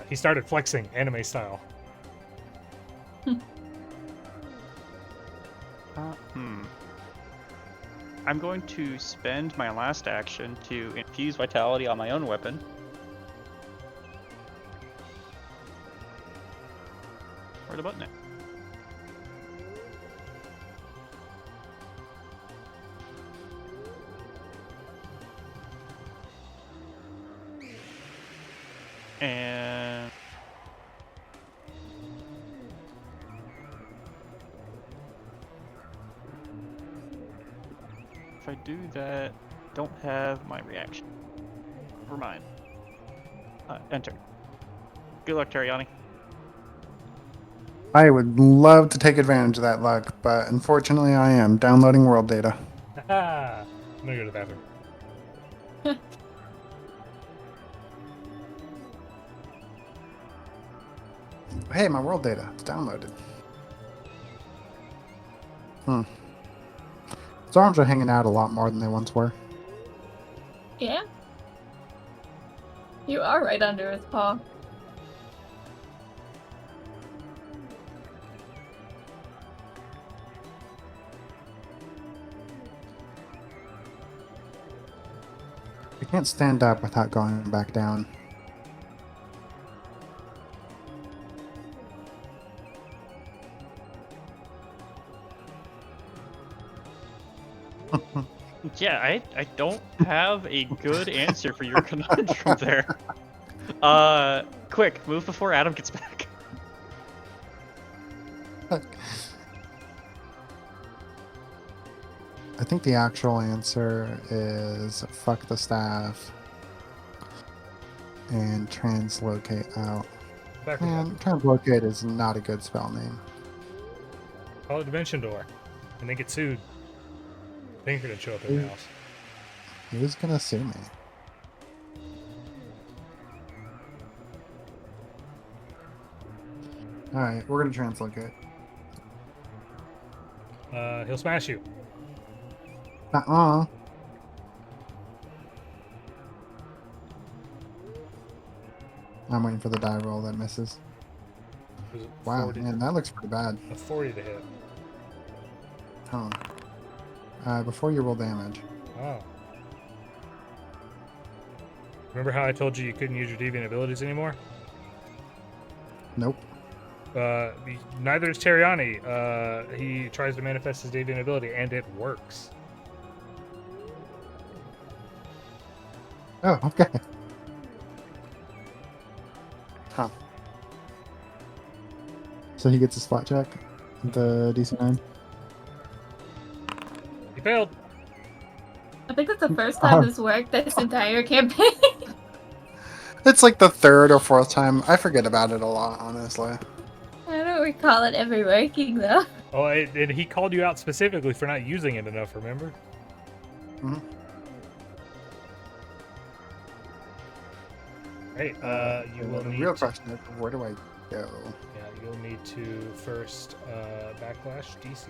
He started flexing anime style. I'm going to spend my last action to infuse vitality on my own weapon. Where the button at? And if I do that, don't have my reaction. Never mind. Enter. Good luck, Teriani. I would love to take advantage of that luck, but unfortunately I am downloading world data. I'm gonna go to the bathroom. Hey, my world data. It's downloaded. His arms are hanging out a lot more than they once were. Yeah? You are right under his paw. I can't stand up without going back down. Yeah, I don't have a good answer for your conundrum there. Quick, move before Adam gets back. I think the actual answer is fuck the staff and translocate out. Back Man, translocate is not a good spell name. Call it Dimension Door, and then get sued. Then you're gonna show up at the house. Who's gonna sue me? Alright, we're gonna translocate. He'll smash you. Uh-uh. I'm waiting for the die roll that misses. Was it Wow, 40 man, that looks pretty bad. a 40 to hit. Huh. Before you roll damage. Oh. Remember how I told you you couldn't use your deviant abilities anymore? Nope. Neither is Teriani. He tries to manifest his deviant ability, and it works. Oh, okay. Huh. So he gets a spot check? The DC 9? He failed. I think that's the first time this worked this entire campaign. It's like the third or fourth time. I forget about it a lot, honestly. I don't recall it ever working though. Oh, and he called you out specifically for not using it enough, remember? Mm-hmm. Right, you will The need real to, question is, where do I go? yeah, you'll need to first backlash DC.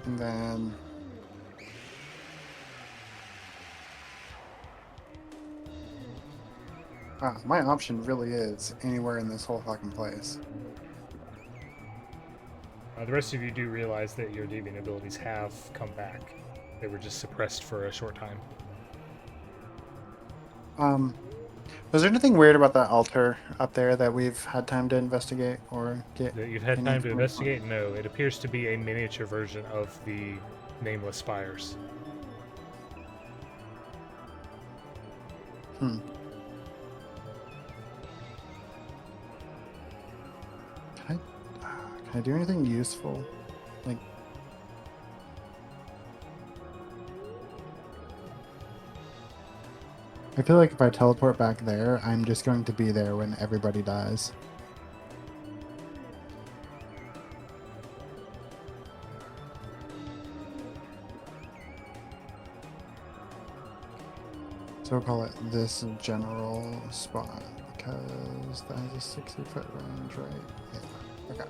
And then... Wow, my option really is anywhere in this whole fucking place. The rest of you do realize that your deviant abilities have come back. They were just suppressed for a short time. Was there anything weird about that altar up there that we've had time to investigate or get? That you've had any time to information on? investigate? No, it appears to be a miniature version of the Nameless Spires. Can I do anything useful? Like, I feel like if I teleport back there, I'm just going to be there when everybody dies. So we'll call it this general spot because that has a 60-foot range, right? Yeah. Okay.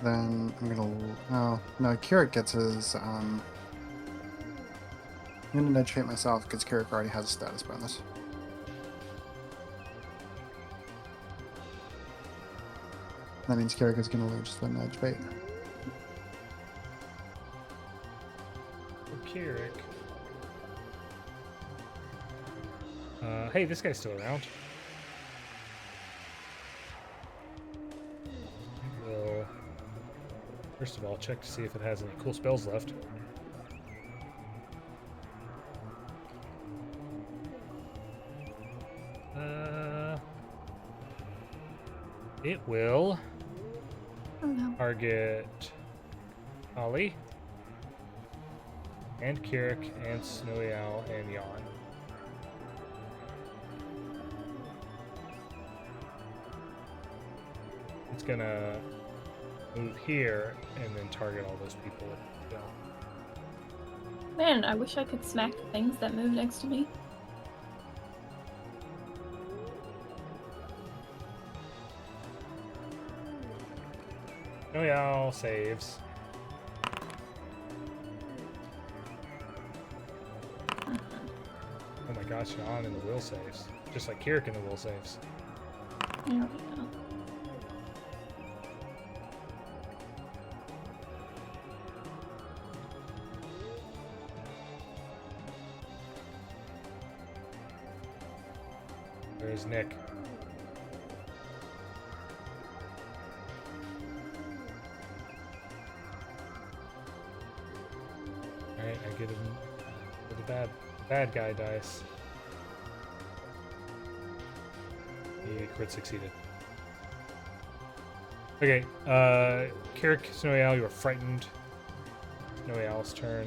Then I'm gonna. Oh no, Kirrik gets his. I'm gonna nudge fate myself because Kirrik already has a status bonus. That means Kirrik is gonna lose the nudge fate. Kirrik. Hey, this guy's still around. We'll first of all check to see if it has any cool spells left. It will target Khali and Kirrik and Snowy Owl and Yawn. It's gonna move here and then target all those people. Yeah. Man, I wish I could smack the things that move next to me. Snowy Owl saves. Oh my gosh, Yawn in the will saves. Just like Kirrik in the will saves. There we go. There's Nick. Alright, I get him with the bad guy dice. He crit succeeded. Okay, Kirrik, Snowy Owl, you are frightened. Snowy Owl's turn.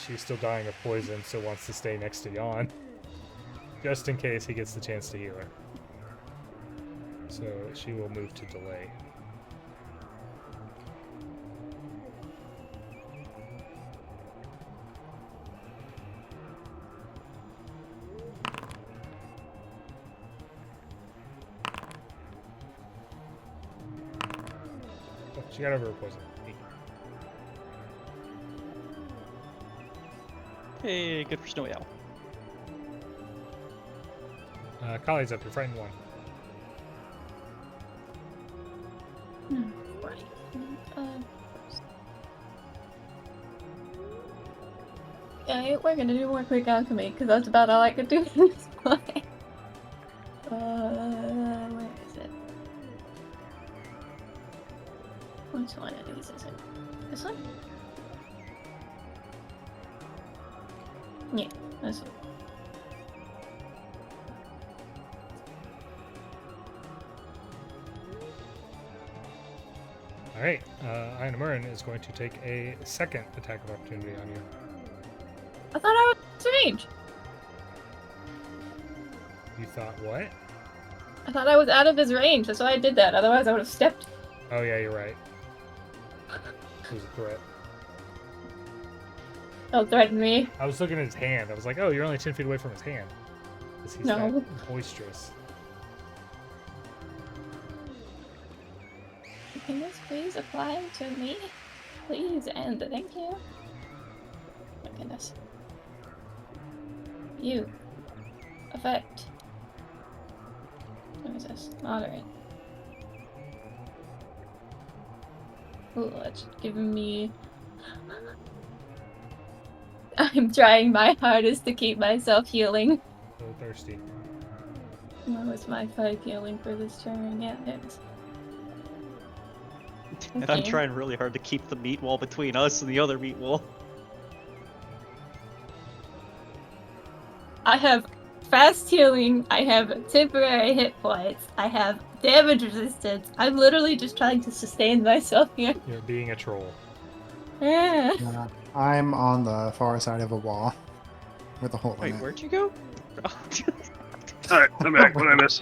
She's still dying of poison, so wants to stay next to Yawn. Just in case he gets the chance to heal her. So she will move to delay. Oh, she got over her poison. Hey, good for Snowy Owl. Khali's up, you're frightened one. Right. Yeah, we're gonna do more quick alchemy because that's about all I could do in this play. Where is it? Which one of these is it? This one? Yeah, this one. Alright, Aiuvarin is going to take a second attack of opportunity on you. I thought I was range. You thought what? I thought I was out of his range. That's why I did that. Otherwise, I would have stepped. Oh yeah, you're right. It was a threat. Don't threaten me. I was looking at his hand. I was like, oh, you're only 10 feet away from his hand. Because he's No. that boisterous. Can this please apply to me? Please and thank you. My goodness. You. Effect. What is this? Moderate. Ooh, that's giving me... I'm trying my hardest to keep myself healing. So thirsty. What was my 5 healing for this turn? Yeah, there it is. And I'm Okay. trying really hard to keep the meat wall between us and the other meat wall. I have fast healing. I have temporary hit points. I have damage resistance. I'm literally just trying to sustain myself here. You're being a troll. Yeah. I'm on the far side of a wall with a hole Wait, in it. where'd you go? Alright, I'm back. What did I miss?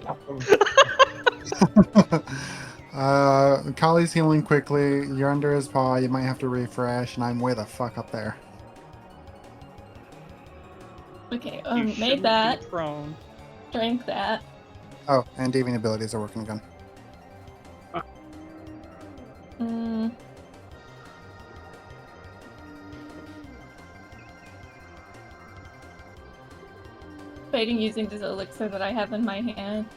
Khali's healing quickly. You're under his paw. You might have to refresh, and I'm way the fuck up there. Okay, You made shouldn't that. be prone. Drank that. Oh, and deviant abilities are working again. Fighting using this elixir that I have in my hand.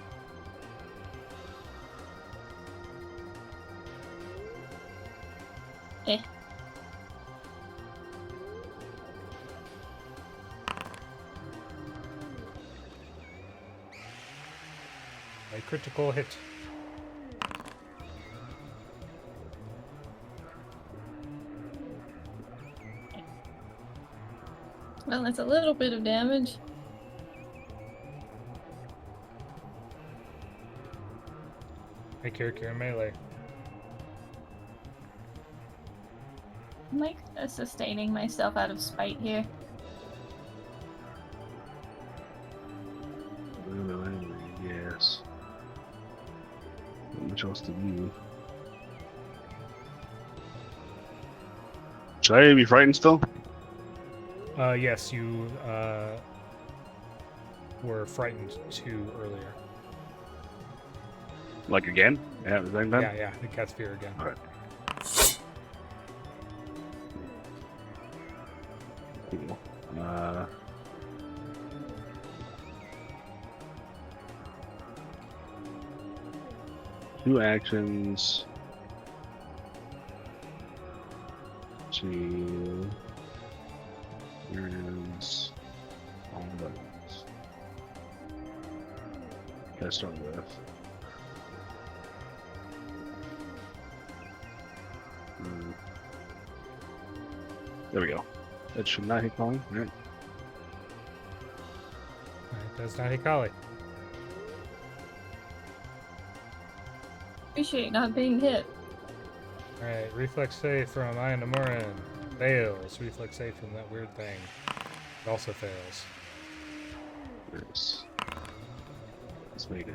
Eh. A critical hit. Well, that's a little bit of damage. Hey, Kirrik, you're in melee. I'm like sustaining myself out of spite here. Yes. Not much else to do. Should I be frightened still? Yes, you were frightened too earlier. Like again? Yeah, the same time? Yeah, the cat's fear again. Alright. Cool. 2 actions. 2. Here is all the buttons. Let's start with. There we go. That should not hit Khali, right? It does not hit Khali. Appreciate not being hit. Alright, reflex save from Aiuvarin. Fails. Reflex save from that weird thing. It also fails. Yes. Let's make it.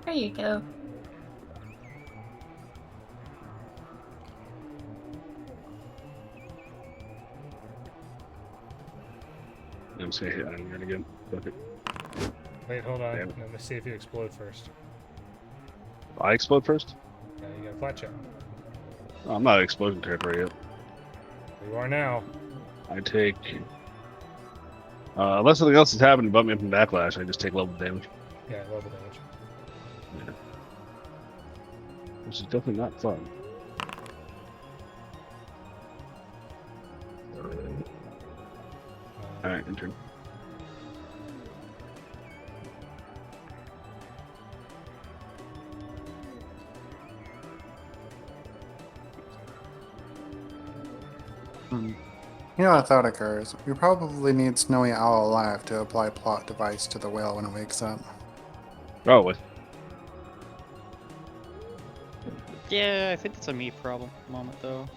There you go. I'm just gonna hit Aiuvarin again. Perfect. Wait, hold on. Damn. Let me see if you explode first. I explode first? Yeah, you got a flat check. Oh, I'm not in explosion territory yet. You are now. I take. Unless something else is happening to bump me up from backlash, I just take level damage. Yeah, level damage. Yeah. Which is definitely not fun. Alright, intern. You know, a thought occurs. We probably need Snowy Owl alive to apply plot device to the whale when it wakes up. Probably. Yeah, I think that's a me problem at the moment, though.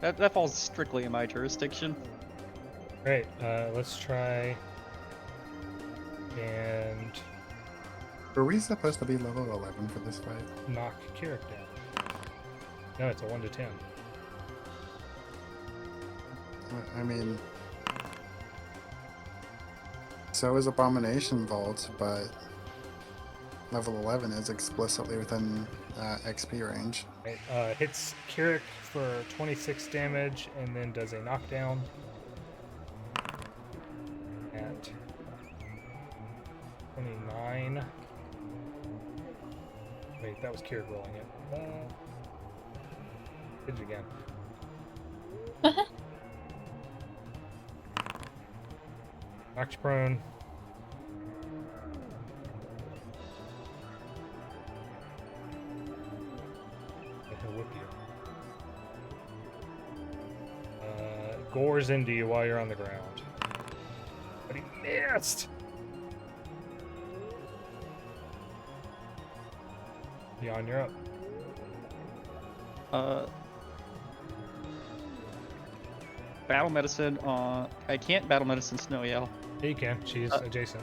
that falls strictly in my jurisdiction. Great. Let's try. And Were we supposed to be level 11 for this fight? knock Kirrik down. No, it's a 1 to 10. I mean, so is Abomination Vault, but level 11 is explicitly within XP range. Right, hits Kirrik for 26 damage and then does a knockdown at 29. Wait, that was Kirrik rolling it. Did it again. Knocked you prone. He'll whip you. Gores into you while you're on the ground. But he missed. Yawn, you're up. Battle medicine on. I can't battle medicine Snowy Owl. Yeah, you can. She's adjacent.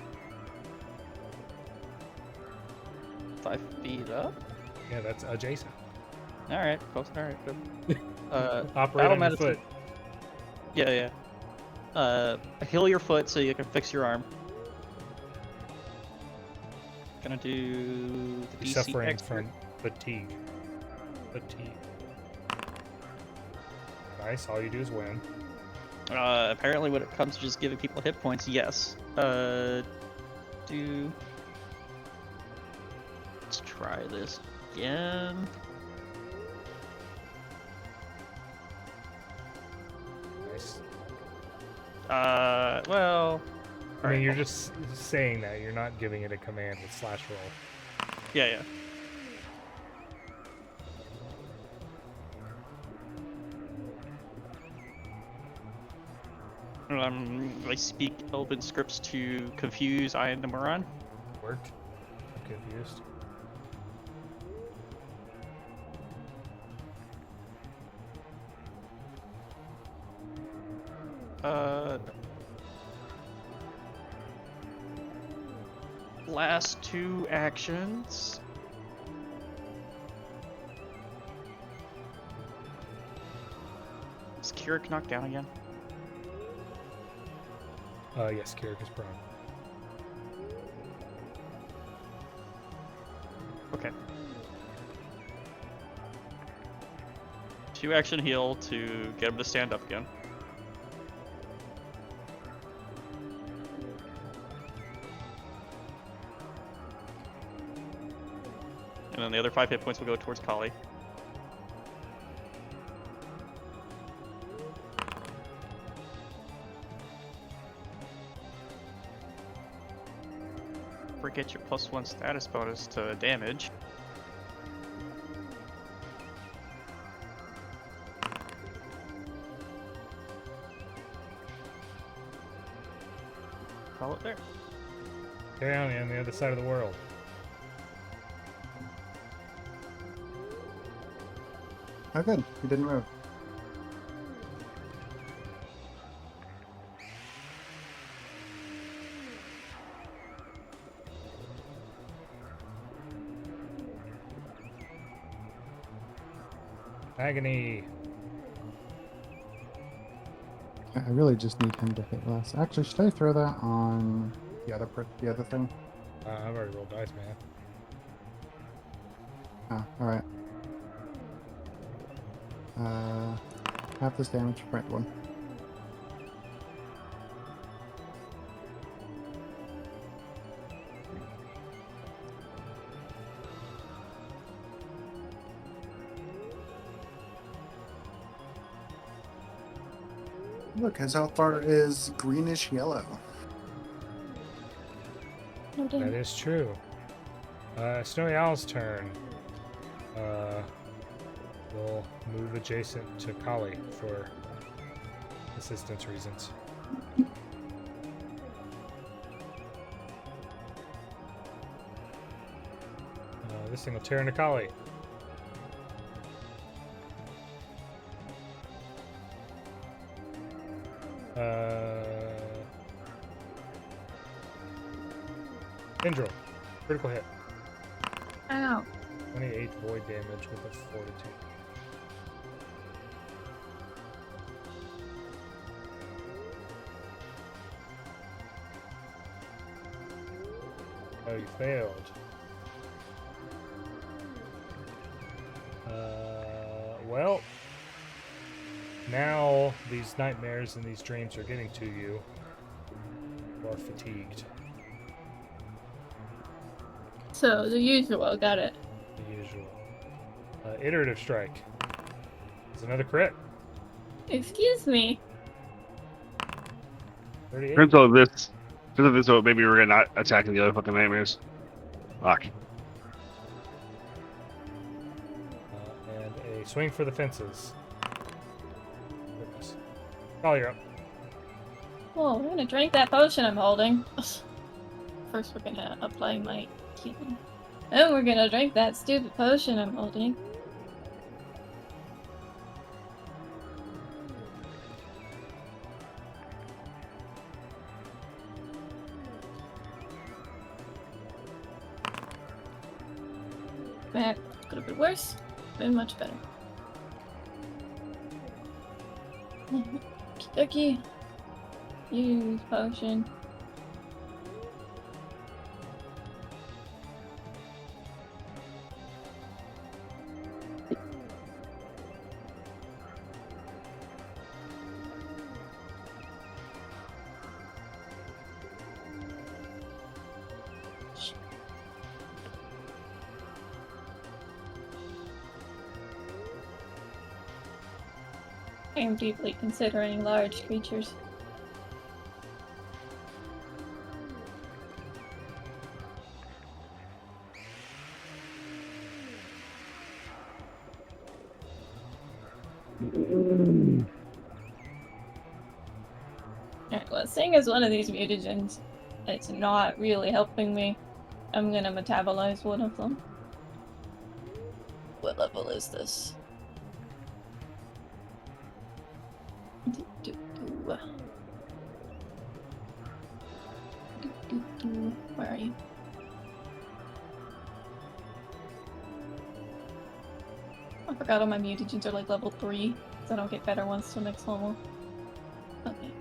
5 feet up. Yeah, that's adjacent. All right, close. All right, good. Operate battle on your medicine. foot. Yeah. Heal your foot so you can fix your arm. Gonna do the You're DC suffering expert. from fatigue. Nice. All you do is win. Apparently when it comes to just giving people hit points, yes. Let's try this again. Nice. Well... I mean, alright, you're just saying that. You're not giving it a command with slash roll. Yeah. I speak Elven scripts to confuse I and the Moron. Worked. I'm confused. Last 2 actions. Is Kirrik knocked down again? Yes, Kirrik is prone. Okay. 2 action heal to get him to stand up again. And then the other 5 hit points will go towards Khali. Forget your +1 status bonus to damage. Call it there. Teriani on the other side of the world. Oh, good. He didn't move. Agony. I really just need him to hit less. Actually, should I throw that on the other thing? I've already rolled dice, man. Ah, alright. Half this damage, right one. Look, his health bar is greenish yellow. No That damn. is true. Snowy Owl's turn. We'll move adjacent to Khali for assistance reasons. This thing will tear into Khali. Tendril. Critical hit. Ow. 28 void damage with a fortitude. Oh, you failed. Well, now these nightmares and these dreams are getting to you. You are fatigued. So, the usual, got it. The usual. Iterative strike. It's another crit. Excuse me. 38. Turns out this, so maybe we're not attacking the other fucking nightmares. Fuck. And a swing for the fences. Goodness. Oh, you're up. Oh, we're gonna drink that potion I'm holding. First, we're gonna apply my healing. Then we're gonna drink that stupid potion I'm holding. That could have been worse. Been much better. Okie. Use potion. I am deeply considering large creatures. Alright, well, seeing as one of these mutagens, it's not really helping me, I'm gonna metabolize one of them. What level is this? Where are you? I forgot all my mutagens are like level 3, so I don't get better ones till next level. Okay.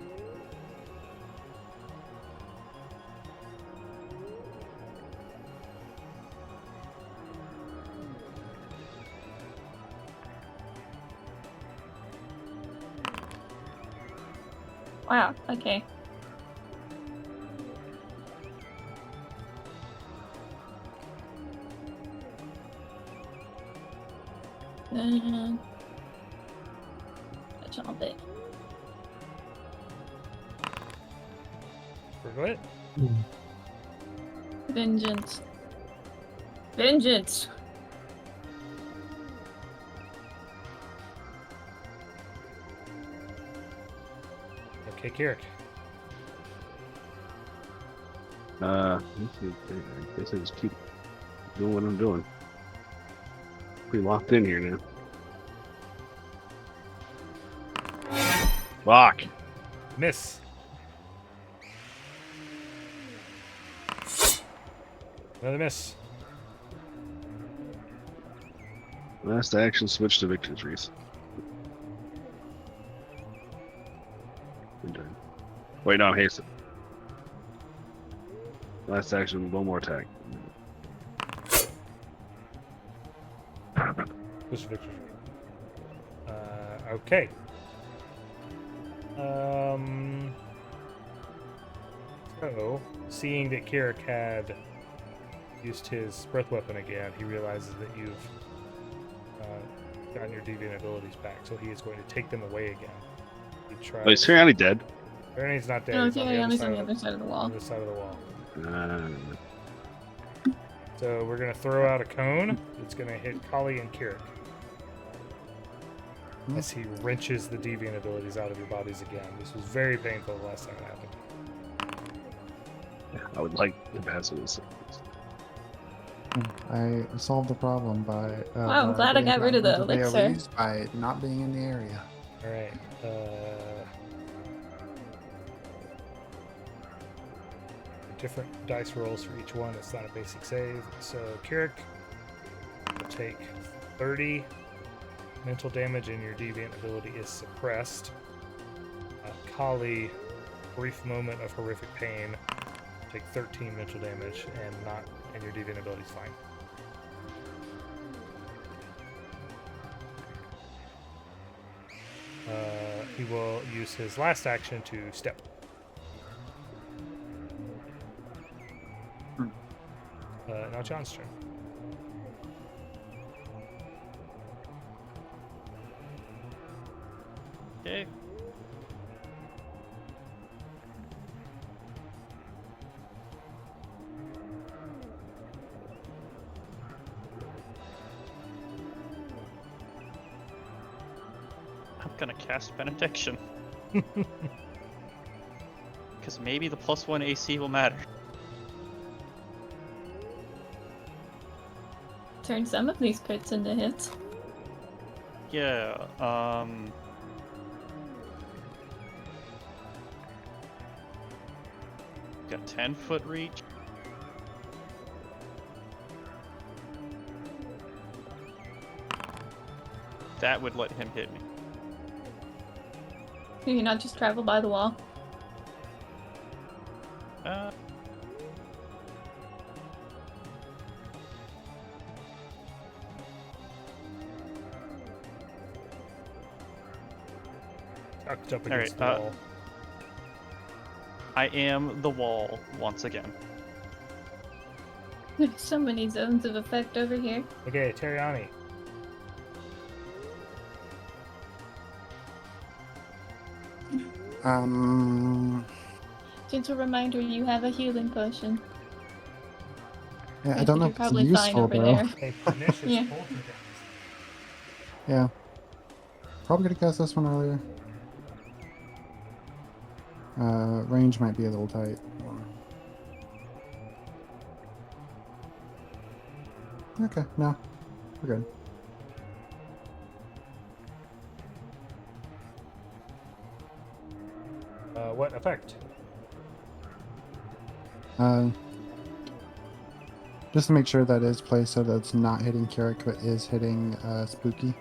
Wow, okay. Touch on a bit. For what? Vengeance. Vengeance! Okay, Kirrik. Let's see. I guess I just keep doing what I'm doing. Pretty locked in here now. Fuck. Miss. Another miss. Last action, switch to victories. Wait, no, I'm hasted. Last action, one more attack. This is victory. Okay. So, seeing that Kirrik had used his breath weapon again, he realizes that you've gotten your deviant abilities back, so he is going to take them away again. He tries... Wait, is Teriani dead? Teriani's not dead. No, He's on the Teriani's other on the side other side of the wall. on the side of the wall. Uh, So we're going to throw out a cone. It's going to hit Khali and Kirrik. As he wrenches the deviant abilities out of your bodies again. This was very painful the last time it happened. I would like to pass this. I solved the problem by. Wow, I'm glad I got rid of the elixir. AoEs by not being in the area. All right. Different dice rolls for each one. It's not a basic save. So Kirrik will take 30 mental damage, and your deviant ability is suppressed. Khali, brief moment of horrific pain. Take 13 mental damage, and your deviant ability is fine. He will use his last action to step. Now John's turn. Okay. I'm gonna cast Benediction. because maybe the +1 AC will matter. Turn some of these crits into hits. Yeah, got 10-foot reach. That would let him hit me. Can you not just travel by the wall? Tucked up All against right, the wall. I am the wall once again. There's so many zones of effect over here. Okay, Teriani. Gentle reminder, you have a healing potion. Yeah, I don't know You're if it's probably fine useful over though. there. A pernicious Yeah. poltergeist. Yeah. Probably could have cast this one earlier. Range might be a little tight. Okay, no. We're good. What effect? Just to make sure that is placed so that it's not hitting Kirrik, but is hitting Spooky.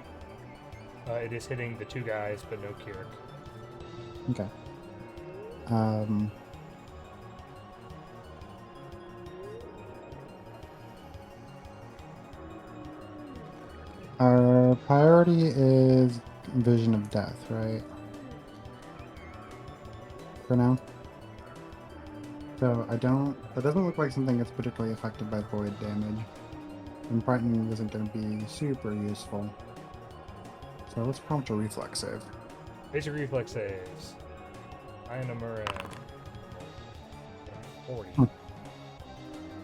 It is hitting the two guys, but no Kirrik. Okay. Our priority is Vision of Death, right? For now. So that doesn't look like something that's particularly affected by void damage. And Frightening isn't going to be super useful. So let's prompt a reflex save. Basic reflex saves. I am a 40.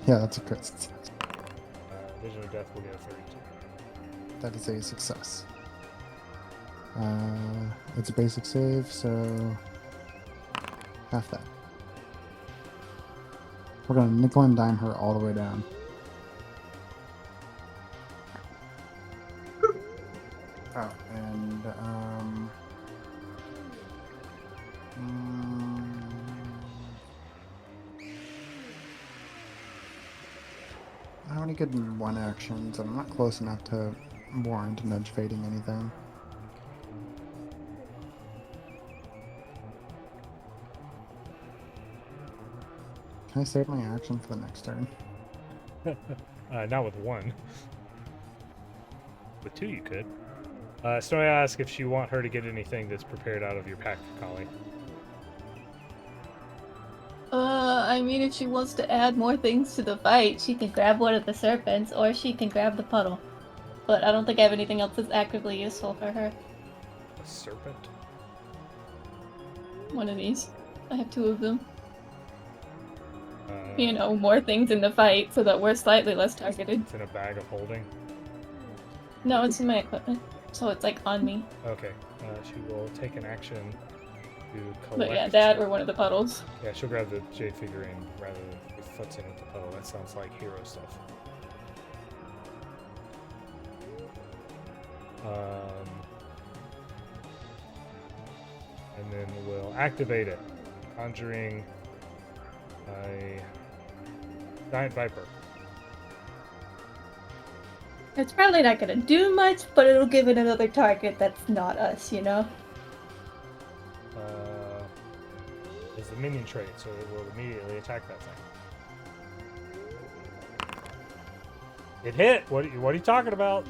Yeah, that's a crit success. Vision of Death will get a 32. That is a success. It's a basic save, so half that. We're gonna nickel and dime her all the way down. Oh, and I only get one action, so I'm not close enough to warrant nudge fading anything. Can I save my action for the next turn? Not with one. With two, you could. Snowy asks if you want her to get anything that's prepared out of your pack, Khali. I mean, if she wants to add more things to the fight, she can grab one of the serpents, or she can grab the puddle. But I don't think I have anything else that's actively useful for her. A serpent? One of these. I have two of them. Uh, You know, more things in the fight so that we're slightly less targeted. It's in a bag of holding. No, it's in my equipment. So it's like on me. Okay. She will take an action to collect. But yeah, that or one of the puddles. Yeah, she'll grab the jade figurine rather than put foots in with the puddle. That sounds like hero stuff. And then we'll activate it, conjuring a giant viper. It's probably not gonna do much, but it'll give it another target that's not us, you know? Is the minion trait, so it will immediately attack that thing. It hit! What are you talking about?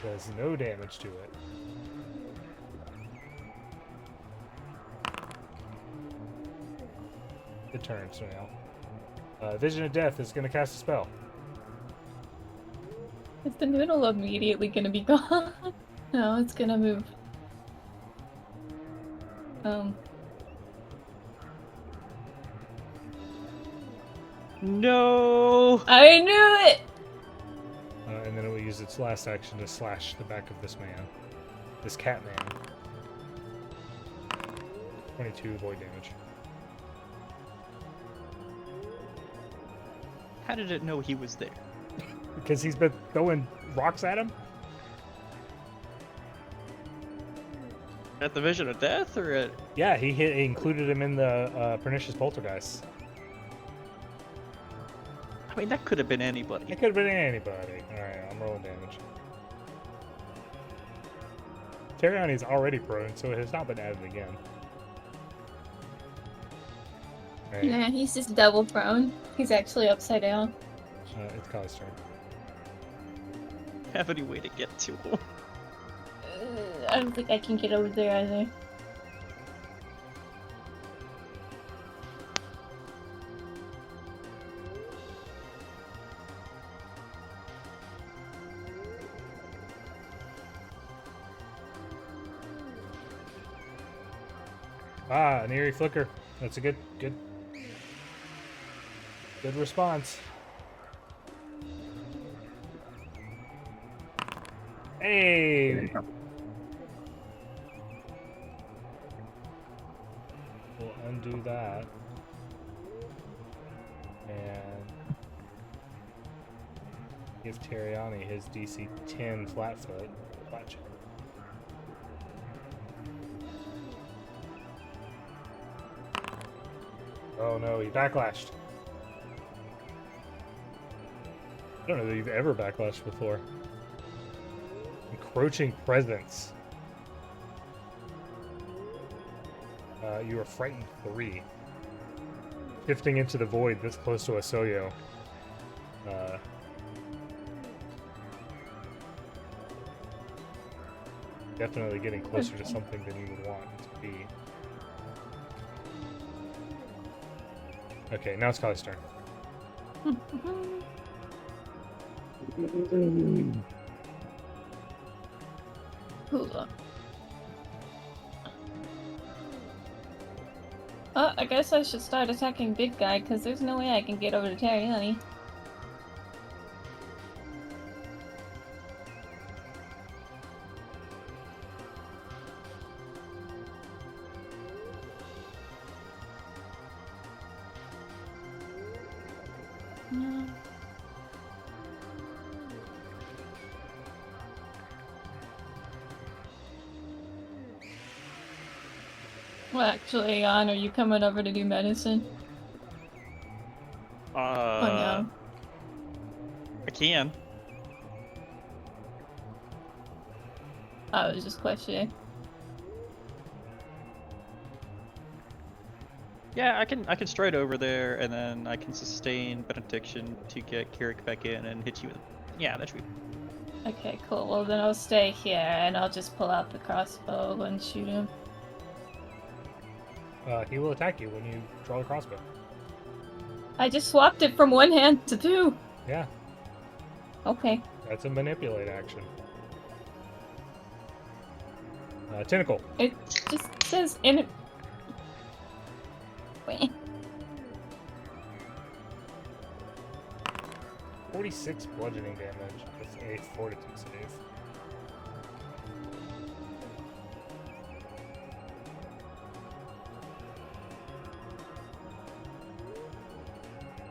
Does no damage to it. Good turn, so now. Vision of Death is going to cast a spell. Is the noodle immediately gonna be gone? No, it's gonna move. No! I knew it! And then it will use use its last action to slash the back of this man. This cat man. 22 void damage. How did it know he was there? Because he's been throwing rocks at him? At the Vision of Death, or at... Yeah, he included him in the Pernicious Poltergeist. I mean, that could have been anybody. It could have been anybody. Alright, I'm rolling damage. Teriani's already prone, so it has not been added again. Right. Nah, he's just double prone. He's actually upside down. It's Khali's turn. Have any way to get to him? I don't think I can get over there either. Ah, an eerie flicker. That's a good response. Hey! We'll undo that. And give Teriani his DC 10 flatfoot. Flat check. Oh no, he backlashed. I don't know that you've ever backlashed before. Encroaching presence. You are frightened 3. Shifting into the void this close to a Soyo. Definitely getting closer to something than you would want it to be. Okay, now it's Khali's turn. I guess I should start attacking big guy, because there's no way I can get over to Teriani. No. Well, actually, Yawn, are you coming over to do medicine? Oh no. I can. I was just questioning. Yeah, I can stride over there, and then I can sustain benediction to get Kirrik back in and hit you with. Yeah, that should be. Okay, cool. Well, then I'll stay here, and I'll just pull out the crossbow and shoot him. He will attack you when you draw the crossbow. I just swapped it from one hand to two. Yeah, Okay. that's a manipulate action. Tentacle. It just says in it. Wait. 46 bludgeoning damage with a fortitude save.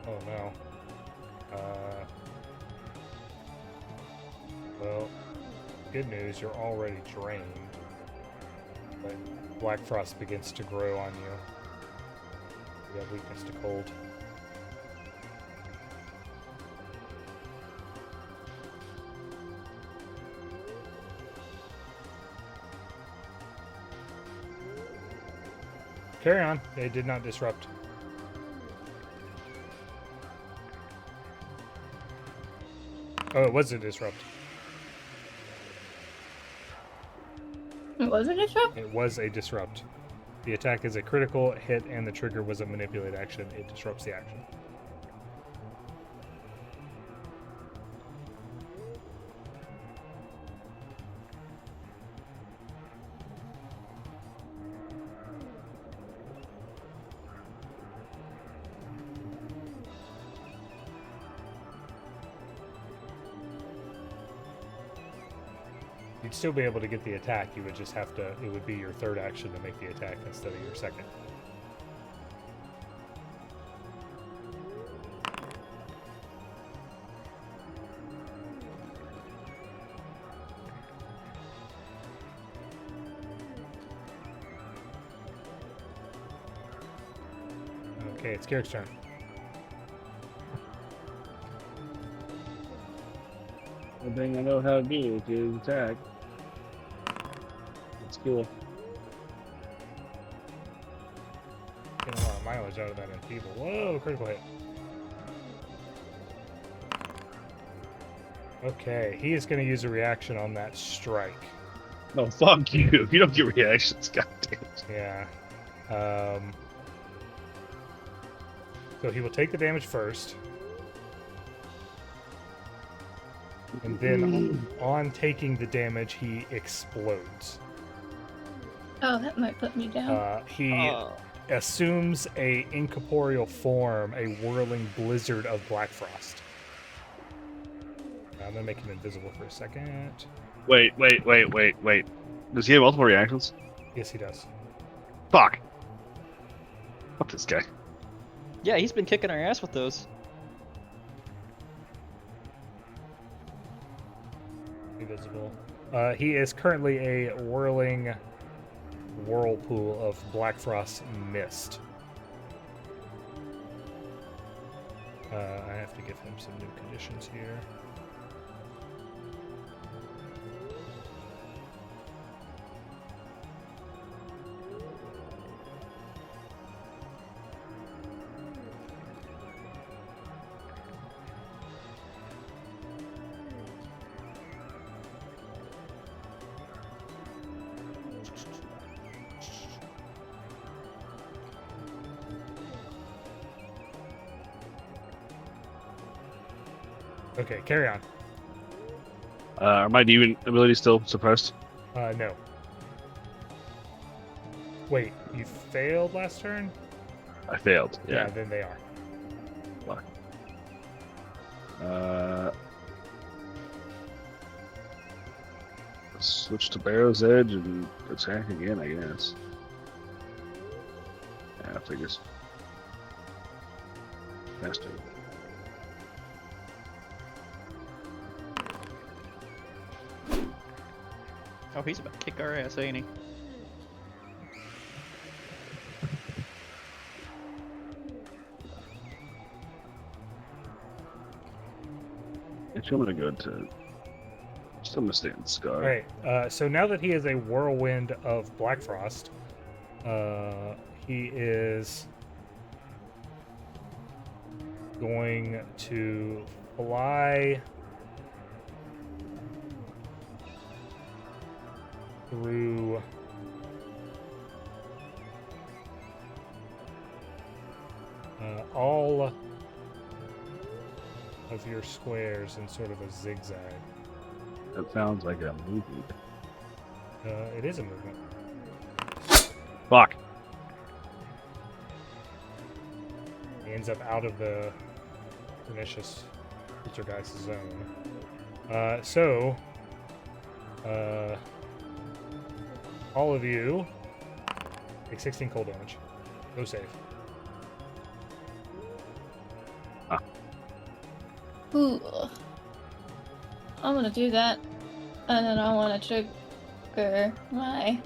Oh no. Well, good news, you're already drained. But Blackfrost begins to grow on you. You have weakness to cold. Carry on. They did not disrupt. Oh, it was a disrupt. It wasn't a trap? It was a disrupt. The attack is a critical hit and the trigger was a manipulate action. It disrupts the action. You'd still be able to get the attack. You would just have to. It would be your third action to make the attack instead of your second. Okay, it's Kirrik's turn. One thing I know how to do is attack. It's cool. Getting a lot of mileage out of that enfeeble. Whoa, critical hit. Okay, he is going to use a reaction on that strike. No, fuck you. You don't get reactions, goddamn. Yeah. So he will take the damage first. And then on taking the damage, he explodes. Oh, that might put me down. He assumes a incorporeal form, a whirling blizzard of Blackfrost. I'm gonna make him invisible for a second. Wait. Does he have multiple reactions? Yes, he does. Fuck. Fuck this guy. Yeah, he's been kicking our ass with those. Invisible. He is currently a whirling whirlpool of Blackfrost mist. I have to give him some new conditions here. Okay, carry on. Are my demon abilities still suppressed? No. Wait, you failed last turn? I failed. Yeah, Yeah. then they are. Fuck. Switch to Barrow's Edge and attack again, I guess. Yeah, I figures. Faster. Oh, he's about to kick our ass, ain't he? Actually, I'm gonna go to. Still gonna stay in Scar. All right. So now that he is a whirlwind of Blackfrost, he is going to fly through all of your squares in sort of a zigzag. That sounds like a movie. It is a movement. Fuck. He ends up out of the pernicious poltergeist zone. All of you take 16 cold damage. Go save. Ooh. I'm gonna do that. And then I want to trigger my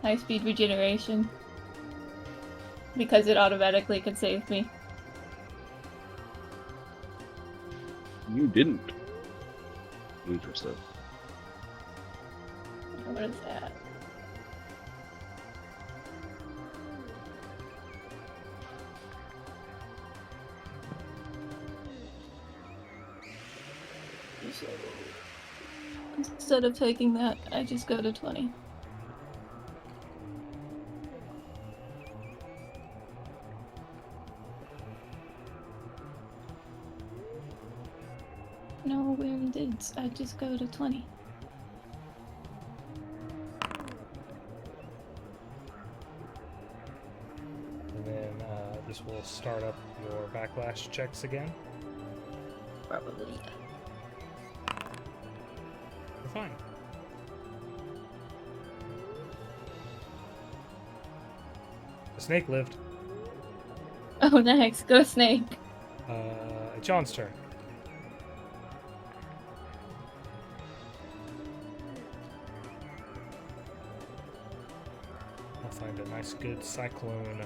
high-speed regeneration. Because it automatically can save me. You didn't. Interesting. What is that? So, instead of taking that, I just go to 20. No, where did I just go to 20? And then this will start up your backlash checks again. Probably. fine. The snake lived. Oh, nice. Go snake. It's Yawn's turn. I'll find a nice, good cyclone.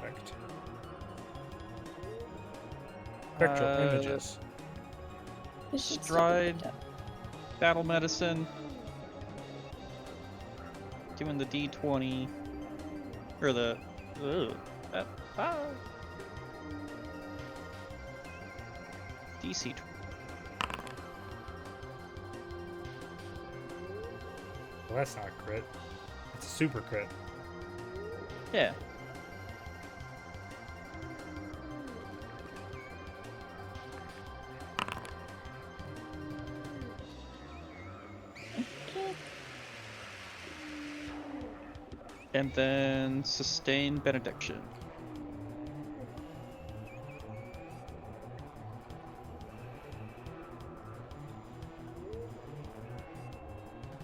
Perfect. Spectral images. This should Stride. still be good. Battle medicine. Doing the D20. Or the. DC. Well, that's not a crit. It's a super crit. Yeah. And then sustain benediction.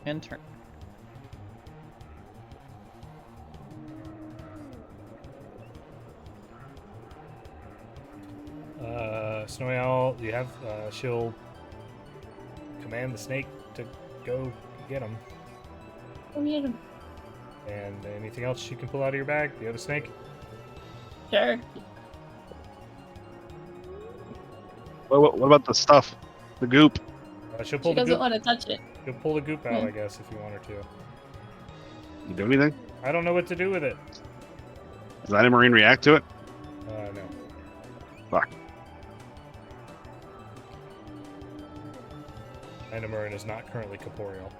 And turn. Snowy Owl, you have, she'll command the snake to go get him. Go get him. And anything else you can pull out of your bag? The other snake? Sure. What about the stuff? The goop? She'll pull She the doesn't goop. want to touch it. She'll pull the goop out, Yeah. I guess, if you want her to. You do anything? I don't know what to do with it. Does Aiuvarin react to it? No. Fuck. Aiuvarin is not currently corporeal.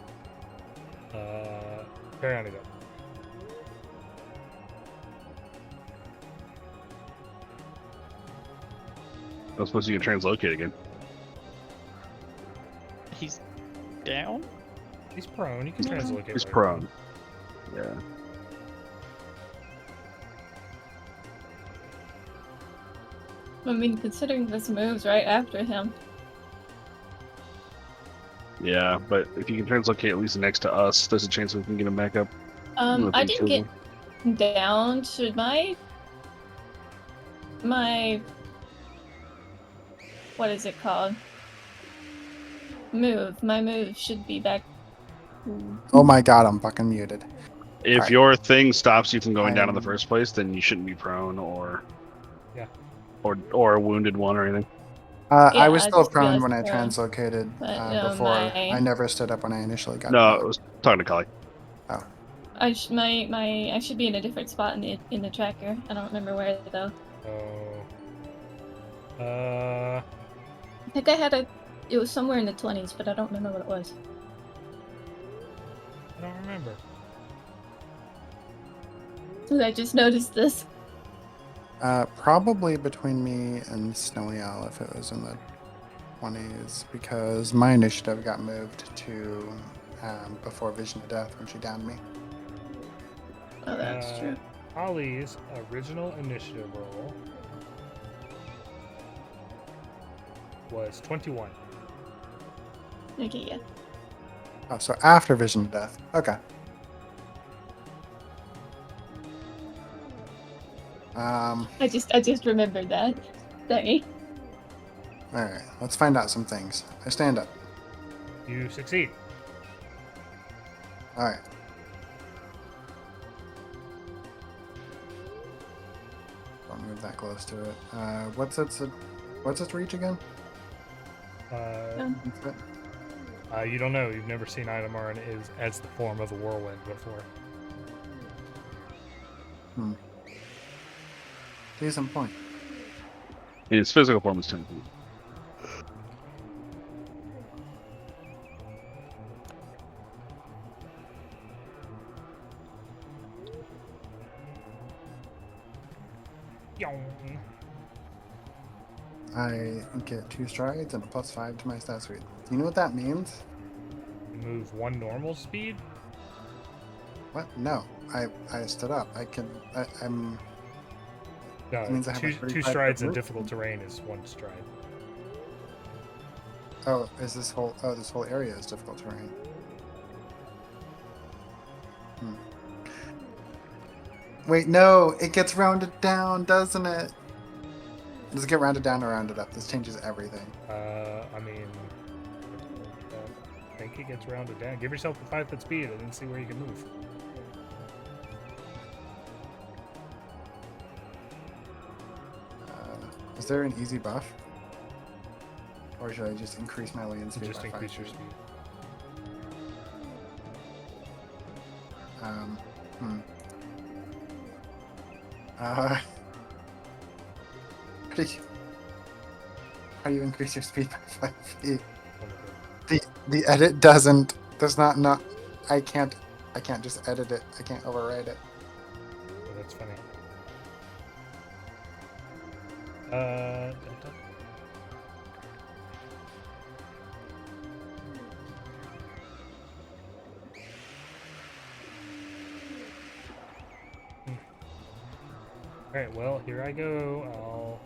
Teriani though. I was supposed to get translocate again. He's down? He's prone. You can translocate. He's later. prone. Yeah. I mean, considering this moves right after him. Yeah, but if you can translocate at least next to us, there's a chance we can get him back up. I didn't get down. Should my what is it called? My move should be back. Oh my god, I'm fucking muted. If Alright. your thing stops you from going down in the I'm- first place, then you shouldn't be prone or Yeah. or a wounded one or anything. I Yeah, was I still just prone realized when I prone. translocated But, before. my- I never stood up when I initially got No, I knocked. was talking to Khali. I should be in a different spot in the tracker. I don't remember where though. Oh. I think I had it was somewhere in the 20s, but I don't remember what it was. I don't remember. I just noticed this. Probably between me and Snowy Owl if it was in the 20s, because my initiative got moved to before Vision of Death when she downed me. Oh, that's true. Khali's original initiative roll was 21. Okay, yeah. Oh, so after Vision of Death. Okay. I just remembered that. Sorry. Alright, let's find out some things. I stand up. You succeed. Alright. Don't move that close to it. What's its reach again? You don't know. You've never seen Aiuvarin as the form of a whirlwind before. Decent point. In its physical form is 10 feet. Yawn. I get 2 strides and a +5 to my stat suite. Do you know what that means? You move 1 normal speed. What? No. I stood up. I'm No, That means I have two, like 35 two strides in foot difficult terrain is one stride. Oh, is this whole area is difficult terrain? Wait, no, it gets rounded down, doesn't it? Does it get rounded down or rounded up? This changes everything. I mean, I think it gets rounded down. Give yourself the 5 foot speed and then see where you can move. Is there an easy buff? Or should I just increase my land speed? Just by 5 increase your feet? speed. Hmm. How do you increase your speed by 5 feet? Oh my God. The edit does not I can't just edit it. I can't override it. Oh, that's funny. Alright, well, here I go. I'll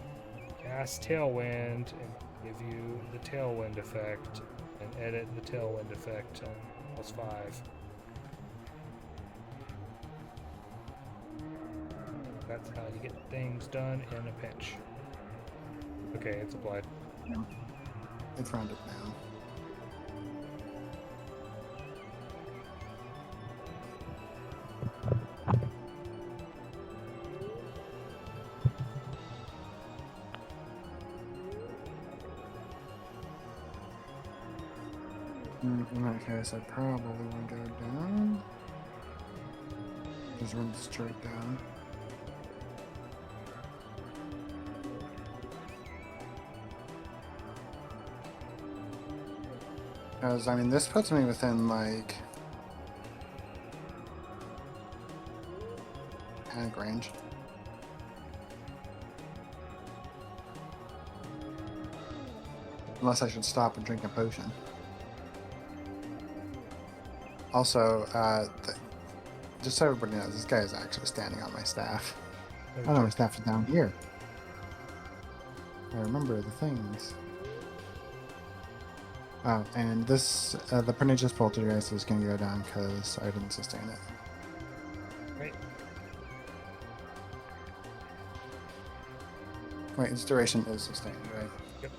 cast Tailwind and give you the Tailwind effect and edit the Tailwind effect on +5. That's how you get things done in a pinch. Okay, it's applied. It's rounded down. In that case, I probably want to go down. Just run straight down. Because, I mean, this puts me within, like, panic range. Unless I should stop and drink a potion. Also, just so everybody knows, this guy is actually standing on my staff. Oh no, my staff is down here. I remember the things. Oh, and this, the pernicious poltergeist is going to go down because I didn't sustain it. Right. Wait, its duration is sustained, right? Yep.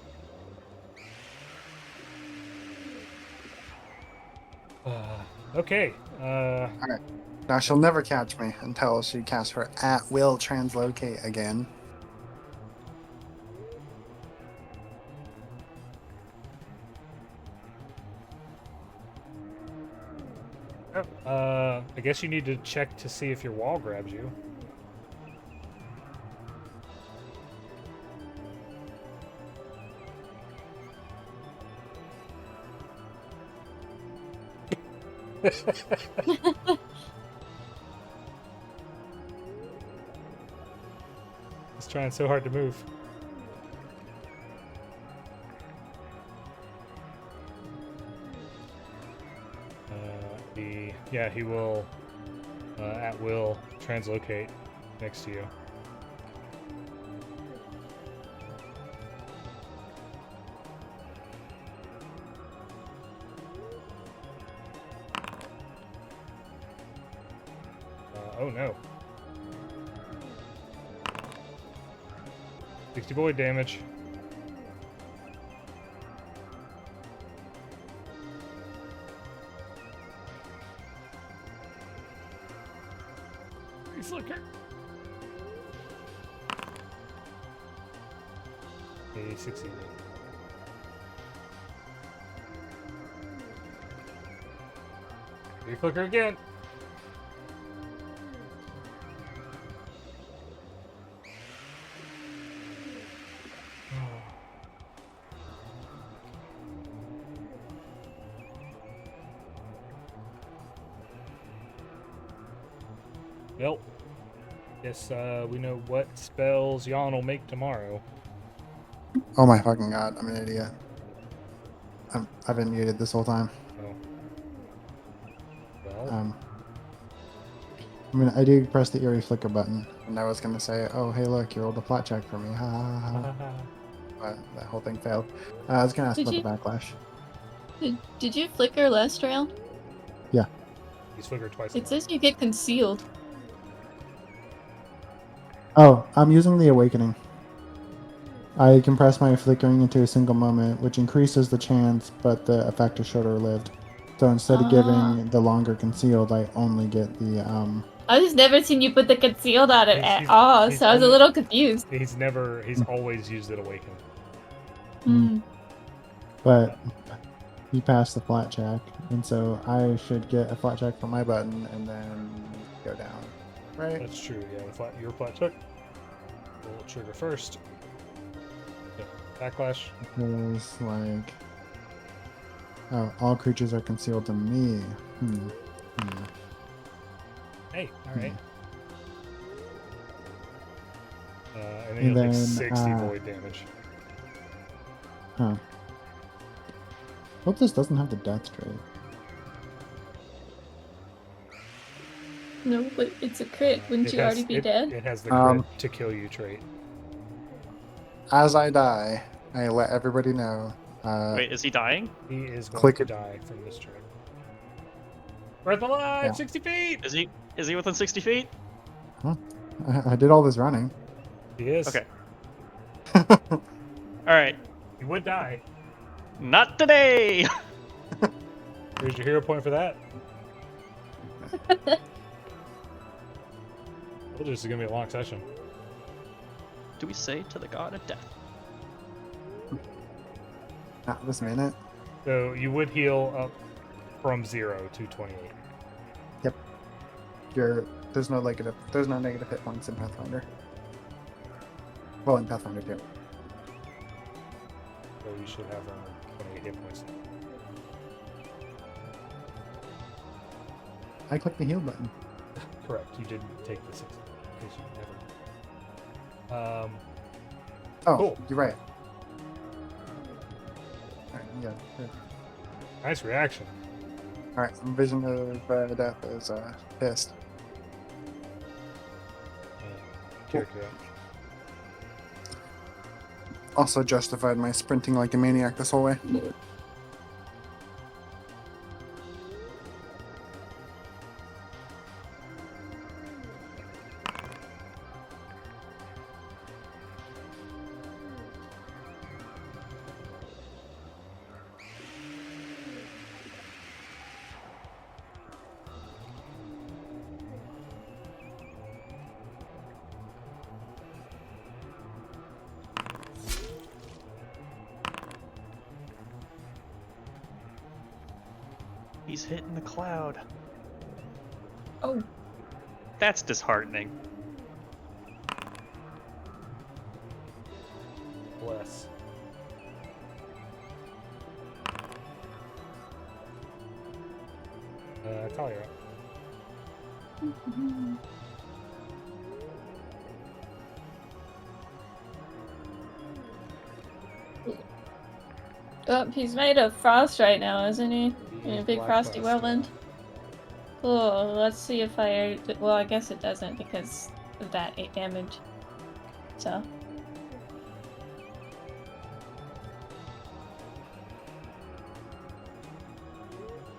Okay. Alright. Now she'll never catch me until she casts her at-will translocate again. I guess you need to check to see if your wall grabs you. He's trying so hard to move. Yeah, he will at will translocate next to you. Oh no. 60 void damage. Flicker. He succeeded. Flicker again. Well, guess we know what spells Yawn will make tomorrow. Oh my fucking god, I'm an idiot. I've been muted this whole time. Oh. Well, I mean, I do press the eerie flicker button, and I was gonna say, "Oh, hey, look, you rolled a flat check for me." Ha ha ha. But that whole thing failed. I was gonna ask Did about you- the backlash. Did you flicker last round? He's flickered twice. It says you get concealed. Oh, I'm using the awakening. I compress my flickering into a single moment, which increases the chance, but the effect is shorter lived. So instead of giving the longer concealed, I only get the I've just never seen you put the concealed on it at all, he's so I was a only- little confused. He's always used it awakened. Hmm. But he passed the flat check, and so I should get a flat check for my button and then go down. Right? That's true. Yeah, your flat check will trigger first. Yeah, backlash. Because, like... Oh, all creatures are concealed to me. Hey, all right. And And then you'll take then, 60 void damage. Huh. Hope this doesn't have the death trait. No, but it's a crit. Wouldn't you already be dead? It has the crit to kill you trait. As I die, I let everybody know. Wait, is he dying? He is going click to it. die from this trait. Breath alive, Yeah. 60 feet. Is he within 60 feet? I did all this running. He is. Okay. All right. He would die. Not today. Here's your hero point for that. This is gonna be a long session. Do we say to the god of death? Not this minute. So you would heal up from 0 to 28. There's no negative hit points in Pathfinder. Well, in Pathfinder too. So you should have 28 hit points. I clicked the heal button. Correct. You didn't take the 6 because you never. Oh, Cool. You're right. Alright, yeah. Good. Nice reaction. Alright, Vision of Death is pissed. Kirrik, you're up. Also justified my sprinting like a maniac this whole way. He's hitting the cloud. Oh, That's disheartening. Bless. Khali, you're up. oh, he's made of frost right now, isn't he? He In a is big frosty Blackfrost, whirlwind. Oh, let's see if I. Well, I guess it doesn't because of that 8 damage. So.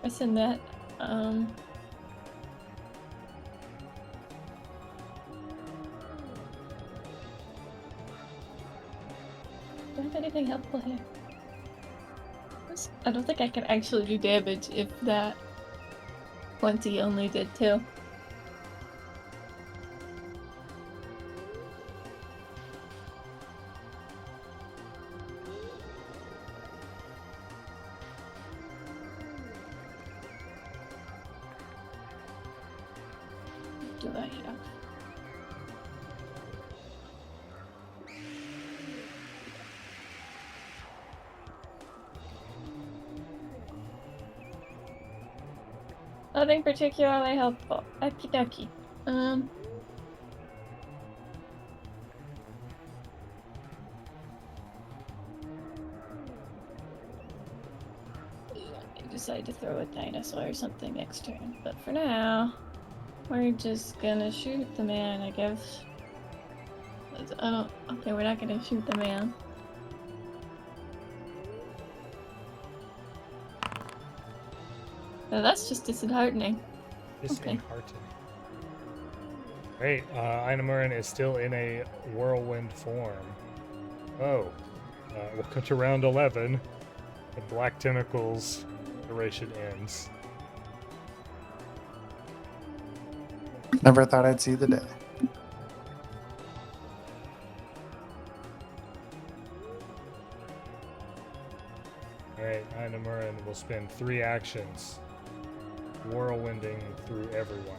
I send that. Do I have anything helpful here? I don't think I can actually do damage if that 20 only did 2. What do I have? Nothing particularly helpful. Okie dokie. I decide to throw a dinosaur or something next turn, but for now, We're just gonna shoot the man, I guess. I don't. Okay, we're not gonna shoot the man. No, that's just disheartening. Disheartening. Great. Aiuvarin is still in a whirlwind form. Oh. Welcome to round 11. The Black Tentacles duration ends. Never thought I'd see the day. Alright, Aiuvarin will spend 3 actions whirlwinding through everyone.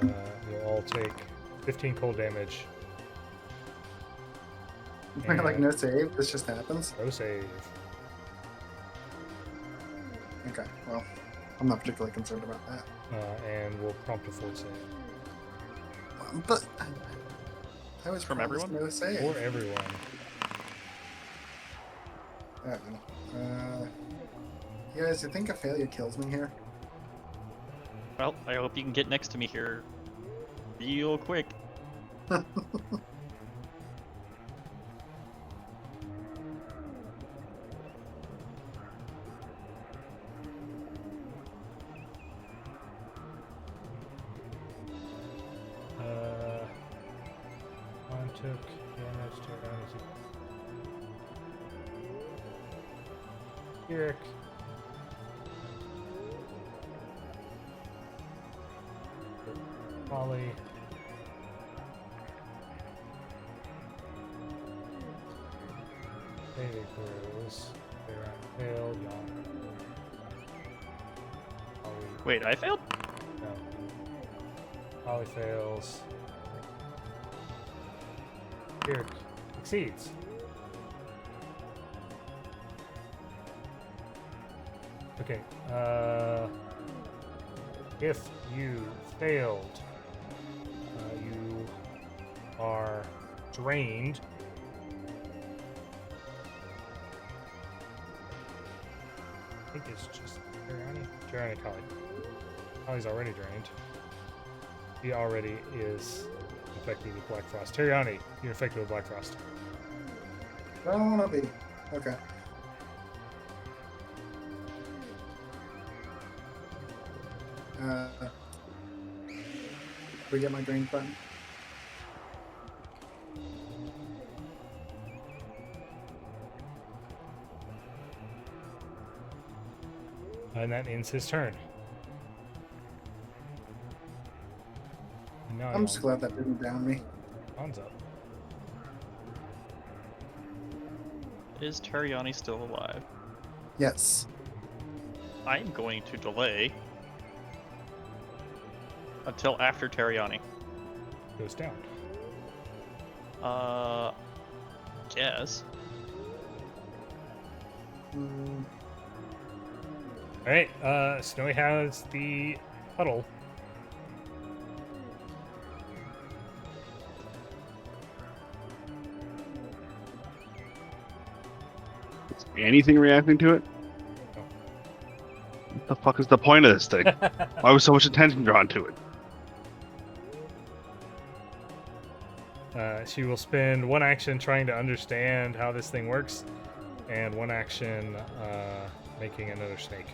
You'll all take 15 cold damage. Like no save, this just happens. No save. Okay, well, I'm not particularly concerned about that. And we'll prompt a fort save. But I was From promised everyone? no save. For everyone. You guys, you think a failure kills me here? Well, I hope you can get next to me here real quick. One took damage to Kirrik. Khali. Saving throws. Teriani failed. Yawn. Khali. Wait, I failed? No. Khali fails. Kirrik succeeds. Okay. If you failed, you are drained. I think it's just Teriani, Khali. Khali's already drained. He already is infected with Blackfrost. Teriani, you're infected with Blackfrost. I don't want to be. Okay. We get my green button. And that ends his turn. And now I'm just glad that didn't down me. Yawn's up. Is Teriani still alive? Yes. I'm going to delay until after Teriani. Goes down. Guess. Alright, Snowy has the puddle. Is anything reacting to it? No. What the fuck is the point of this thing? Why was so much attention drawn to it? She will spend 1 action trying to understand how this thing works, and 1 action making another snake.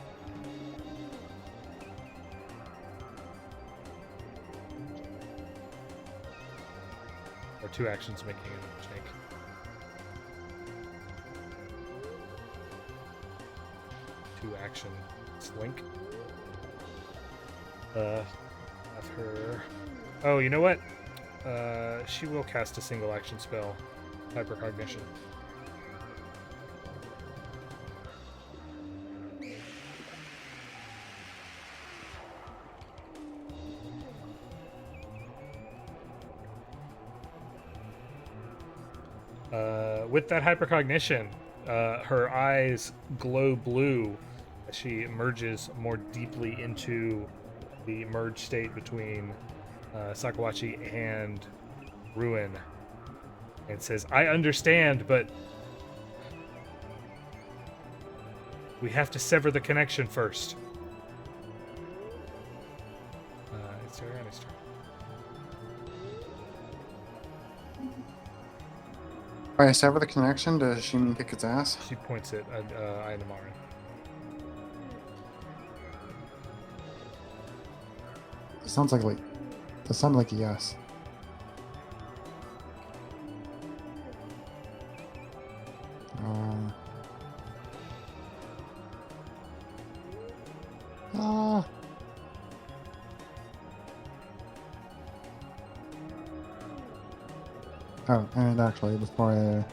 Or 2 actions making another snake. Two action slink. Have her. Oh, you know what? She will cast a single action spell, hypercognition. With that hypercognition, her eyes glow blue as she emerges more deeply into the merged state between Sakawachi and Ruin. and says, I understand, but we have to sever the connection first. It's Teriani's turn. If I sever the connection, does she mean kick its ass? She points at Aiuvarin. It sounds like that sounded like a yes. Oh, and actually, before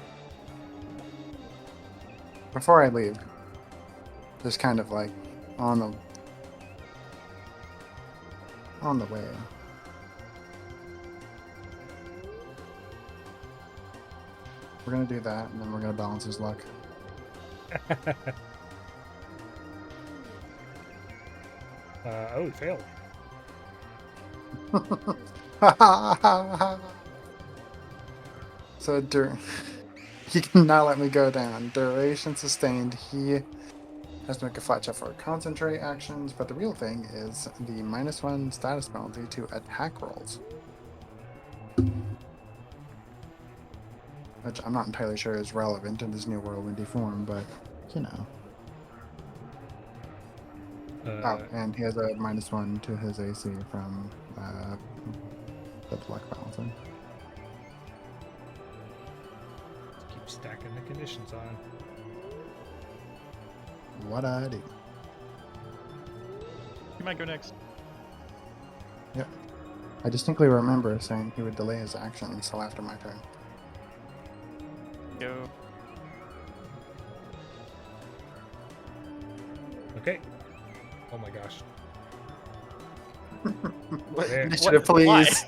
I leave, just kind of like on the way. We're gonna do that, and then we're gonna balance his luck. Oh, he failed. So he cannot let me go down. Duration sustained. He has to make a flat check for concentrate actions, but the real thing is the -1 status penalty to attack rolls. Which I'm not entirely sure is relevant in this new whirlwindy form, but you know. Oh, and he has a -1 to his AC from the luck balancing. Keep stacking the conditions on. What I do? You might go next. Yeah. I distinctly remember saying he would delay his action until after my turn. Go. Okay. Oh my gosh. What? Initiative, please.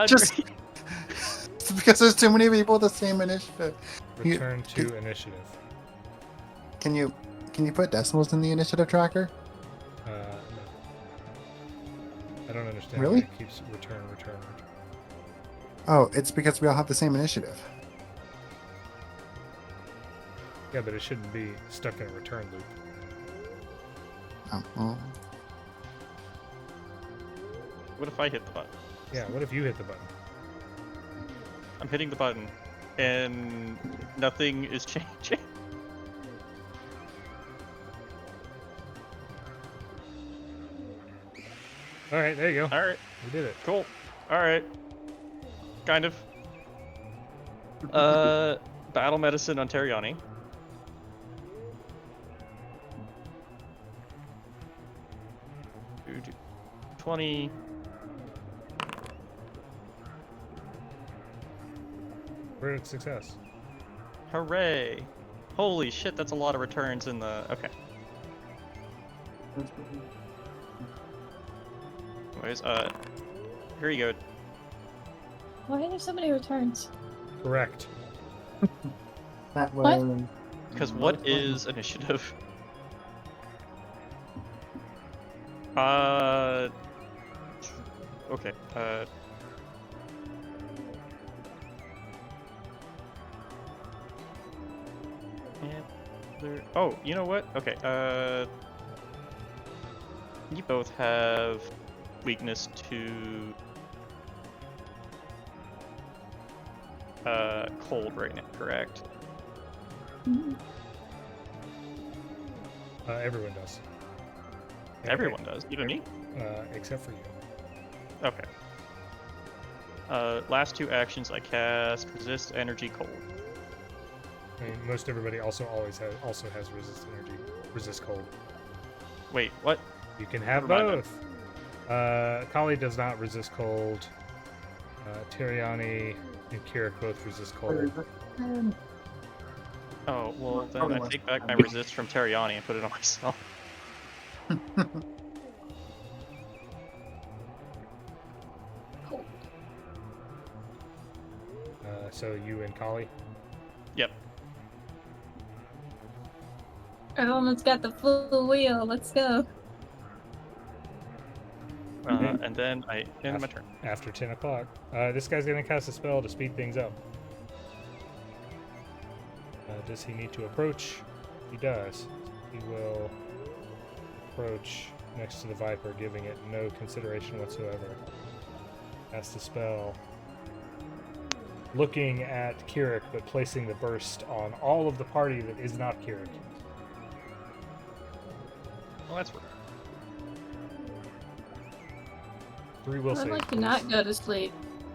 Just it's because there's too many people with the same initiative. Return to initiative. Can you put decimals in the initiative tracker? No. I don't understand. Really? Why it keeps return. Oh, it's because we all have the same initiative. Yeah, but it shouldn't be stuck in a return loop. Oh, well. What if I hit the button? Yeah, what if you hit the button? I'm hitting the button, and nothing is changing. Alright, there you go. All right, We did it. cool. All right, kind of. Battle medicine on Teriani. Dude, 20. We're at success. Hooray! Holy shit, that's a lot of returns in the. Okay. Anyways, here you go. Why are there so many returns? Correct. That What? was. Because what is initiative? Okay. Oh, you know what? Okay. You both have weakness to cold right now, correct? Mhm. Everyone does. Everyone does, even me. Except for you. Okay. Last two actions I cast resist energy cold. I mean, most everybody also has resist energy, resist cold. Wait, what? You can have Never mind both. Khali does not resist cold. Teriani and Kirrik both resist cold. Oh, well then Probably I less take back my than- resist from Teriani and put it on myself. Cool. So you and Khali. Yep. Everyone's got the full wheel. Let's go. And then I end my turn. After 10 o'clock. This guy's going to cast a spell to speed things up. Does he need to approach? He does. He will approach next to the Viper, giving it no consideration whatsoever. Cast a spell. Looking at Kirrik, but placing the burst on all of the party that is not Kirrik. Well, that's weird. 3 will I'd save. like to please. not go to sleep.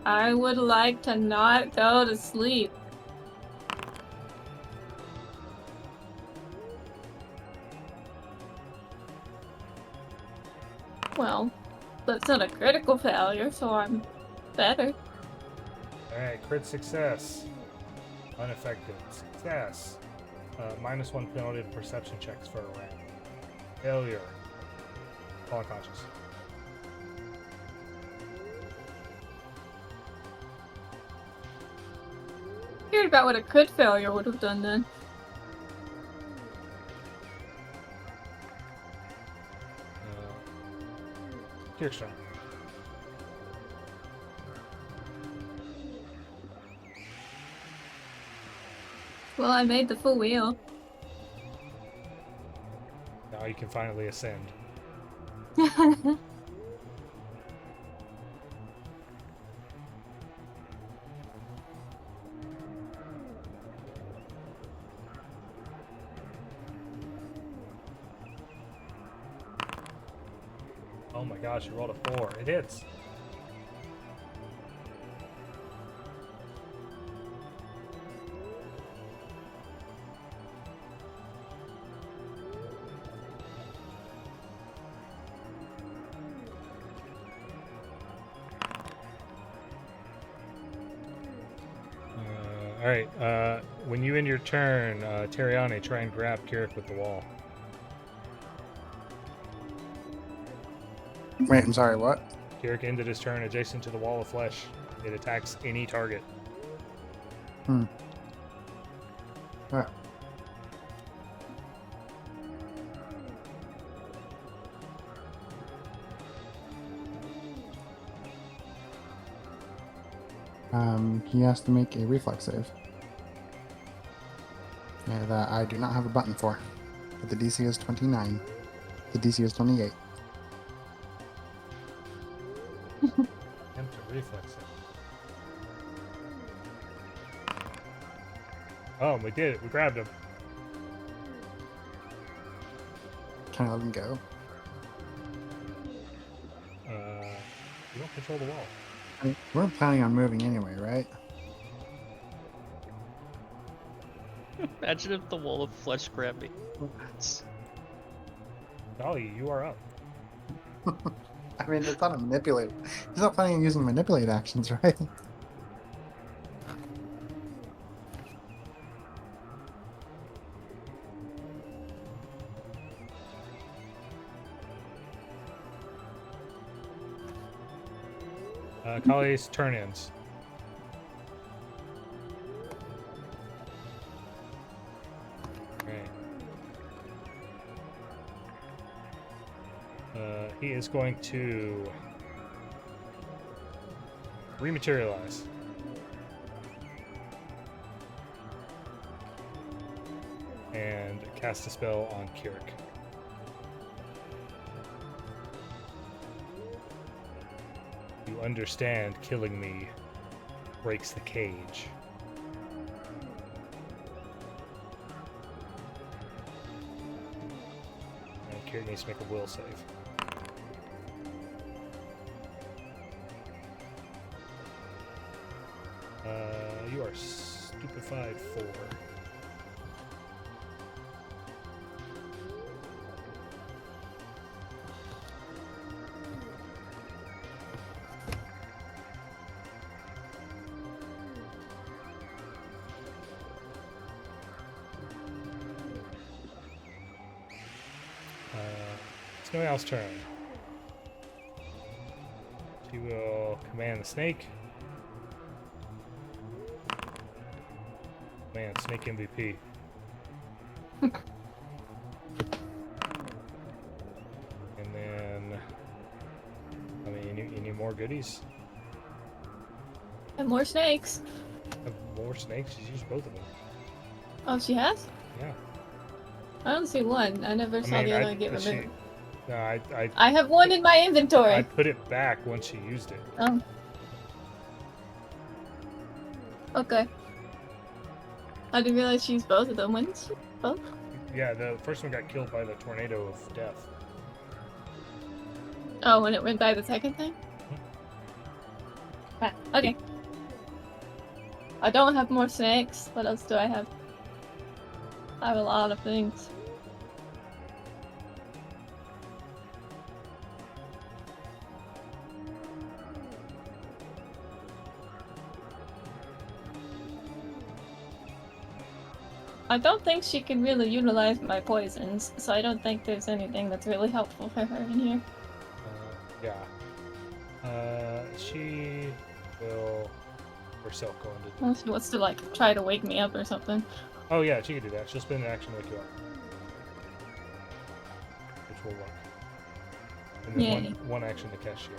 I would like to not go to sleep. Well, that's not a critical failure, so I'm better. Alright, crit success. Unaffected. Success. -1 penalty to perception checks for a round. Failure. Fall unconscious. Heard about what a crit failure would have done then. Kirk's turn. Well, I made the full wheel. Now you can finally ascend. Oh my gosh, you rolled a 4. It hits. Alright, when you end your turn, Teriani, try and grab Kirrik with the wall. Wait, I'm sorry, what? Kirrik ended his turn adjacent to the wall of flesh. It attacks any target. Ah. He has to make a reflex save. Yeah, that I do not have a button for. But the DC is 29. The DC is 28. Attempt to reflex it. Oh, we did it. We grabbed him. Can I let him go? You don't control the wall. I mean, we're planning on moving anyway, right? Imagine if the wall of flesh grabbed me. Khali, you are up. I mean, it's not a manipulate. He's not planning on using manipulate actions, right? Khali's turn ends. He is going to rematerialize. And cast a spell on Kirrik. You understand killing me breaks the cage. And Kirrik needs to make a will save. You are stupefied 4. It's no one else's turn. She will command the snake. Man, snake MVP. And then more goodies. And more snakes. Have more snakes. She's used both of them. Oh, she has? Yeah. I don't see one. I never saw the other one get removed. No, I have one in my inventory. I put it back once she used it. Oh. Okay. I didn't realize she used both of them. When did she use both? Yeah, the first one got killed by the tornado of death. Oh, when it went by the second thing? Ah, okay. I don't have more snakes. What else do I have? I have a lot of things. I don't think she can really utilize my poisons, so I don't think there's anything that's really helpful for her in here. Yeah. She will herself go into. Unless she wants to, like, try to wake me up or something. Oh yeah, she can do that. She'll spend an action to wake you up, which will work. And then Yay. one action to cast shield.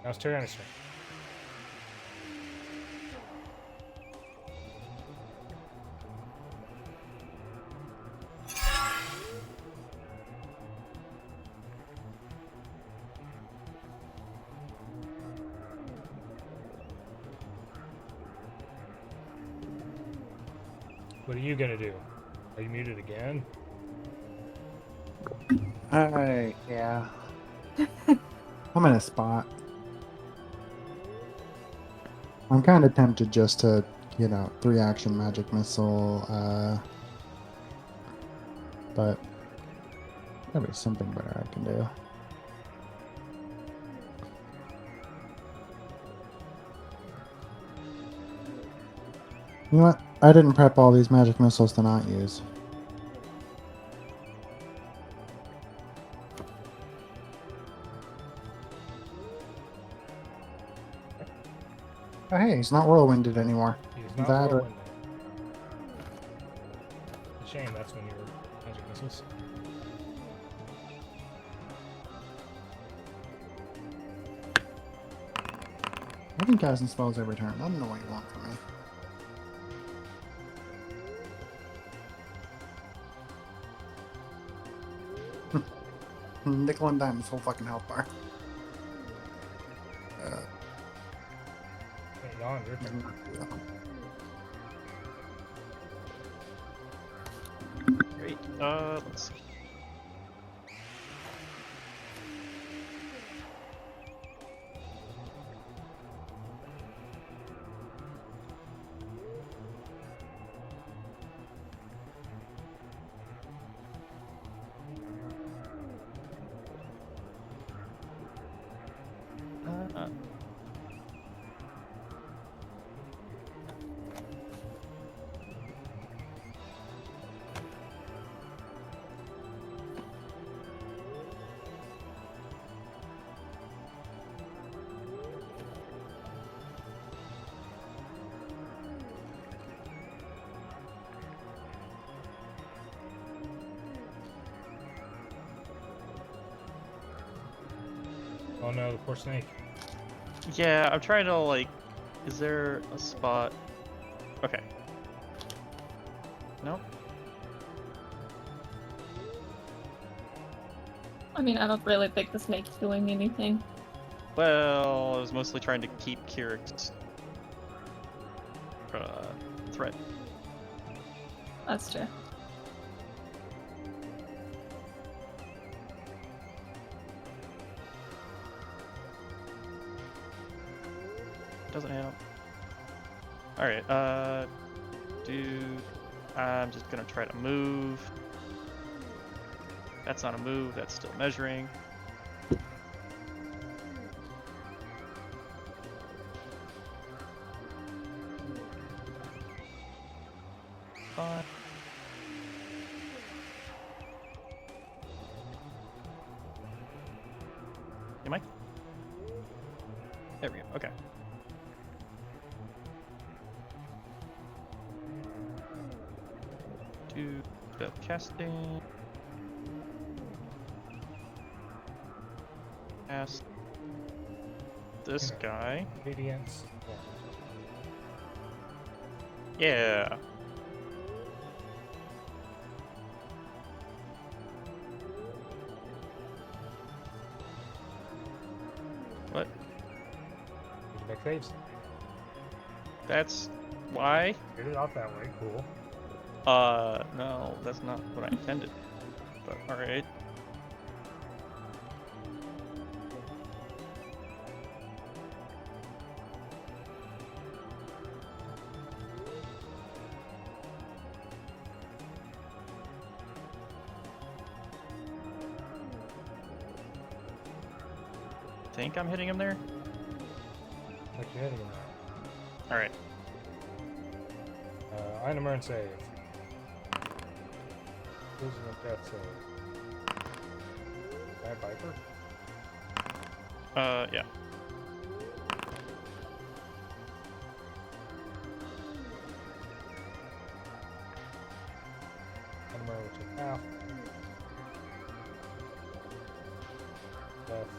Now it's Teriani's turn. What are you gonna do? Are you muted again? Yeah. I'm in a spot. I'm kind of tempted just to, 3-action magic missile, but there'll be something better I can do. You know what? I didn't prep all these magic missiles to not use. Oh, hey, he's not whirlwinded anymore. He's not That or- whirlwinding. It's a shame that's when you were magic missiles. I've been casting spells every turn. I don't know what you want from me. Nickel and dime, full fucking health bar. Hey, Yawn, your turn. Great. Let's see. Oh no, the poor snake. Yeah, I'm trying to, like, is there a spot? Okay. Nope. I mean, I don't really think the snake's doing anything. Well, I was mostly trying to keep Kirrik's threat. That's true. Doesn't help. Alright, I'm just gonna try to move. That's not a move, that's still measuring. Fine. Am I? There we go, okay. Do the casting. past this guy. Radiance. Yeah. What? You can make saves. That's why? Get it off that way. Cool. No, that's not what I intended. But alright. Think I'm hitting him there? Like you're hitting him. Alright. Item earn save. Losing a death save. Bad Viper? Yeah. Item earn will take half. Death.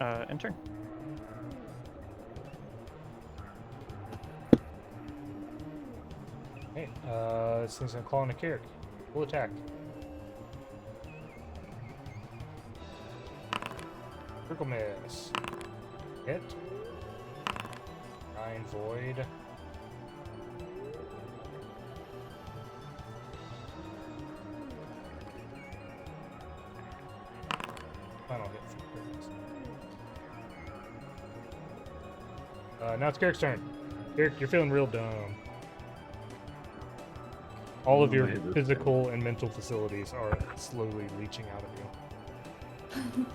Alright, end turn. Hey, this thing's gonna claw into Kirrik. Full attack. Critical miss. Hit. 9 void. Final hit for Kirrik. Now it's Kirik's turn. Kirrik, you're feeling real dumb. All of your physical and mental facilities are slowly leaching out of you.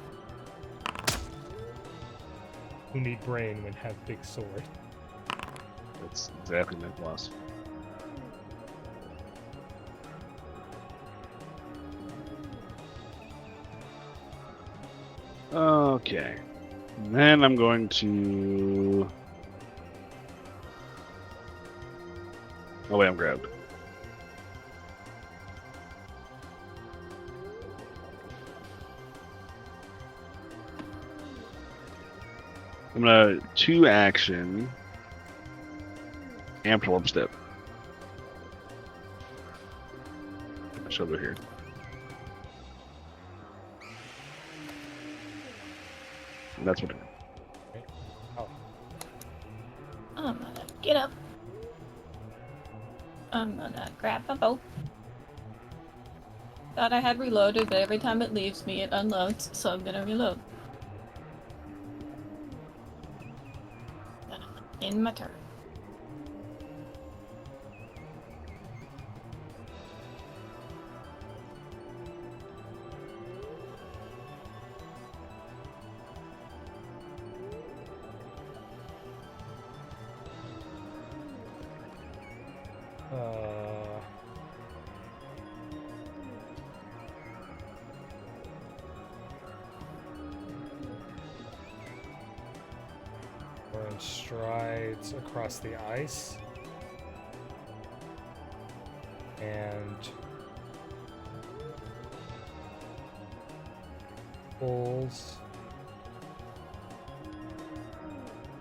Who need brain when have big sword? That's exactly my philosophy. Okay. And then I'm going to... Oh wait, I'm grabbed. I'm gonna 2 action amped orb step. My shoulder here. And that's what. Oh, I'm gonna get up. I'm gonna grab a bow. Thought I had reloaded, but every time it leaves me, it unloads, so I'm gonna reload. In my turn. Burn strides across the ice. And pulls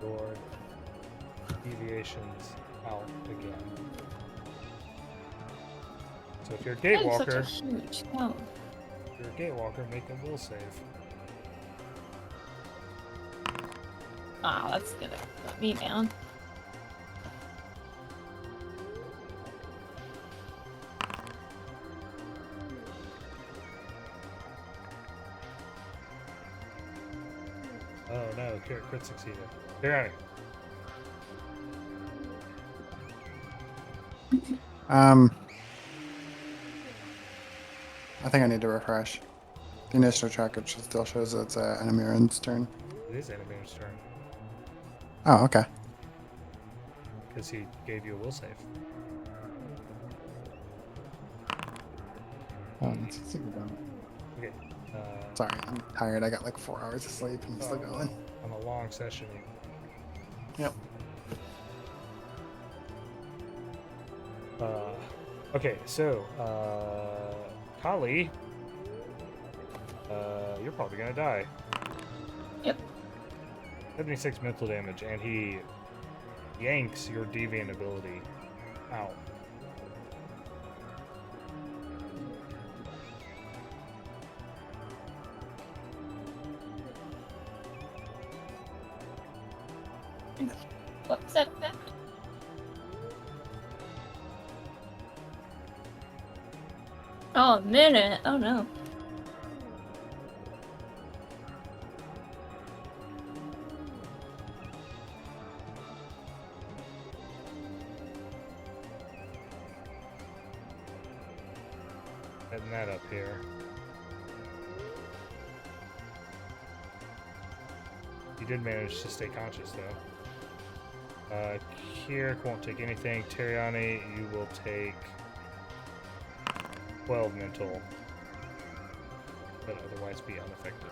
your deviations out again. So if you're a That is such a Gatewalker, huge cone. if you're a Gatewalker, make a will save. Ah, that's gonna put me down. Oh no, crit succeeded. Teriani. I think I need to refresh. The initiative tracker still shows it's Enemiran's turn. It is Animator's turn. Oh, okay. Because he gave you a will save. Oh, that's a good one. Okay. Sorry, I'm tired. I got like 4 hours of sleep and I'm still going. On a long session. Yep. Okay, so Khali, you're probably gonna die. Yep. 76 mental damage, and he yanks your deviant ability out. What's that? Oh, a minute. Oh no. Setting that up here. You did manage to stay conscious, though. Kirrik won't take anything. Teriani, you will take 12 mental, but otherwise be unaffected.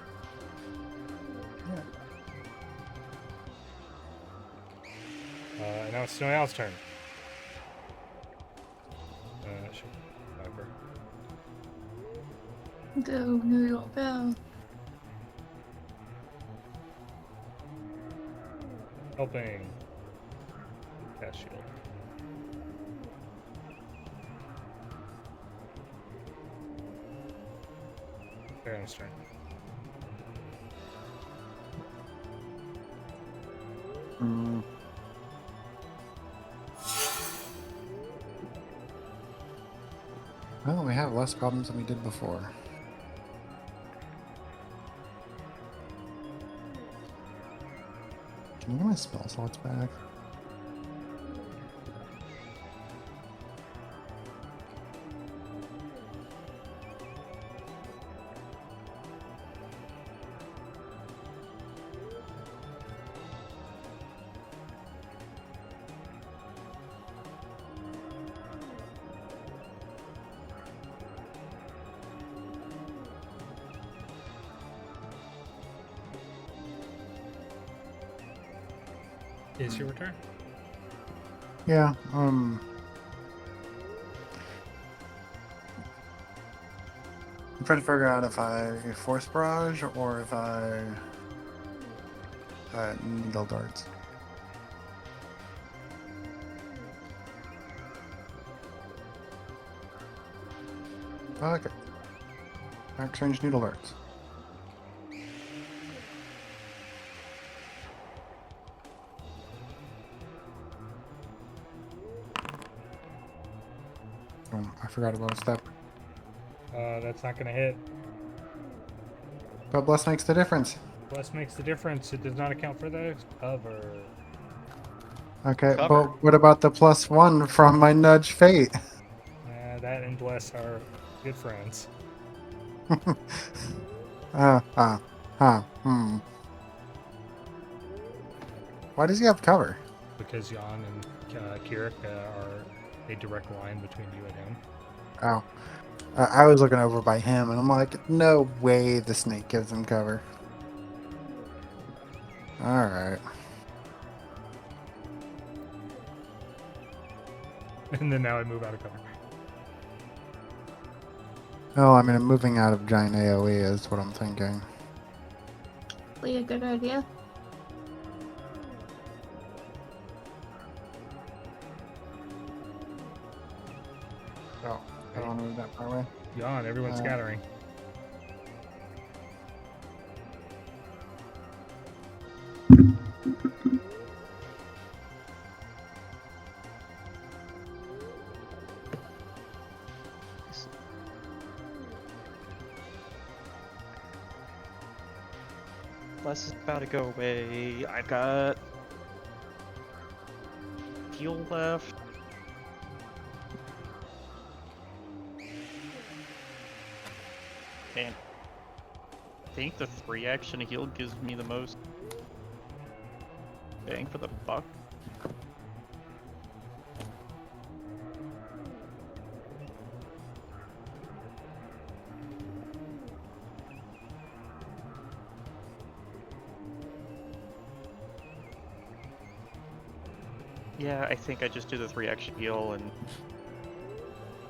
And now it's Snowy Owl's turn. Viper. Go, New York, go. Helping. Cast shield. Baron's turn. Well, we have less problems than we did before. Can you get my spell slots back? Is your return? Yeah, I'm trying to figure out if I force barrage or if I needle darts. Okay. Exchange needle darts. Oh, I forgot about a step. That's not gonna hit. But bless makes the difference. Plus makes the difference. It does not account for the cover. Okay, Cover. but what about the +1 from my nudge fate? That and Bless are good friends. Why does he have cover? Because Yawn and Kirrik are a direct line between you and him. Oh. I was looking over by him, and I'm like, no way the snake gives him cover. Alright. And then now I move out of cover. Oh, I mean, moving out of giant AoE is what I'm thinking. Probably a good idea. Oh, I don't want to move that far away. Yawn, everyone's scattering. Bless is about to go away. I've got heal left. And I think the 3-action heal gives me the most bang for the buck. Yeah, I think I just do the 3 action heal and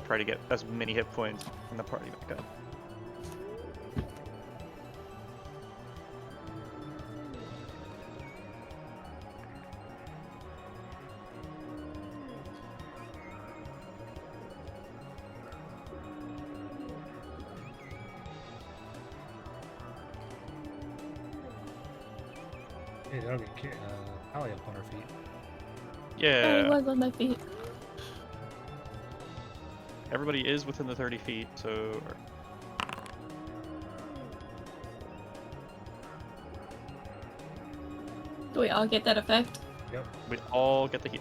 try to get as many hit points in the party back up. Hey, that'll get Khali up on her feet. I Yeah, was on my feet. everybody is within the 30 feet, so... Do we all get that effect? Yep. We all get the heal.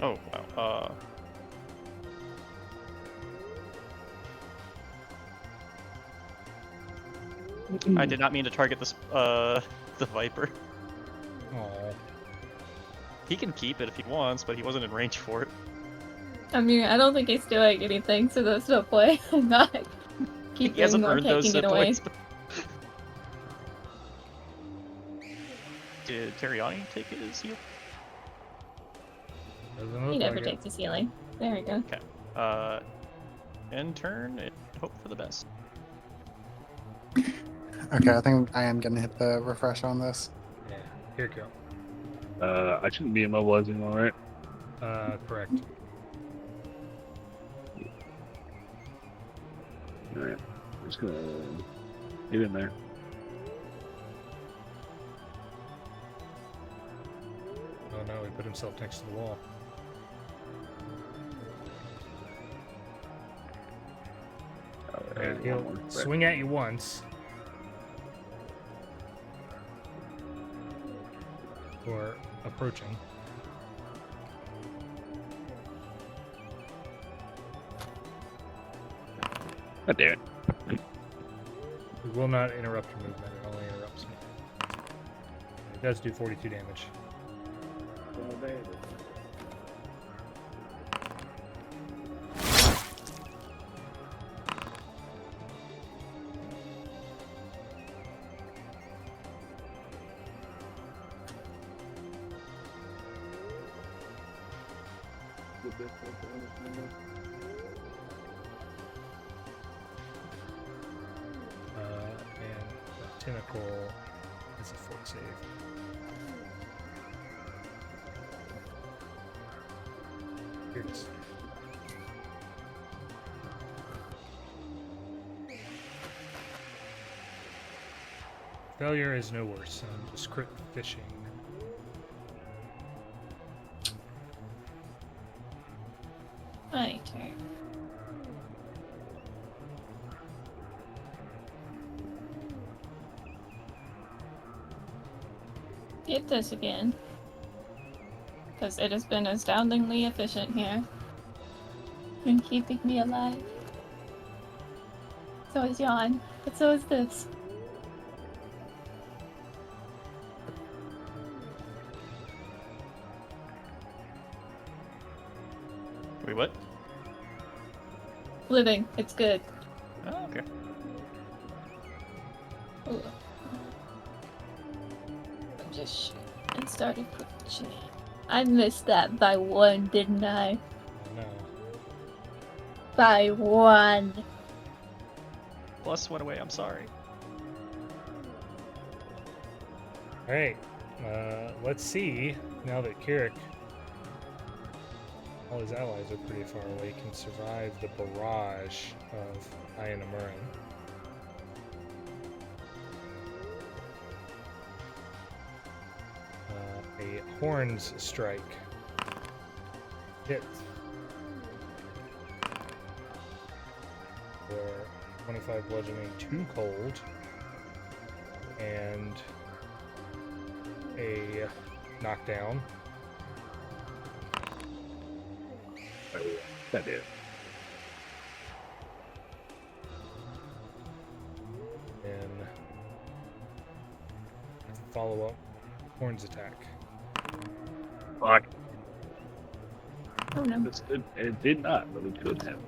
Oh, wow. I did not mean to target this, the Viper. Oh, He can keep it if he wants, but he wasn't in range for it. I mean, I don't think he's doing anything, so there's no point. I'm not He keeping hasn't or earned those taking hit it away. points. Did Teriani take his heal? doesn't look He never like it. takes his healing. There we go. End turn and hope for the best. Okay, I think I am gonna hit the refresh on this. Yeah, here you go. I shouldn't be immobilizing, all right? Correct. All right. I'm just gonna get in there. Oh no, he put himself next to the wall. And He'll one more. swing at you once. Or approaching. God damn it. It will not interrupt your movement, it only interrupts me. It does do 42 damage. And the tentacle is a fort save. Here it is. Failure is no worse. Just crit fishing. My turn. Get this again. Because it has been astoundingly efficient here. In keeping me alive. So is Yawn, but so is this. Wait, what? Living, it's good. Oh, okay. Ooh. I'm just shit and started pushing it. I missed that by 1, didn't I? No. By 1. Plus 1 away, I'm sorry. Alright. Let's see, now that Kirrik, all his allies are pretty far away, can survive the barrage of Aiuvarin. A horns strike. Hit. For 25 bludgeoning, 2 cold, and a knockdown. That did. And follow up horns attack. Fuck. Oh no. It did not, but it could have.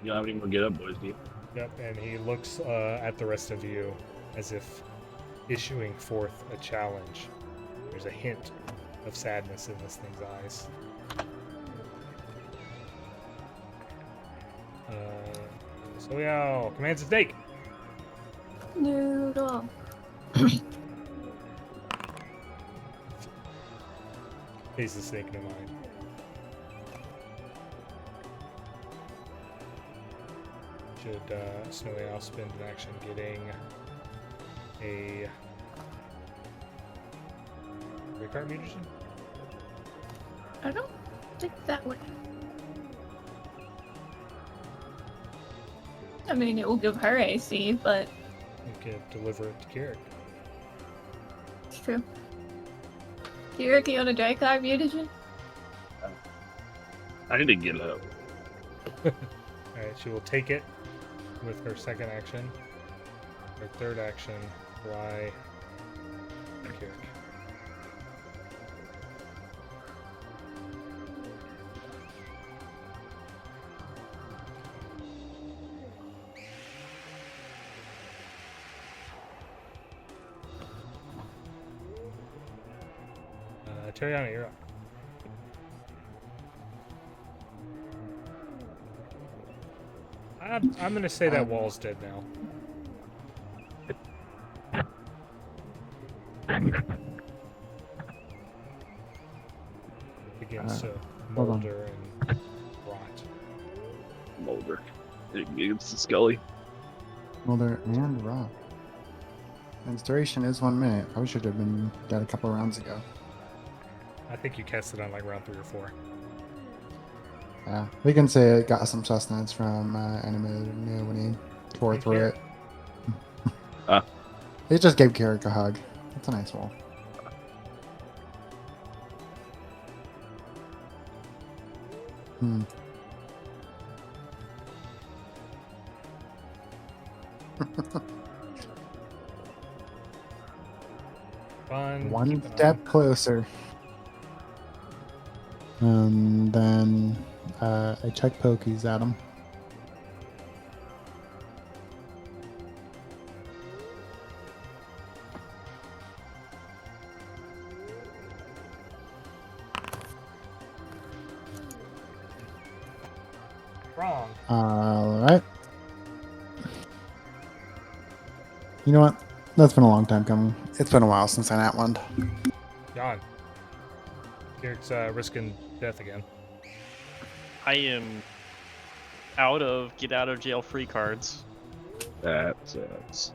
You don't have any more get up, boys, do you? Yep, and he looks at the rest of you as if issuing forth a challenge. There's a hint of sadness in this thing's eyes. So yeah, commands a snake. Noodle. Pays the snake no mind. Should Snowy Owl spend an action getting a recurrent mutagen? I don't think that would. I mean, it will give her AC, but You can deliver it to Kirrik. it's true. Kirrik, you want a Dracar mutagen? I need to get up. Alright, she will take it with her second action. Her third action, fly to Kirrik. Teriani, you're up. I'm gonna say that wall's dead now. Begins to hold on. molder and rot. Molder. It's the Scully. Molder and Rock. Its duration is 1 minute. I should have been dead a couple rounds ago. I think you cast it on like round 3 or 4. Yeah, we can say it got some sustenance from Anime when he tore Thank through you. it. Ah. It just gave Kirrik a hug. That's a nice wall. Hmm. Fun. One keep it step on. closer. And then I check pokies at him. Wrong. Alright. You know what? That's been a long time coming. It's been a while since I nat one. Yawn. Kirik's risking death again. I am out of get out of jail free cards. That sucks.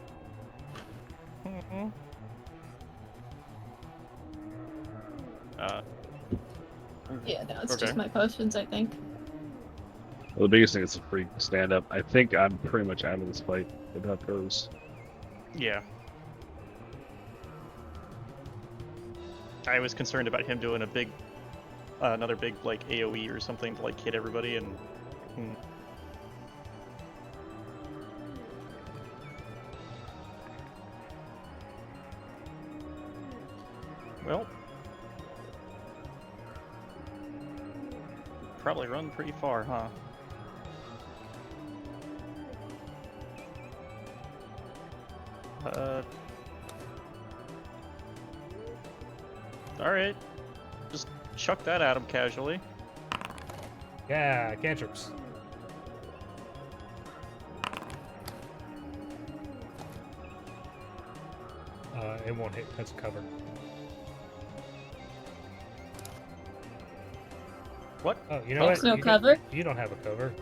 Yeah, no, it's Okay. just my potions, I think. Well, the biggest thing is the free stand up. I think I'm pretty much out of this fight without those. Yeah. I was concerned about him doing a big, another big like AOE or something to like hit everybody and. Well, probably run pretty far, huh? Alright. Just chuck that at him casually. Yeah, cantrips. It won't hit. That's cover. What? Oh, you know There's what? no You cover? You don't have a cover.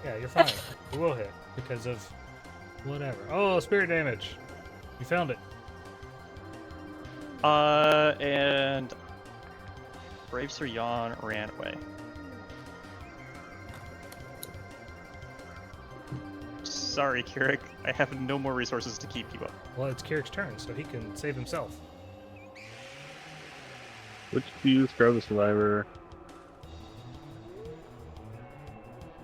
Yeah, you're fine. It will hit because of whatever. Oh, spirit damage. You found it. And Brave Sir Yawn ran away. Sorry, Kirrik. I have no more resources to keep you up. Well, it's Kirik's turn, so he can save himself. Which do you scrub the survivor?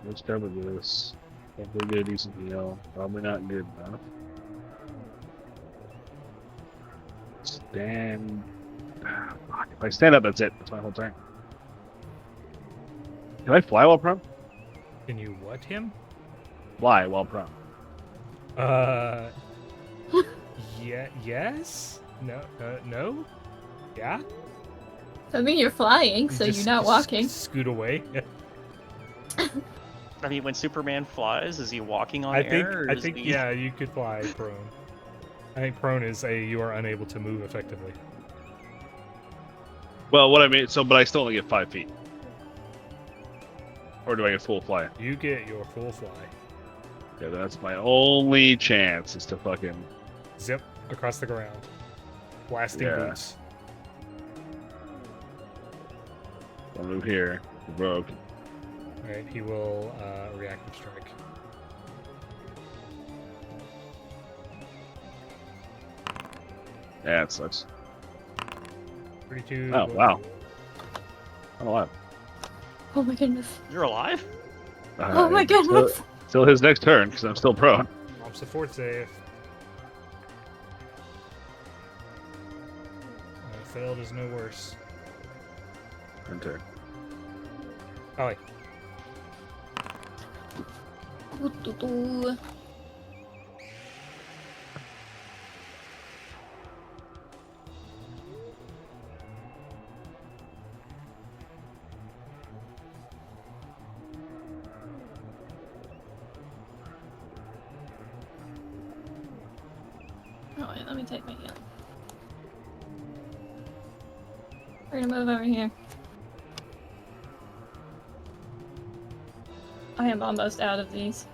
Let's cover this. Hopefully get a decent heal. Probably not good enough. Stand. Fuck. If I stand up, that's it. That's my whole turn. Can I fly while prone? Can you what him? fly while prone. Yeah. Yes. No. No. Yeah. I mean, you're flying, so Just you're not walking. Scoot away. I mean, when Superman flies, is he walking on I air? Or think is he... yeah, you could fly prone. I think prone is you are unable to move effectively. Well, what I mean, but I still only get 5 feet. Or do I get full fly? You get your full fly. Yeah, that's my only chance is to fucking Zip across the ground. Blasting Yeah. boots. I'll move here. Rogue. Alright, he will reactive strike. Yeah, it sucks. 32. Oh, wow. I'm alive. Oh my goodness. You're alive? Oh my goodness. Still his next turn, because I'm still prone. Mom's a fort save. Failed is no worse. Turn turn. Khali. Ooh-doo-doo. Oh wait, let me take my heal. We're gonna move over here. I am almost out of these.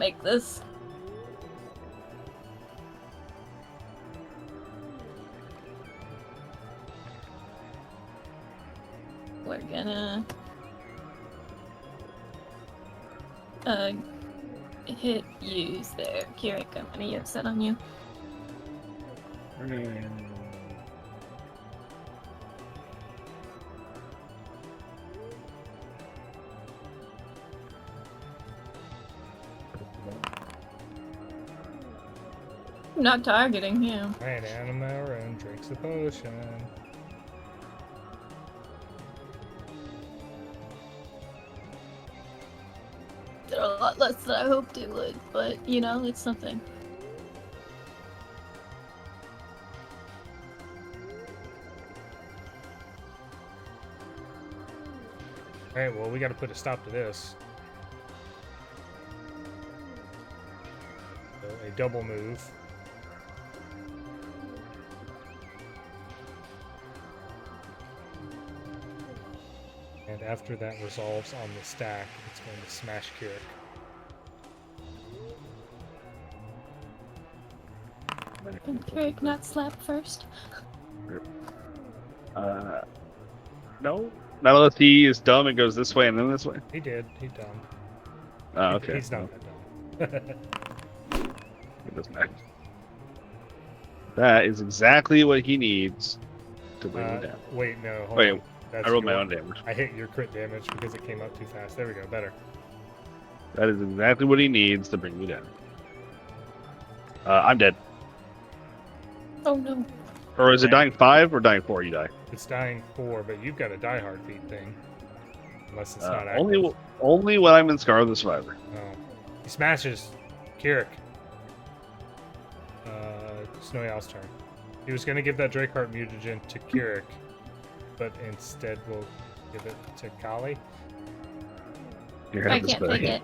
Make this. We're gonna hit use there. Kirrik, I'm gonna use that on you. I'm not targeting him. Alright, Aiuvarin drinks the potion. They're a lot less than I hoped it would, but you know, it's something. Alright, well, we gotta put a stop to this. So, a double move. And after that resolves on the stack, it's going to smash Kirrik. Can Kirrik not slap first? No. Not unless he is dumb and goes this way and then this way. He did. He done. Oh, okay. He's not that dumb. It doesn't matter. That is exactly what he needs to bring me down. Wait, no. Hold Wait, on. That's I rolled my your- own damage. I hit your crit damage because it came up too fast. There we go. Better. That is exactly what he needs to bring me down. I'm dead. Oh no. Or is it dying 5 or dying 4 you die? It's dying 4, but you've got a die hard feat thing. Unless it's not active. Only when I'm in Scar of the Survivor. Oh. He smashes Kirrik. Snowy Owl's turn. He was going to give that Drakeheart mutagen to Kirrik, but instead we'll give it to Khali. Here, I have this can't back. take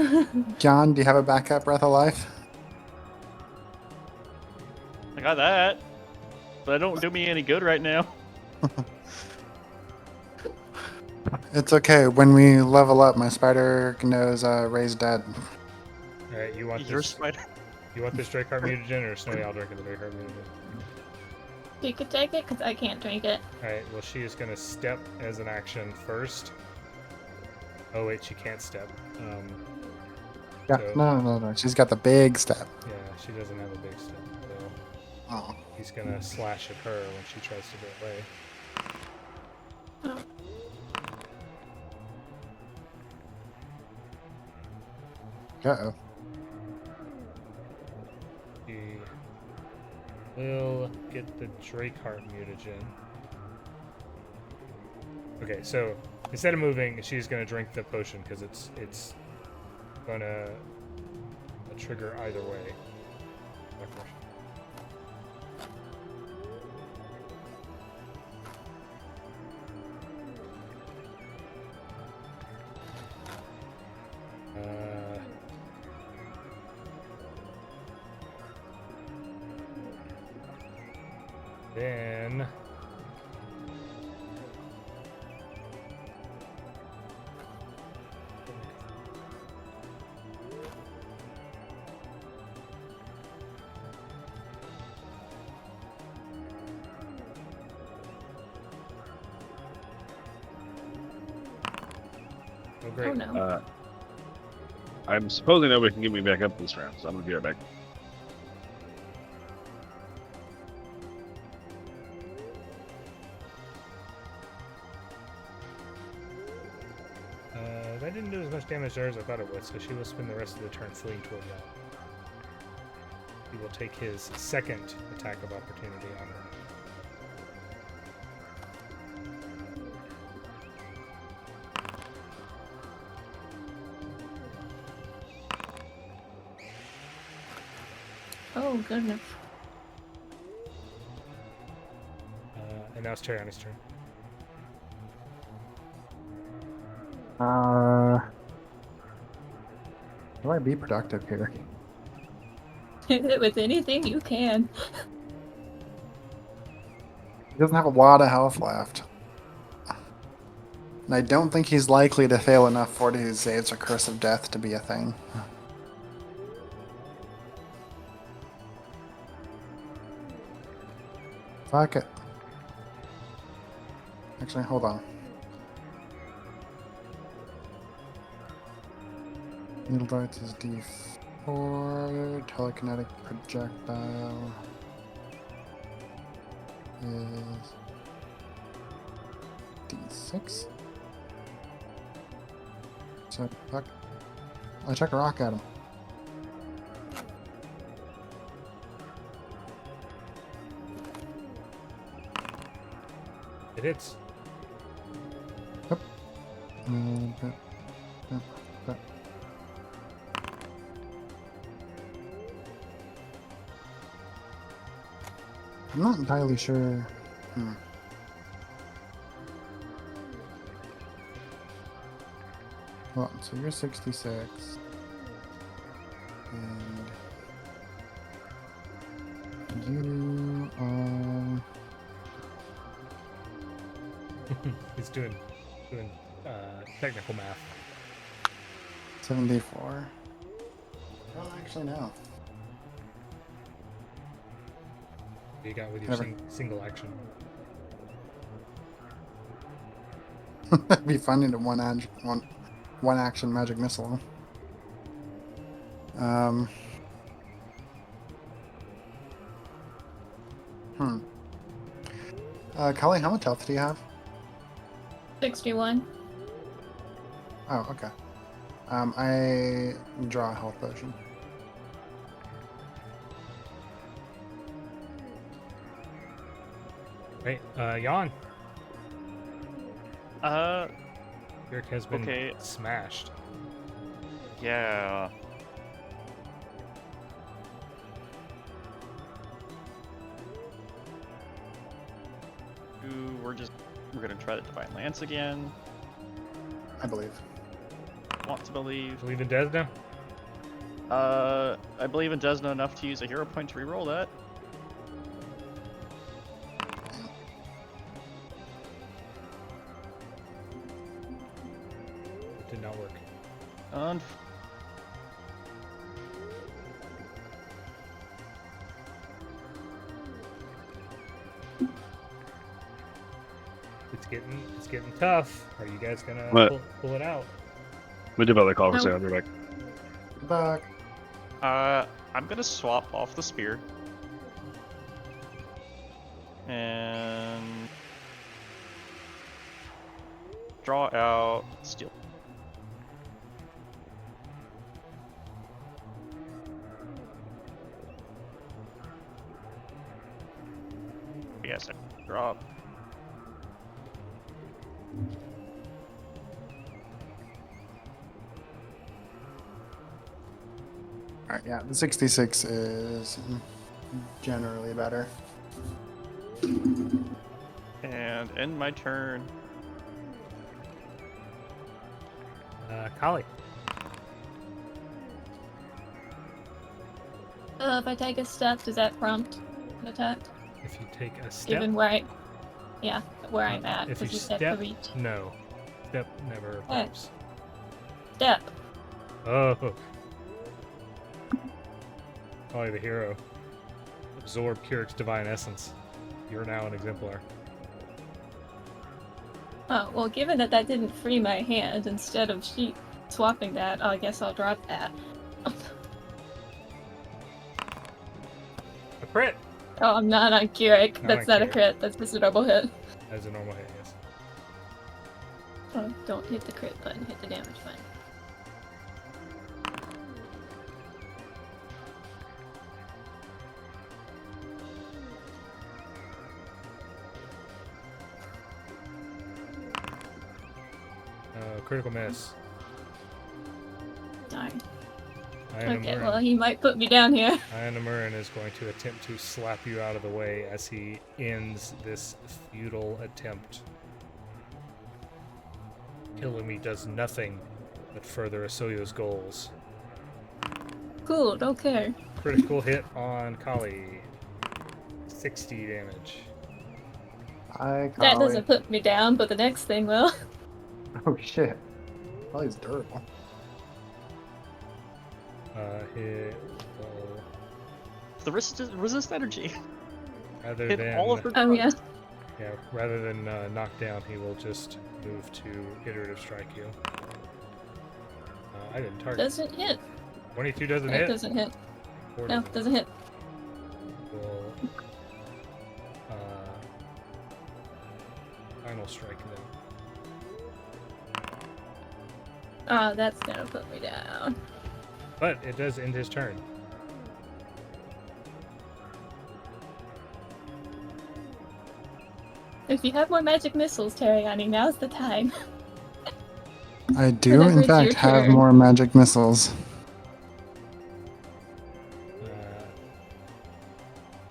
it. Yawn, do you have a backup breath of life? I got that. But it don't do me any good right now. It's okay. When we level up, my spider knows Ray's dead. Alright, you want Your this? spider. You want this Drakeheart mutagen or Snowy Owl drinking the Drakeheart mutagen? You could take it, because I can't drink it. Alright, well she is going to step as an action first. Oh wait, she can't step. Yeah, So- no. She's got the big step. Yeah, she doesn't have a big step. So Oh. he's going to slash at her when she tries to get away. Oh. Uh-oh. He will get the Drakeheart mutagen. Okay, so instead of moving, she's gonna drink the potion because it's gonna trigger either way. Then oh great. Oh no. I'm supposing nobody can get me back up this round, so I'm gonna be right back. That didn't do as much damage there as I thought it would, so she will spend the rest of the turn fleeing toward Yawn. He will take his second attack of opportunity on her. Oh goodness. And now it's Teriani's turn. How do I be productive here? With anything you can. He doesn't have a lot of health left. And I don't think he's likely to fail enough for his saves or Curse of Death to be a thing. Fuck it. Actually, hold on. Needle darts is D4. Telekinetic projectile is D6. So, fuck. I chuck a rock at him. It hits. Yep. That. I'm not entirely sure. Hold on, so you're 66. And you are... He's doing technical math. 74. I don't actually know. You got with your Never. single action. It'd be funny to one action magic missile. Khali, how much health do you have? 61. Oh, okay. I draw a health potion. Right, Yawn. Kirrik has been Okay. smashed. Yeah. We're gonna try to Divine Lance again. I believe. Want to believe. Believe in Desna? I believe in Desna enough to use a hero point to reroll that. It did not work. It's getting tough. Are you guys gonna pull it out? We did about call for No. sale. I'll be back. Back. I'm gonna swap off the spear. And draw out steel. Yes, I drop. Alright, yeah, the 66 is generally better. And end my turn. Khali. If I take a step, does that prompt an attack? If you take a step, Given where where I'm at, if you because you said step, to reach. no, step never Hey. pops. Step. Oh, Khali the hero. Absorb Kirrik's divine essence. You're now an exemplar. Oh, well, given that that didn't free my hand, instead of sheet swapping that, I guess I'll drop that. A crit. Oh, I'm not on Kirrik. Not That's on not a Kirrik. crit. That's just a double hit. As a normal hit, yes. Oh, don't hit the crit button. Hit the damage button. Critical miss. Darn. Aiuvarin. Okay, well, he might put me down here. Aiuvarin is going to attempt to slap you out of the way as he ends this futile attempt. Killing me does nothing but further Asoyo's goals. Cool, don't care. Critical hit on Khali. 60 damage. Hi, That Khali. doesn't put me down, but the next thing will. Oh shit. Well, he's durable. Hit will, The resist energy. rather Hit than all of her Oh, yeah. bugs. yeah, rather than knock down, he will just move to iterative strike you. I didn't target. Doesn't hit. 22 doesn't It hit. doesn't hit. 40 No, doesn't hit. will final strike then. Oh, that's gonna put me down. But it does end his turn. If you have more magic missiles, Teriani, now's the time. I do, Whenever in it's fact, your have turn. more magic missiles.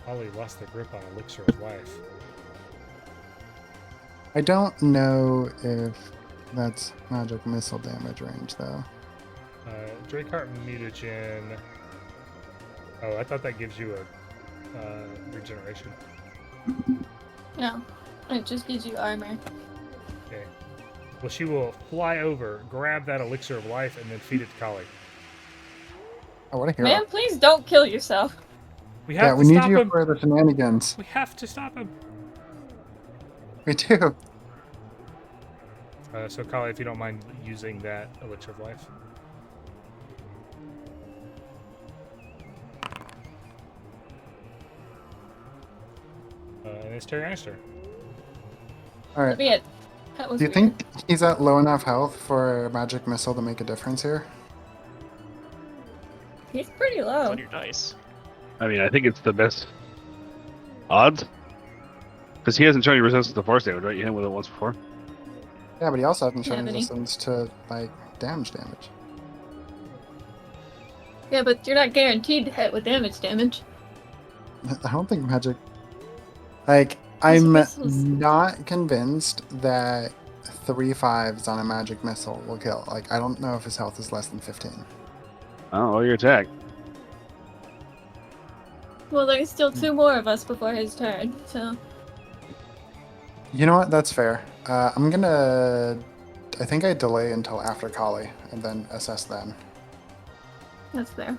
Khali lost the grip on Elixir of Life. I don't know if that's magic missile damage range, though. Drakeheart Mutagen. Oh, I thought that gives you a regeneration. No, it just gives you armor. Okay. Well, she will fly over, grab that Elixir of Life, and then feed it to Khali. Oh, what a hero. Man, please don't kill yourself. We have Yeah, to we need stop you him. for the shenanigans. We have to stop him. We do. So, Khali, if you don't mind using that Elixir of Life. And it's Teriani's turn. Alright. Be it. That was Do you weird. think he's at low enough health for a magic missile to make a difference here? He's pretty It's low. on your dice. I mean, I think it's the best odds. Because he hasn't shown you resistance to force damage, right? You hit him with it once before. Yeah, but he also hasn't shown Yeah, but he- resistance to, like, damage. Yeah, but you're not guaranteed to hit with damage. I don't think magic... Like, I'm missiles- not convinced that 3 5s on a magic missile will kill. Like, I don't know if his health is less than 15. Oh, well, your attack. Well, there's still 2 more of us before his turn, so. You know what? That's fair. I'm gonna... I think I delay until after Khali, and then assess then. That's fair.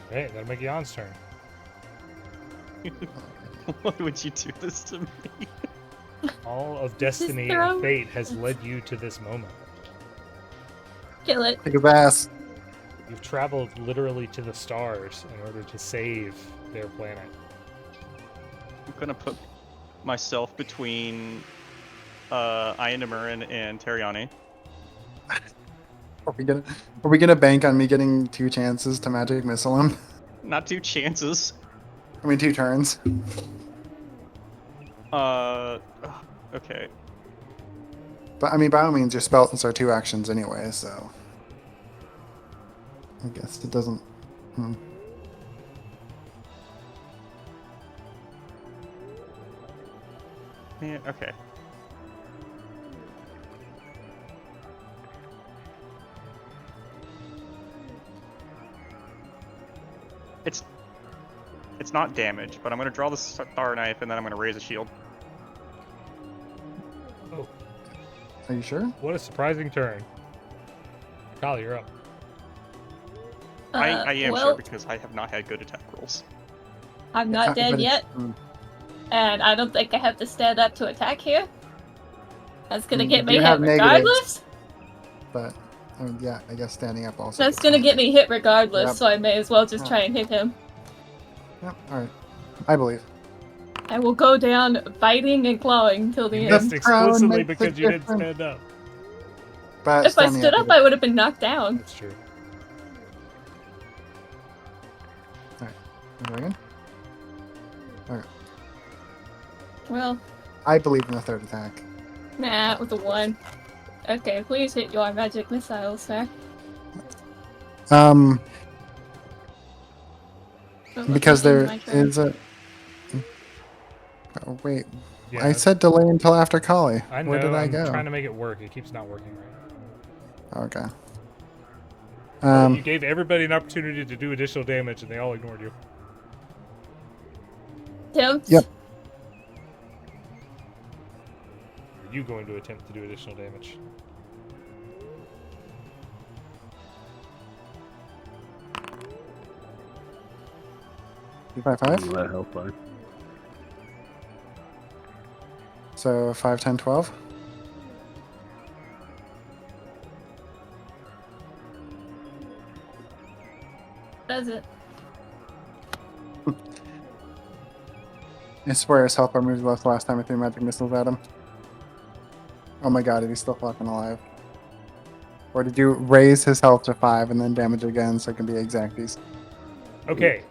Hey, that'll make Yawn's turn. Why would you do this to me? All of destiny throw- and fate has led you to this moment. Kill it. Take his ass. You've traveled literally to the stars in order to save their planet. I'm gonna put myself between Aiuvarin and Teriani. Are we gonna bank on me getting 2 chances to magic missile him? Not 2 chances. I mean, 2 turns. Okay. But I mean, by all means, your spells are 2 actions anyway, so I guess it doesn't. Yeah, okay. It's not damage, but I'm gonna draw the star knife and then I'm gonna raise a shield. Oh, Are you sure? what a surprising turn. Khali, you're up. I am well, sure because I have not had good attack rolls. I'm not dead But it's- yet, and I don't think I have to stand up to attack here. That's gonna get you me hit have negatives. regardless. But I mean, yeah, I guess standing up also. That's gets gonna me. get me hit regardless, Yep. so I may as well just Yeah. try and hit him. Yep. All right. I believe. I will go down biting and clawing till the You end. missed crown explicitly makes a because you didn't difference. stand up. But If I standing stood up, is- I would have been knocked down. That's true. Go again? Well, I believe in the third attack. nah, it was a 1. Okay, please hit your magic missiles, sir. Um, Don't look because at me in there my turn. is a. Oh, wait, Yeah, I said delay until after Khali. I know. Where did I I'm go? trying to make it work. It keeps not working right. Okay. You gave everybody an opportunity to do additional damage, and they all ignored you. Attempt? Yep. Are you going to attempt to do additional damage? Five, five. That help bar. So 5, 10, 12. Does it? I swear his health bar moved less last time I threw magic missiles at him. Oh my god, he's still fucking alive. Or did you raise his health to 5 and then damage again so it can be exacties? Okay.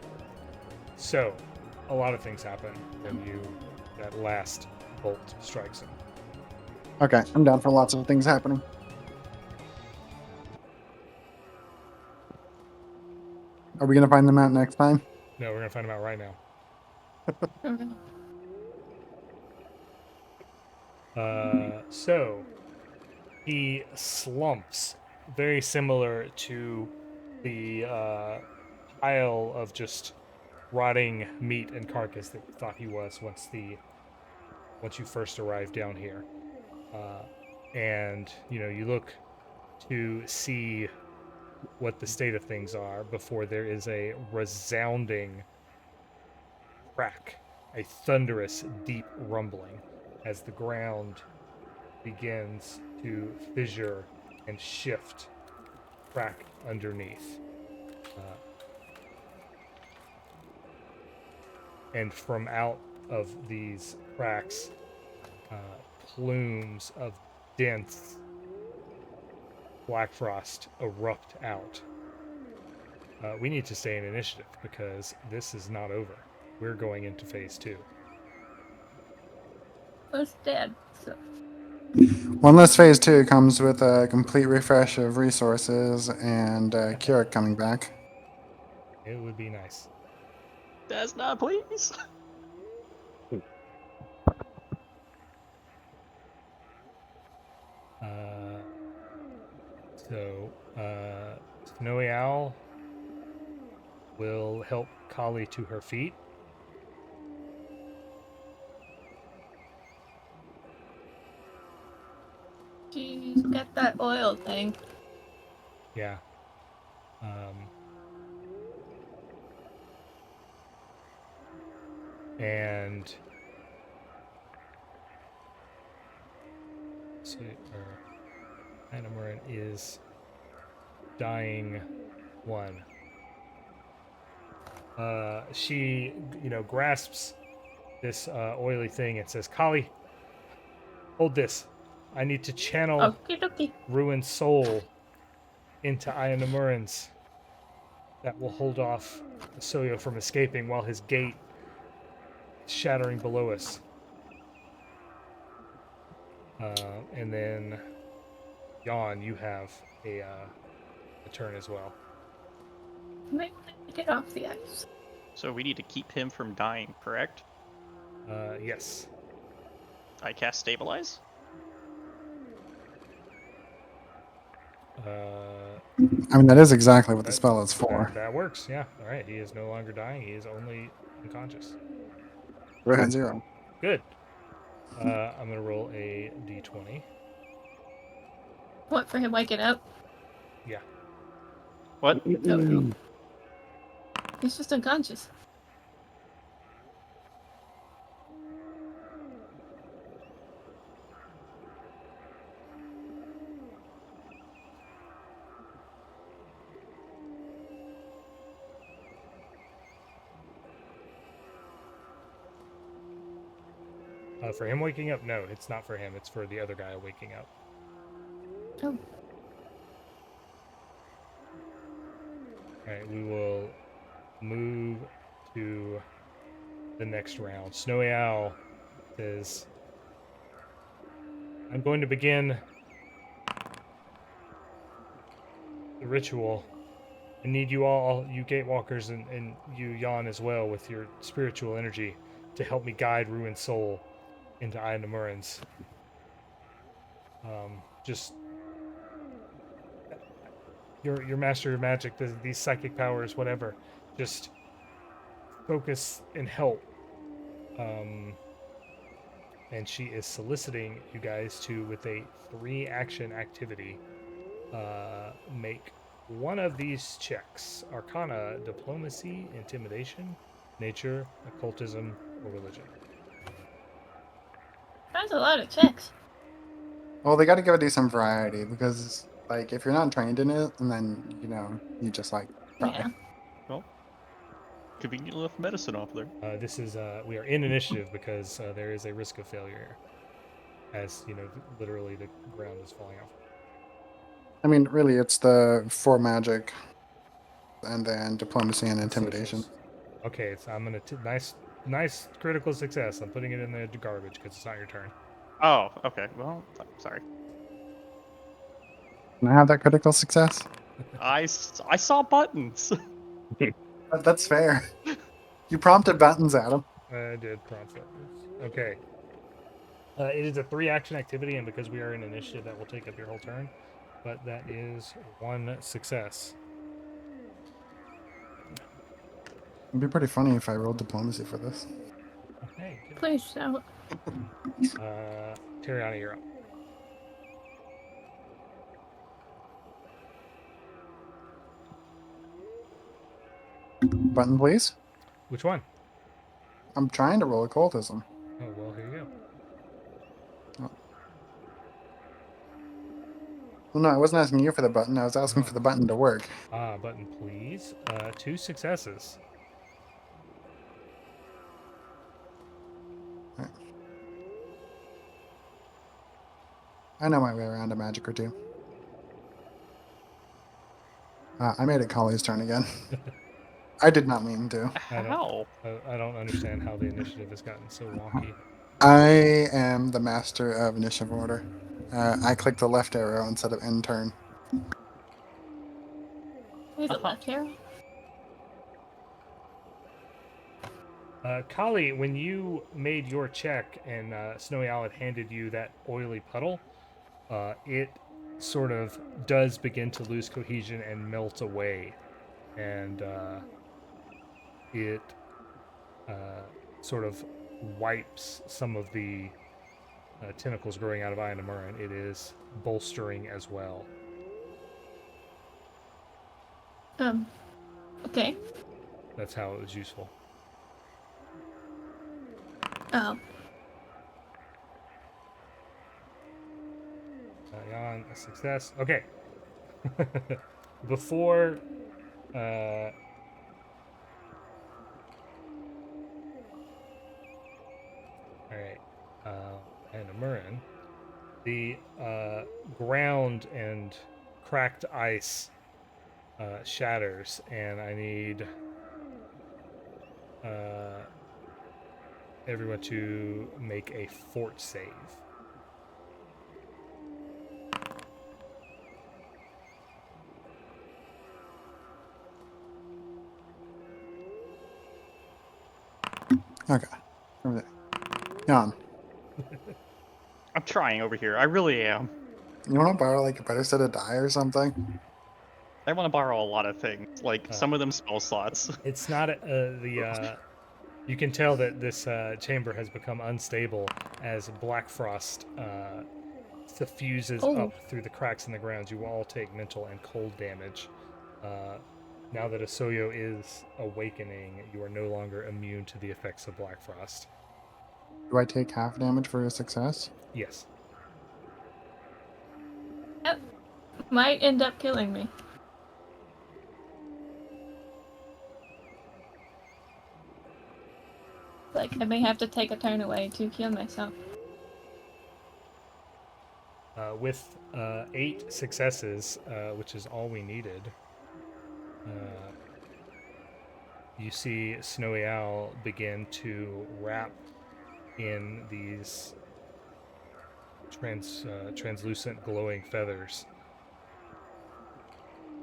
So, a lot of things happen when that last bolt strikes him. Okay, I'm down for lots of things happening. Are we gonna find them out next time? No, we're gonna find him out right now. So he slumps, very similar to the pile of just rotting meat and carcass that you thought he was once you first arrived down here. And you look to see what the state of things are before there is a resounding crack, a thunderous, deep rumbling as the ground begins to fissure and shift, crack underneath. And from out of these cracks, plumes of dense Blackfrost erupt out. We need to stay in initiative because this is not over. We're going into phase 2. Who's dead? So. One less phase 2 comes with a complete refresh of resources and Kirrik coming back. It would be nice. Desna, please. Snowy Owl will help Khali to her feet. She's got that oil thing. Yeah. And so Aiuvarin is dying 1. She, grasps this oily thing and says, "Khali, hold this. I need to channel Okie dokie. Ruined Soul into Aiuvarin's. That will hold off Soyo from escaping while his gate is shattering below us." And then, Yawn, you have a turn as well. Might want to get off the ice. So we need to keep him from dying, correct? Yes. I cast stabilize. I mean, that is exactly what the That- spell is for. That works. Yeah. All right. He is no longer dying. He is only unconscious. We're at 0. Good. I'm gonna roll a d20. What, for him waking up? Yeah. What? Oh, no. He's just unconscious. For him waking up, no, it's not for him. It's for the other guy waking up. Oh. All right, we will move to the next round. Snowy Owl says, I'm going to begin the ritual. I need you all, you Gatewalkers, and you, Yawn, as well, with your spiritual energy to help me guide Ruined Soul into Aiuvarin's. Just your master of magic, these psychic powers, whatever. Just focus and help. And she is soliciting you guys to, with a 3-action activity, make one of these checks: Arcana, Diplomacy, Intimidation, Nature, Occultism, or Religion. That's a lot of checks. Well, they got to give it some variety because, like, if you're not trained in it, and then you just like try. Yeah. Well, conveniently left medicine off there. This is we are in initiative because there is a risk of failure, as literally the ground is falling off. I mean, really, it's the 4 magic, and then diplomacy and intimidation. Okay, so I'm gonna nice critical success. I'm putting it in the garbage because it's not your turn. Oh, okay. Well, sorry. Can I have that critical success? I saw buttons. That's fair. You prompted buttons, Adam. I did prompt it. Okay. It is a 3-action activity, and because we are in initiative, that will take up your whole turn. But that is 1 success. It'd be pretty funny if I rolled diplomacy for this. Okay. Good. Please don't. Teriani, you're up. Button, please. Which one? I'm trying to roll occultism. Oh, well, here you go. Well, no, I wasn't asking you for the button. I was asking for the button to work. Button, please. 2 successes. I know my way around a magic or 2. I made it Khali's turn again. I did not mean to. How? I don't understand how the initiative has gotten so wonky. I am the master of initiative order. I clicked the left arrow instead of end turn. There's a left arrow. Khali, when you made your check and Snowy Owl had handed you that oily puddle, it sort of does begin to lose cohesion and melt away. And it sort of wipes some of the tentacles growing out of Aiuvarin. It is bolstering as well. Okay. That's how it was useful. Oh. Yawn, a success. Okay. Before alright. Aiuvarin, the ground and cracked ice shatters, and I need everyone to make a fort save. Okay. Over there. Yawn. I'm trying over here. I really am. You want to borrow like a better set of die or something? I want to borrow a lot of things. Like some of them spell slots. It's not you can tell that this chamber has become unstable as Blackfrost suffuses Oh. up through the cracks in the ground. You will all take mental and cold damage. Now that Asoyo is awakening, you are no longer immune to the effects of Blackfrost. Do I take half damage for a success? Yes. Yep. Might end up killing me. Like, I may have to take a turn away to heal myself. With 8 successes, which is all we needed, you see Snowy Owl begin to wrap in these translucent glowing feathers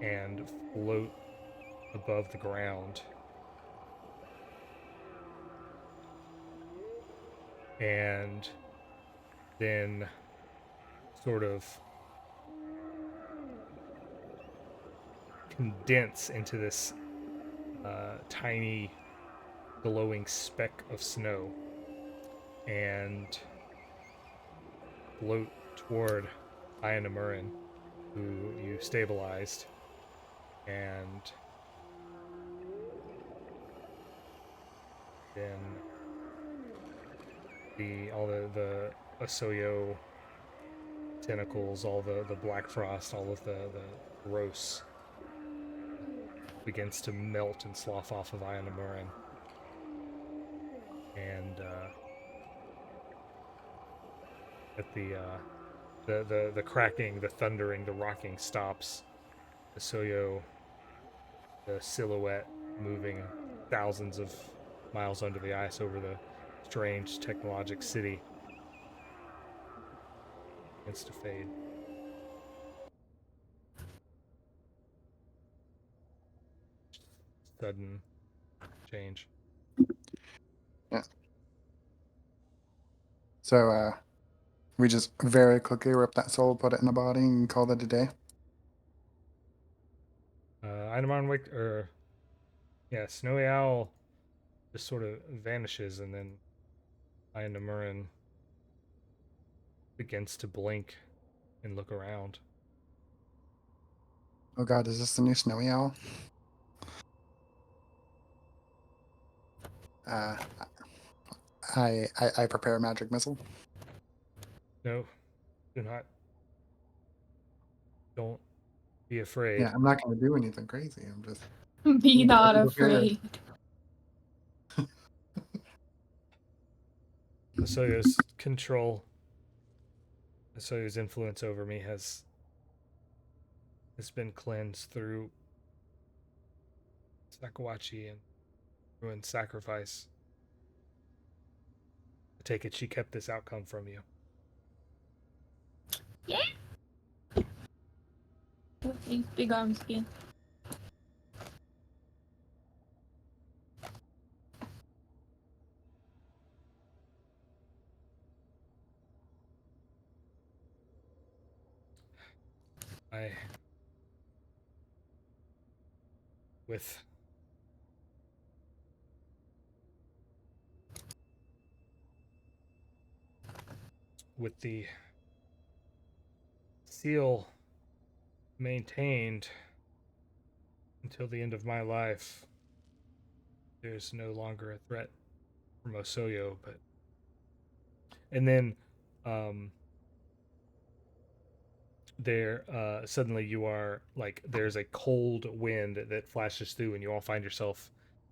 and float above the ground. And then sort of condense into this tiny glowing speck of snow and float toward Aiuvarin, who you stabilized, and then all the Asoyo tentacles, all the Blackfrost, all of the gross begins to melt and slough off of Aiuvarin. And at the cracking, the thundering, the rocking stops. Asoyo, the silhouette moving thousands of miles under the ice over the strange technologic city, begins to fade. Sudden change. Yeah. So, we just very quickly rip that soul, put it in a body, and call it a day. Aiuvarin Snowy Owl just sort of vanishes, and then Aiuvarin begins to blink and look around. Oh god, is this the new Snowy Owl? I prepare a magic missile. No, do not. Don't be afraid. Yeah, I'm not going to do anything crazy. I'm just... Be not prepared. afraid. Asoyo's influence over me has been cleansed through Sakawachi and ruined sacrifice. I take it she kept this outcome from you. Yeah. These big arms again. With the seal maintained until the end of my life, there's no longer a threat from Osoyo, and then suddenly you are like, there's a cold wind that flashes through, and you all find yourself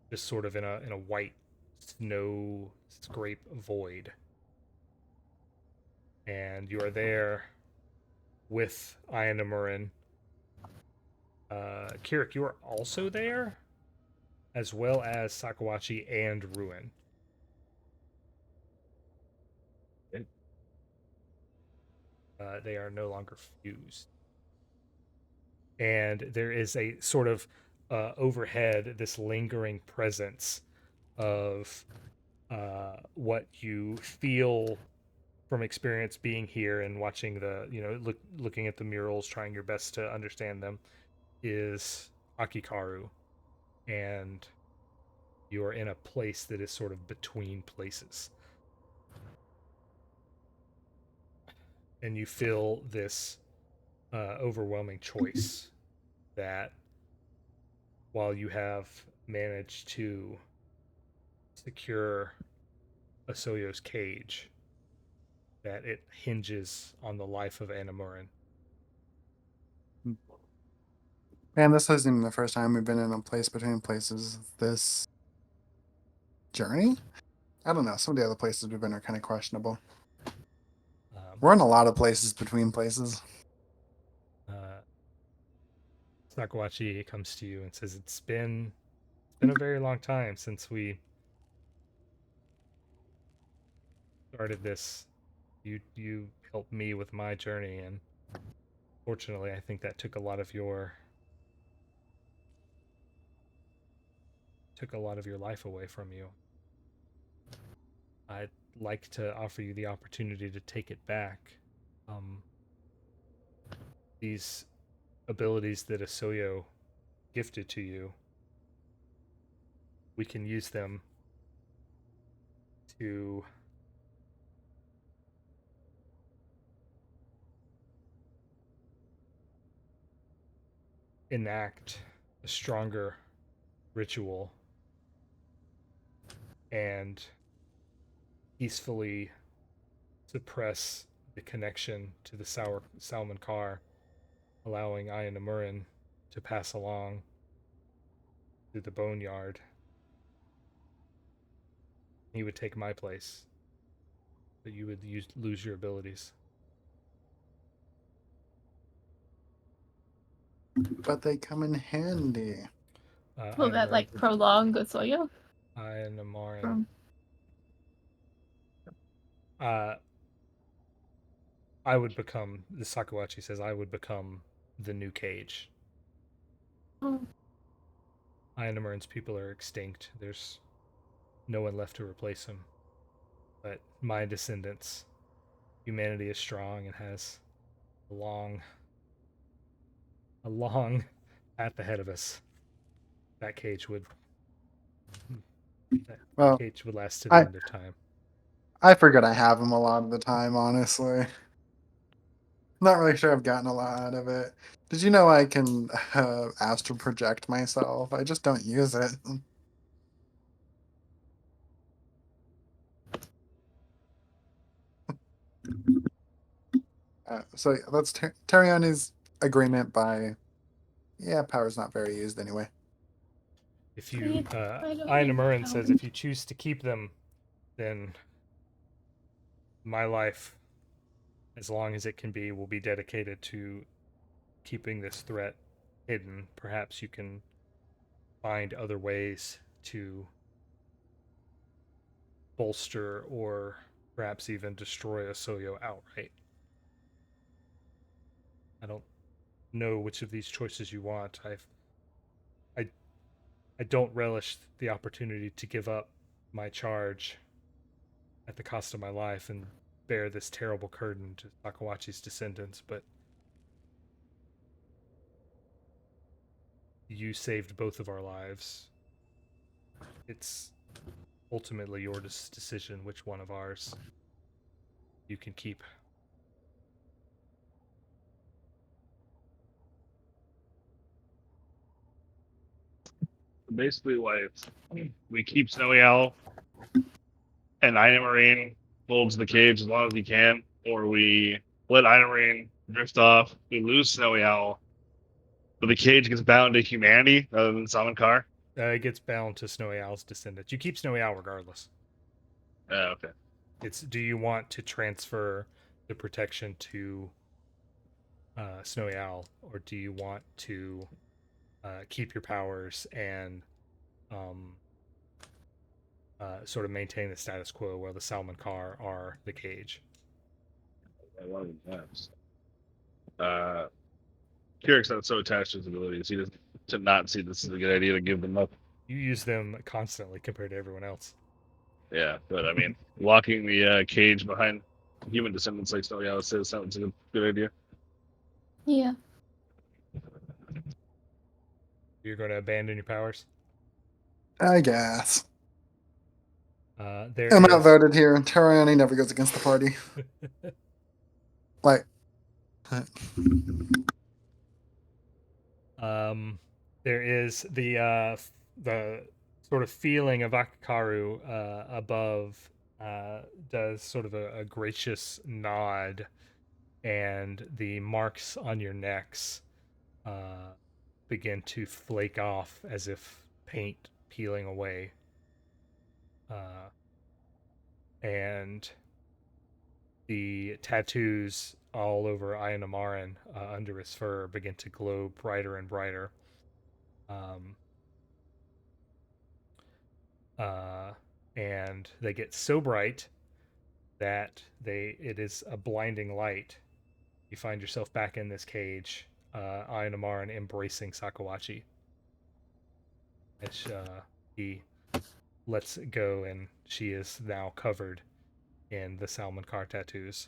just sort of in a white snow scrape void, and you are there with Aiuvarin. Kirrik, you are also there, as well as Sakawachi and Ruin. They are no longer fused. And there is a sort of overhead, this lingering presence of what you feel from experience being here and watching looking at the murals, trying your best to understand them, is Akikaru, and you are in a place that is sort of between places. And you feel this overwhelming choice that while you have managed to secure Asoyo's cage, that it hinges on the life of Aiuvarin. Man, this isn't even the first time we've been in a place between places this journey. I don't know. Some of the other places we've been are kind of questionable. We're in a lot of places between places. Sakawachi comes to you and says, it's been a very long time since we started this. You helped me with my journey, and fortunately I think that took a lot of your life away from you. I'd like to offer you the opportunity to take it back. These abilities that Asoyo gifted to you, we can use them to enact a stronger ritual and peacefully suppress the connection to the Salman Car, allowing Aiuvarin to pass along through the boneyard. He would take my place, but you would lose your abilities. But they come in handy. Will that like prolong Gosoyo? Aiuvarin. I would become, the Sakawachi says, I would become the new cage. Aiuvarin's people are extinct. There's no one left to replace him. But my descendants, humanity is strong and has a long path ahead of us. That cage would last to the end of time. I forget I have him a lot of the time, honestly. Not really sure I've gotten a lot out of it. Did you know I can astral project myself? I just don't use it. So that's Teriani's agreement by... Yeah, power's not very used anyway. If you, Aiuvarin says, if you choose to keep them, then my life, as long as it can be, will be dedicated to keeping this threat hidden. Perhaps you can find other ways to bolster or perhaps even destroy Asoyo outright. I don't know which of these choices you want. I don't relish the opportunity to give up my charge at the cost of my life and bear this terrible burden to Sakawachi's descendants, but you saved both of our lives. It's ultimately your decision which one of ours you can keep. Basically, like, we keep Snowy Owl and Aiuvarin holds the cage as long as he can, or we let Aiuvarin drift off, we lose Snowy Owl, but the cage gets bound to humanity rather than Salman Car. It gets bound to Snowy Owl's descendants. You keep Snowy Owl regardless. Okay. It's, do you want to transfer the protection to Snowy Owl, or do you want to keep your powers and sort of maintain the status quo where the Salman Car are the cage? I love that. Kirrik's not so attached to his abilities. He doesn't to not see this as a good idea to give them up. You use them constantly compared to everyone else. Yeah, but I mean, locking the cage behind human descendants like Snowy Owl says sounds a good idea. Yeah. You're going to abandon your powers. I guess. There I'm is outvoted here. Teriani never goes against the party. Like, there is the sort of feeling of Akakaru above does sort of a gracious nod, and the marks on your necks begin to flake off as if paint peeling away. And the tattoos all over Aiuvarin under his fur begin to glow brighter and brighter. And they get so bright that it is a blinding light. You find yourself back in this cage, Aiuvarin embracing Sakawachi as he lets go, and she is now covered in the Salmon Car tattoos.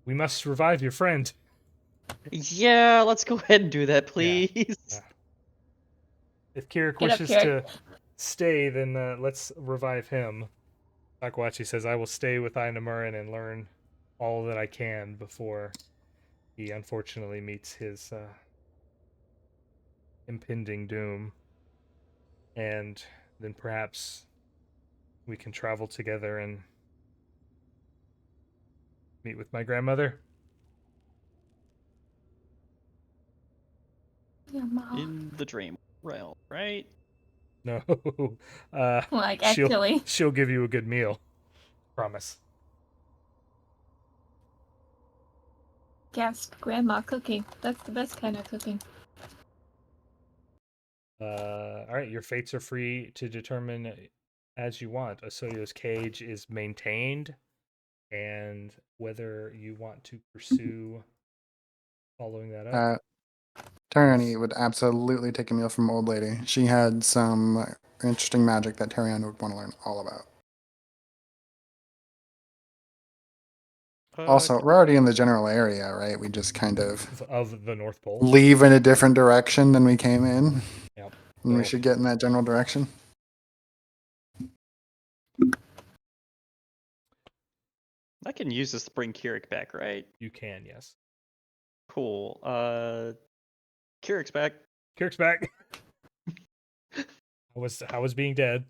We must revive your friend. Yeah, let's go ahead and do that, please. Yeah. If Kirrik Get up, wishes to stay, then let's revive him. Sakawachi says, I will stay with Aiuvarin and learn all that I can before he unfortunately meets his impending doom. And then perhaps we can travel together and meet with my grandmother. Yeah, Mom. In the dream realm, right? No. Like, actually. She'll give you a good meal. Promise. Gasp, grandma cooking. That's the best kind of cooking. All right, your fates are free to determine as you want. Asoyo's cage is maintained, and whether you want to pursue following that up. Teriani would absolutely take a meal from Old Lady. She had some interesting magic that Teriani would want to learn all about. Also, we're already in the general area, right? We just kind of the North Pole. Leave in a different direction than we came in. Yep. And we should get in that general direction. I can use this to bring Kirrik back, right? You can, yes. Cool. Kirik's back. Kirik's back. How was being dead?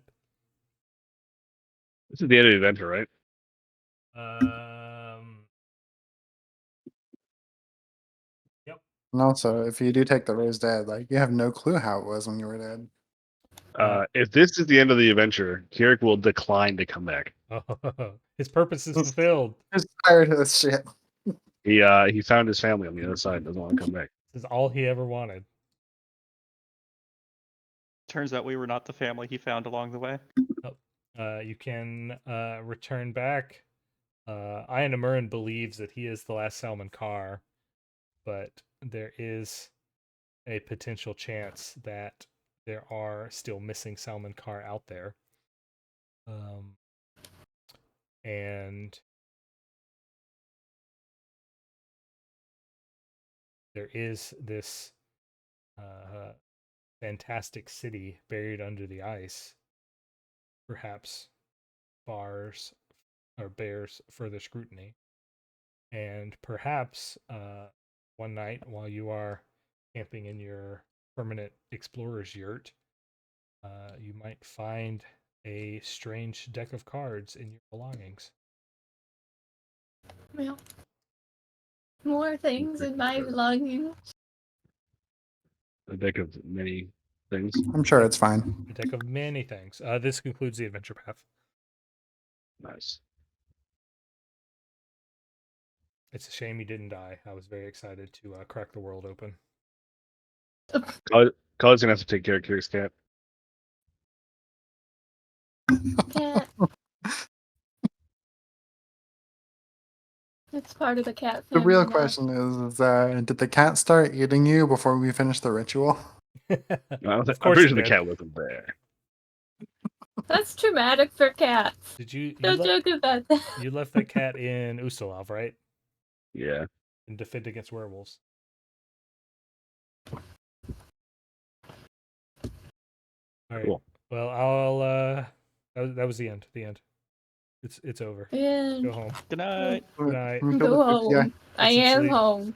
This is the end of the adventure, right? Yep. And also, if you do take the raised dead, like you have no clue how it was when you were dead. If this is the end of the adventure, Kirrik will decline to come back. His purpose is fulfilled. Just tired of this shit. He found his family on the other side. Doesn't want to come back. This is all he ever wanted. Turns out we were not the family he found along the way. You can return back. Aiuvarin believes that he is the last Salmon Car, but there is a potential chance that there are still missing Salmon Car out there. And there is this fantastic city buried under the ice. Perhaps bears further scrutiny. And perhaps one night while you are camping in your permanent explorer's yurt, you might find a strange deck of cards in your belongings. Well, more things in my belongings. A deck of many things. I'm sure it's fine. A deck of many things. This concludes the adventure path. Nice. It's a shame he didn't die. I was very excited to crack the world open. Khali's gonna have to take care of Kirik's cat. Cat. It's part of the cat The family. real now. question is did the cat start eating you before we finished the ritual? I'm Of course pretty it sure the did. cat wasn't there. That's traumatic for cats. Did you Don't joke about that. you left that cat in Ustalav, right? Yeah. And defend against werewolves. All right. Cool. Well, I'll that was the end. The end. It's over. Yeah. Go home. Good night. Good night. We Go feel the- yeah. home. I some am sleep. home.